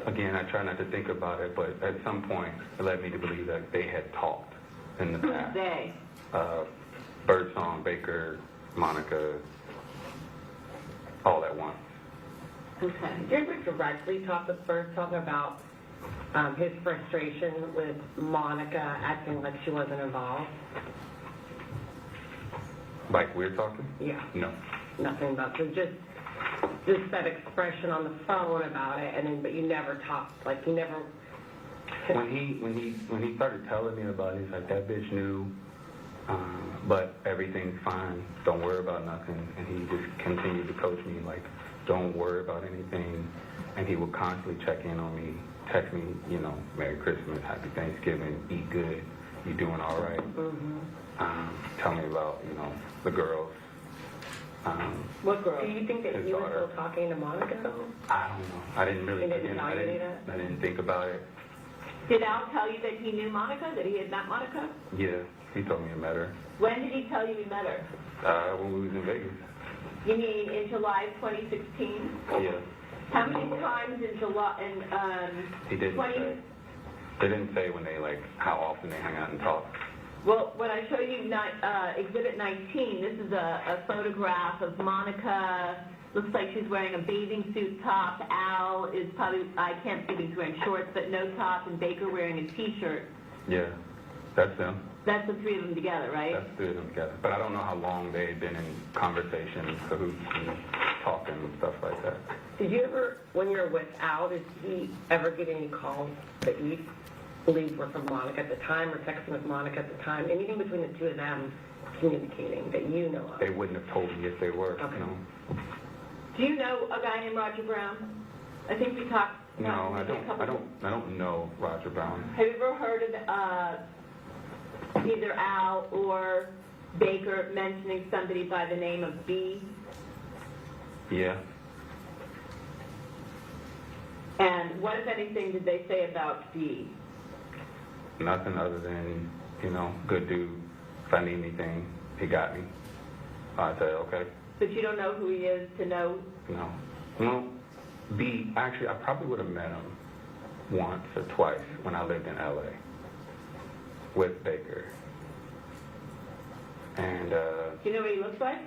again, I try not to think about it, but at some point it led me to believe that they had talked in the past. Who's they? Birdsong, Baker, Monica, all at once. Okay. Did you ever directly talk with Birdsong about his frustration with Monica acting like she wasn't involved? Like we're talking? Yeah. No. Nothing about, so just that expression on the phone about it, and then, but you never talked, like you never. When he started telling me about it, he's like, that bitch knew, but everything's fine. Don't worry about nothing. And he just continued to coach me, like, don't worry about anything. And he would constantly check in on me, text me, you know, Merry Christmas, Happy Thanksgiving, eat good, you doing all right. Tell me about, you know, the girls. What girl? Do you think that you were still talking to Monica though? I don't know. I didn't really. I didn't think about it. Did Al tell you that he knew Monica, that he had met Monica? Yeah, he told me I met her. When did he tell you he met her? When we was in Vegas. You mean in July of 2016? Yeah. How many times in July, He didn't say. They didn't say when they, like, how often they hang out and talk. Well, when I show you Exhibit 19, this is a photograph of Monica. Looks like she's wearing a bathing suit top. Al is probably, I can't see if he's wearing shorts, but no top, and Baker wearing a T-shirt. Yeah, that's them. That's the three of them together, right? That's three of them together. But I don't know how long they had been in conversation, cahoots, and talking and stuff like that. Did you ever, when you were with Al, did he ever get any calls that you believed were from Monica at the time, or texting with Monica at the time? Anything between the two of them communicating that you know of? They wouldn't have told me if they were. Okay. No. Do you know a guy named Roger Brown? I think we talked. No, I don't know Roger Brown. Have you ever heard of either Al or Baker mentioning somebody by the name of B? Yeah. And what, if anything, did they say about B? Nothing other than, you know, good dude. If I need anything, he got me. I say, okay. But you don't know who he is to know? No. Well, B, actually, I probably would have met him once or twice when I lived in L.A. with Baker. And, Do you know what he looks like?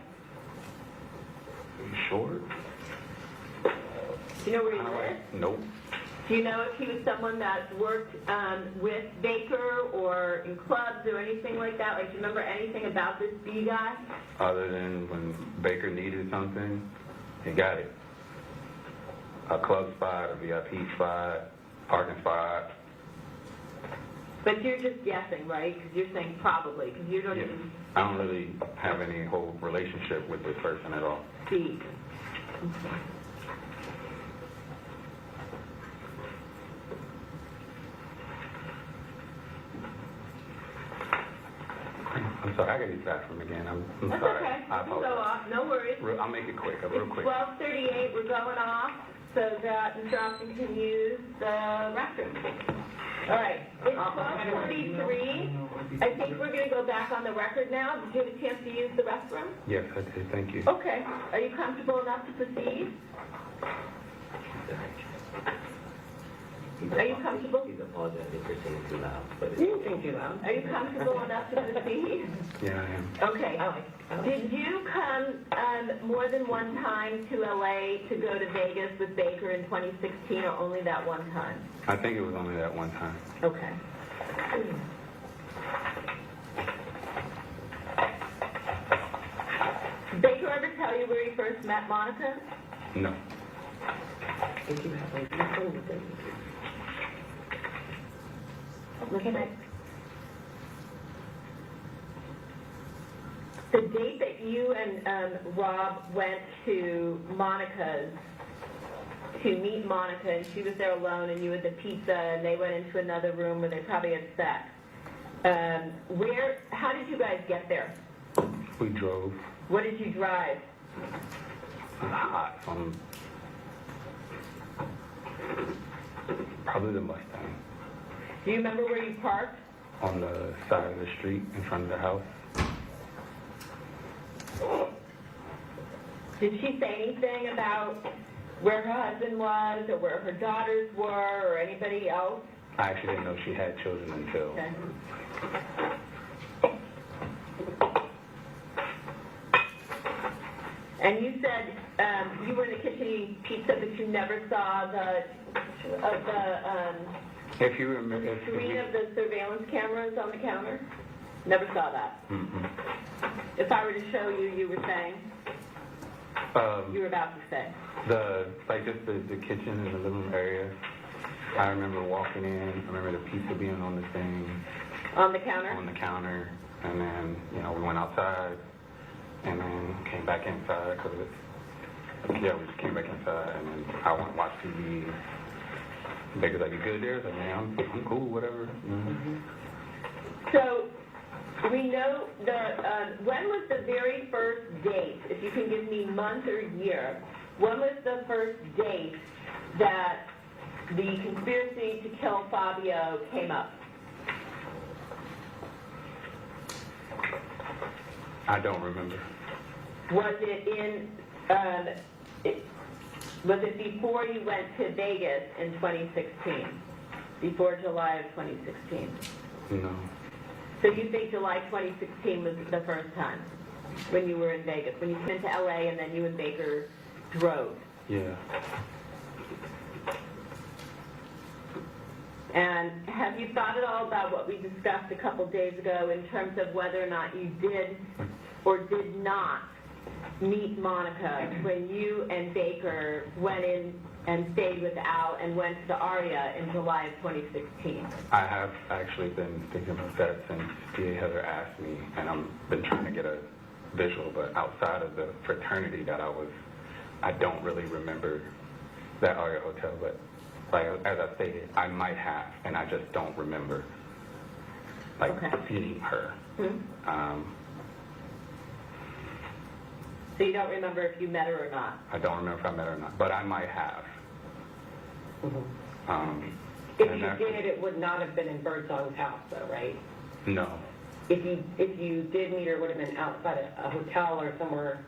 he's short. Do you know where he lives? Nope. Do you know if he was someone that worked with Baker or in clubs or anything like that? Like, do you remember anything about this B guy? Other than when Baker needed something, he got it. A club spot, a VIP spot, parking spot. But you're just guessing, right? Because you're saying probably, because you don't Yeah. even I don't really have any whole relationship with this person at all. see. I'm sorry, I got to use the bathroom again. I'm That's sorry. okay. I You can go apologize. off. No worries. I'll make it quick, real quick. 12:38. We're going off so that Mr. Austin can use the restroom. All right. It's 12:43. I think we're going to go back on the record now. Did you have a chance to use the restroom? Yes, I did. Thank you. Okay. Are you comfortable enough to proceed? Are you comfortable? He's apologizing for singing too loud. But You didn't sing too loud. Are you comfortable enough to proceed? Yeah, I am. Okay. Did you come more than one time to LA to go to Vegas with Baker in 2016, or only that one time? I think it was only that one time. Okay. Did Baker ever tell you where he first met Monica? No. Did you have like nothing with it? Okay. The date that you and Rob went to Monica's to meet Monica, and she was there alone, and you had the pizza, and they went into another room where they probably had sex. How did you guys get there? We drove. What did you drive? Hot. Probably the Mustang. Do you remember where you parked? On the side of the street in front of the house. Did she say anything about where her husband was, or where her daughters were, or anybody else? I actually didn't know she had children until... Okay. And you said you were in the kitchen eating pizza, but you never saw the If you remember, screen of the surveillance cameras on the counter? Never saw that. If I were to show you, you were saying? You were about to say. Just the kitchen and the living room area. I remember walking in. I remember the pizza being on the thing. On the counter? On the counter. And then, we went outside and then came back inside. We just came back inside and then I went and watched TV. Baker's like, you good there? I was like, man, I'm cool, whatever. So, we know when was the very first date, if you can give me month or year, when was the first date that the conspiracy to kill Fabio came up? I don't remember. Was it was it before you went to Vegas in 2016? Before July of 2016? No. So you think July 2016 was the first time when you were in Vegas, when you went to LA and then you and Baker drove? Yeah. And have you thought at all about what we discussed a couple days ago in terms of whether or not you did or did not meet Monica when you and Baker went in and stayed with Al and went to the Aria in July of 2016? I have actually been thinking about that since DA Heather asked me, and I've been trying to get a visual, but outside of the fraternity that I don't really remember that Aria Hotel, but as I stated, I might have, and I just don't remember, seeing her. So you don't remember if you met her or not? I don't remember if I met her or not, but I might have. If you did, it would not have been in Birdsong's house, though, right? No. If you did meet her, it would have been outside a hotel or somewhere.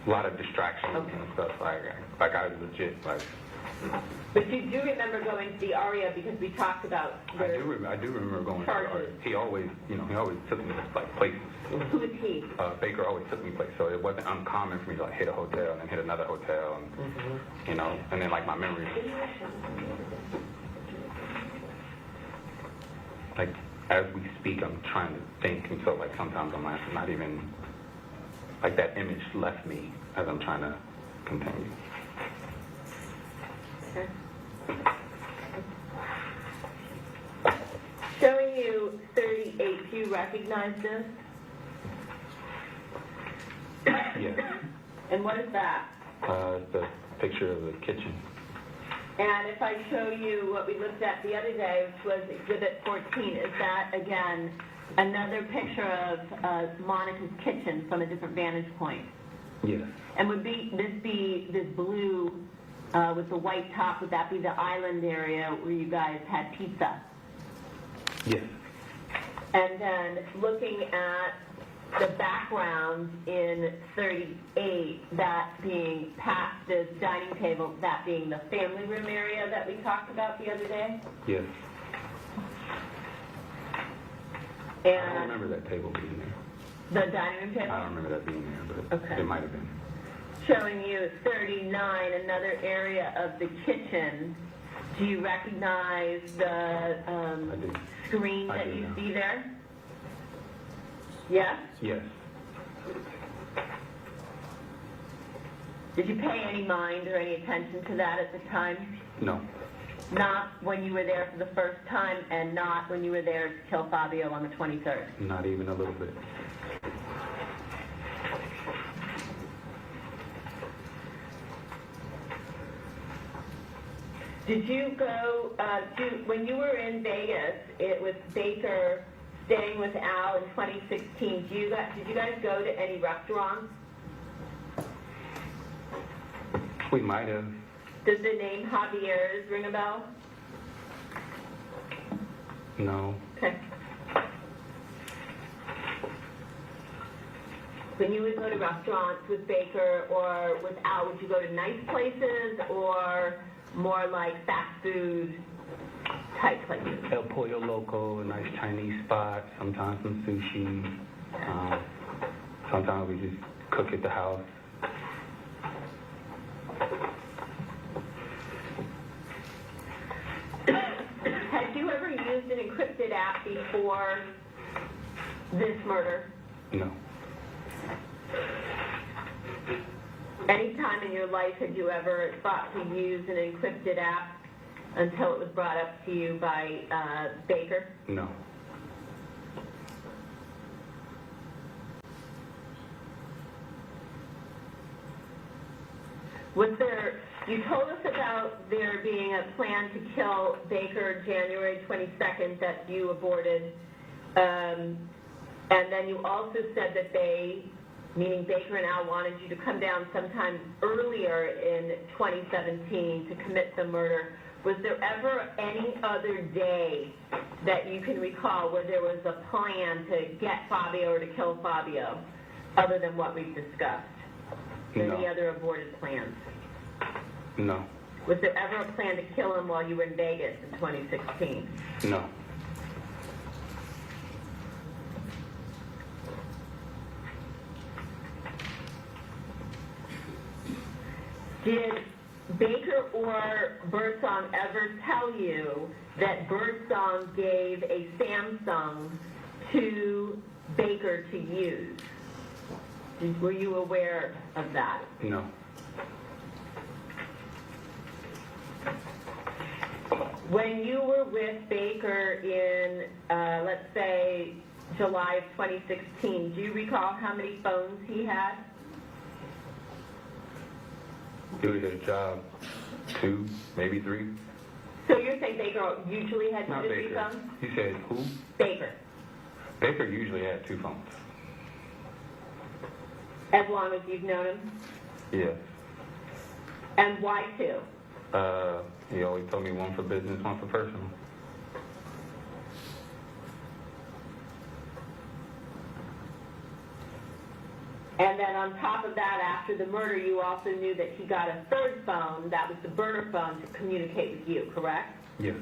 A lot of distractions and stuff. Like I was legit But you do remember going to the Aria because we talked about. I do remember going to the Aria. He always took me to places. Who is he? Baker always took me places, so it wasn't uncommon for me to hit a hotel and then hit another hotel, and and then my memories. As we speak, I'm trying to think, and so sometimes I'm not even that image left me as I'm trying to continue. Okay. Showing you 38, do you recognize this? Yes. And what is that? The picture of the kitchen. And if I show you what we looked at the other day, which was Exhibit 14, is that, again, another picture of Monica's kitchen from a different vantage point? Yes. And would this be this blue with the white top, would that be the island area where you guys had pizza? Yes. And then looking at the background in 38, that being past the dining table, that being the family room area that we talked about the other day? Yes. And I don't remember that table being there. the dining room table? I don't remember that being there, but Okay. it might have been. Showing you 39, another area of the kitchen. Do you recognize the screen that you see there? Yes? Yes. Did you pay any mind or any attention to that at the time? No. Not when you were there for the first time and not when you were there to kill Fabio on the 23rd? Not even a little bit. Did you go when you were in Vegas, it was Baker staying with Al in 2016, did you guys go to any restaurants? We might have. Does the name Javier's ring a bell? No. Okay. When you would go to restaurants with Baker or with Al, would you go to nice places or more like fast food type places? El Pollo Loco, a nice Chinese spot, sometimes some sushi. Sometimes we just cook at the house. Had you ever used an encrypted app before this murder? No. Any time in your life had you ever thought to use an encrypted app until it was brought up to you by Baker? No. Was there, you told us about there being a plan to kill Baker January 22nd that you aborted, and then you also said that they, meaning Baker and Al, wanted you to come down sometime earlier in 2017 to commit the murder. Was there ever any other day that you can recall where there was a plan to get Fabio or to kill Fabio, other than what we've discussed? Any No. other aborted plans? No. Was there ever a plan to kill him while you were in Vegas in 2016? No. Did Baker or Birdsong ever tell you that Birdsong gave a Samsung to Baker to use? Were you aware of that? No. When you were with Baker in, let's say, July of 2016, do you recall how many phones he had? He was at a job 2, maybe 3. So you're saying Baker usually had Not 2 to 3 Baker. phones? You said who? Baker. Baker usually had 2 phones. As long as you've known him? Yes. And why 2? He always told me one for business, one for personal. And then on top of that, after the murder, you also knew that he got a 3rd phone, that was the burner phone, to communicate with you, correct? Yes.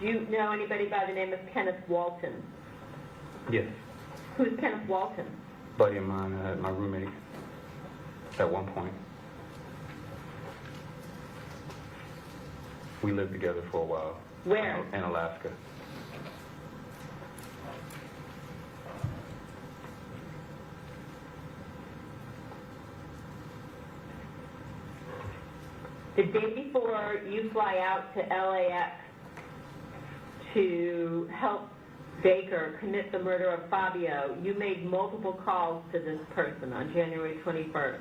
Do you know anybody by the name of Kenneth Walton? Yes. Who's Kenneth Walton? Buddy of mine, my roommate, at one point. We lived together for a while. Where? In Alaska. The day before you fly out to LAX to help Baker commit the murder of Fabio, you made multiple calls to this person on January 21st.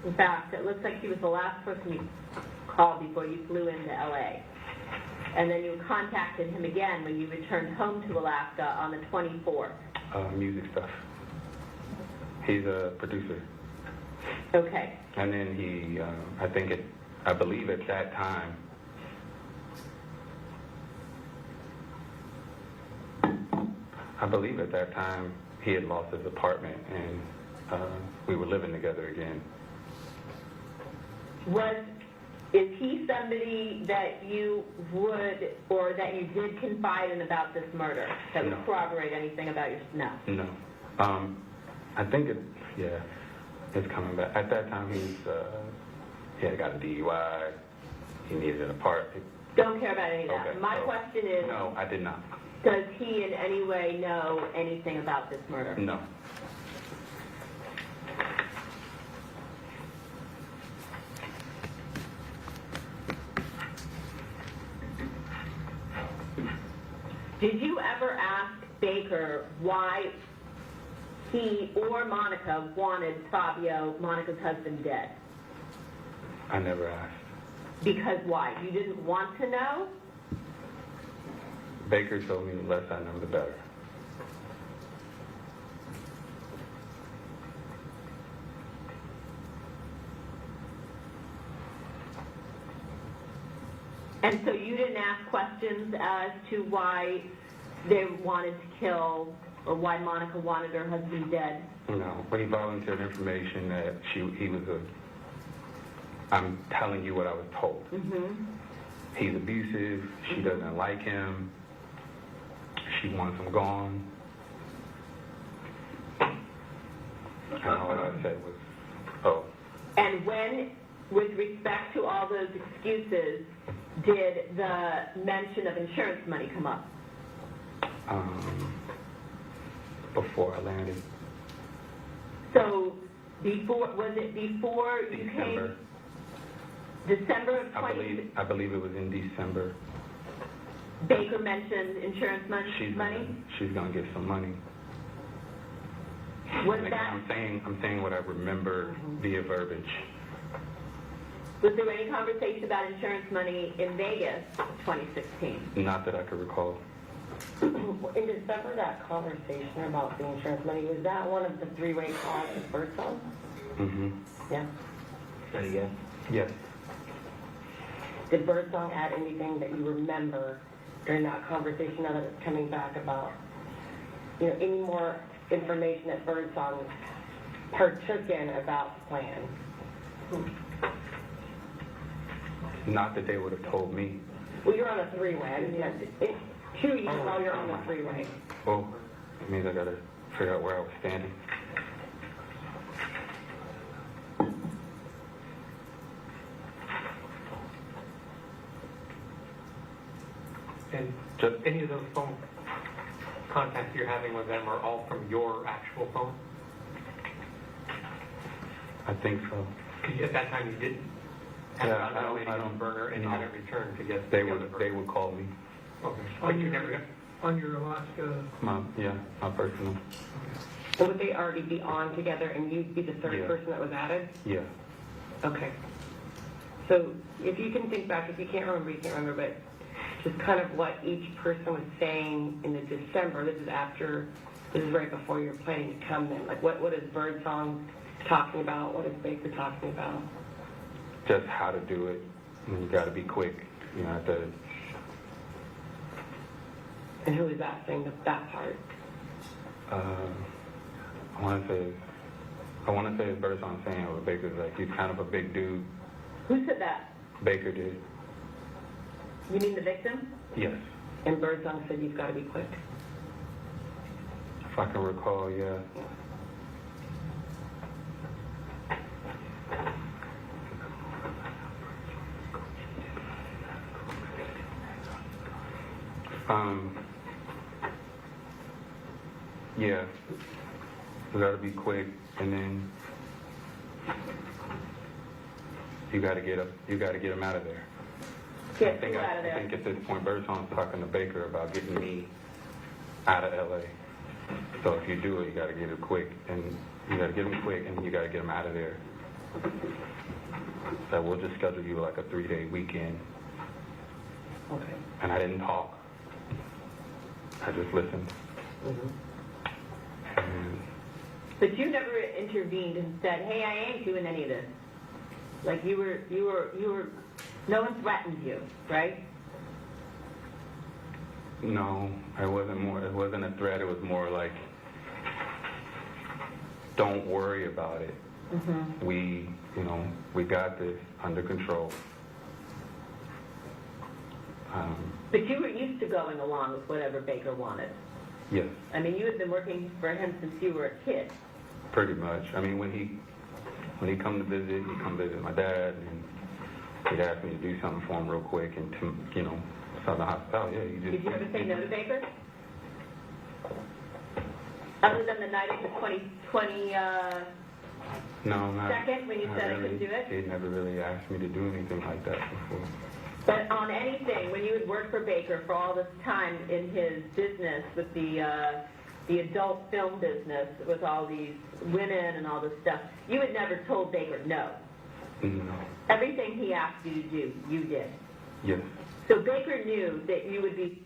In fact, it looks like he was the last person you called before you flew into LA. And then you contacted him again when you returned home to Alaska on the 24th. Music stuff. He's a producer. Okay. And then he, I believe at that time, he had lost his apartment and we were living together again. Is he somebody that you would, or that you did confide in about this murder, that would No. corroborate anything about your, no? No. I think it's coming back. At that time, he had got a DUI. He needed an apartment. Don't care about any of that. Okay, My so- question is, No, I did not. does he in any way know anything about this murder? No. Did you ever ask Baker why he or Monica wanted Fabio, Monica's husband, dead? I never asked. Because why? You didn't want to know? Baker told me the less I know, the better. And so you didn't ask questions as to why they wanted to kill, or why Monica wanted her husband dead? No, but he volunteered information that I'm telling you what I was told. Mm-hmm. He's abusive. She doesn't like him. She wants him gone. And all I said was, oh, And when, with respect to all those excuses, did the mention of insurance money come up? before I landed. So before, was it before you came? December of 20? I believe it was in December. Baker mentioned insurance money? She's gonna get some money. Was And again, that, I'm saying what I remember via verbiage. was there any conversation about insurance money in Vegas 2016? Not that I could recall. In December, that conversation about the insurance money, was that one of the three-way calls with Birdsong? Mm-hmm. Yeah. Yes. Yes. Did Birdsong add anything that you remember during that conversation now that it's coming back about, any more information that Birdsong partook in about the plan? Not that they would have told me. Well, you're on a three-way. I didn't have to, two you while you're on a three-way. Oh, it means I gotta figure out where I was standing. And just any of those phone contacts you're having with them are all from your actual phone? I think so. Because at that time you didn't have Yeah, it on I don't- burner and no. had it returned to get They the other would burner. call me. Okay. But you never got, On your Alaska, My personal. So would they already be on together and you'd be the third Yeah. person that was added? Yeah. Okay. So if you can think back, if you can't remember, you can't remember, but just kind of what each person was saying in the December, this is right before you're planning to come then. Like what is Birdsong talking about? What is Baker talking about? Just how to do it. And you gotta be quick. You have to. And who is that saying that part? I want to say it's Birdsong saying it, but Baker's like, he's kind of a big dude. Who said that? Baker did. You mean the victim? Yes. And Birdsong said you've got to be quick. If I can recall, yeah. Yeah. You gotta be quick, and then you gotta get him out of there. Get who out of I there? think at this point, Birdsong's talking to Baker about getting me out of LA. So if you do it, you gotta get it quick, and you gotta get him quick, and you gotta get him out of there. So we'll just schedule you like a 3-day weekend. Okay. And I didn't talk. I just listened. Mm-hmm. And But you never intervened and said, "Hey, I ain't doing any of this." Like you were. No one threatened you, right? no, it wasn't a threat. It was more like, don't worry about it. Mm-hmm. We got this under control. But you were used to going along with whatever Baker wanted. Yes, I mean, you had been working for him since you were a kid. pretty much. I mean, when he come to visit, he'd come visit my dad, and he'd ask me to do something for him real quick, and Southern hospitality. Yeah, Did you ever say no to Baker? Other than the night of the 2020, No, not. second, when you not said I really. couldn't do it? He never really asked me to do anything like that before. But on anything, when you had worked for Baker for all this time in his business with the adult film business, with all these women and all this stuff, you had never told Baker no. No. Everything he asked you to do, you did. Yes. So Baker knew that you would be.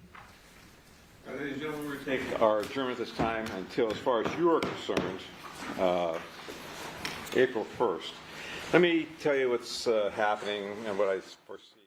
Ladies and gentlemen, we're going to take our adjournment this time until, as far as you are concerned, April 1st. Let me tell you what's happening and what I foresee.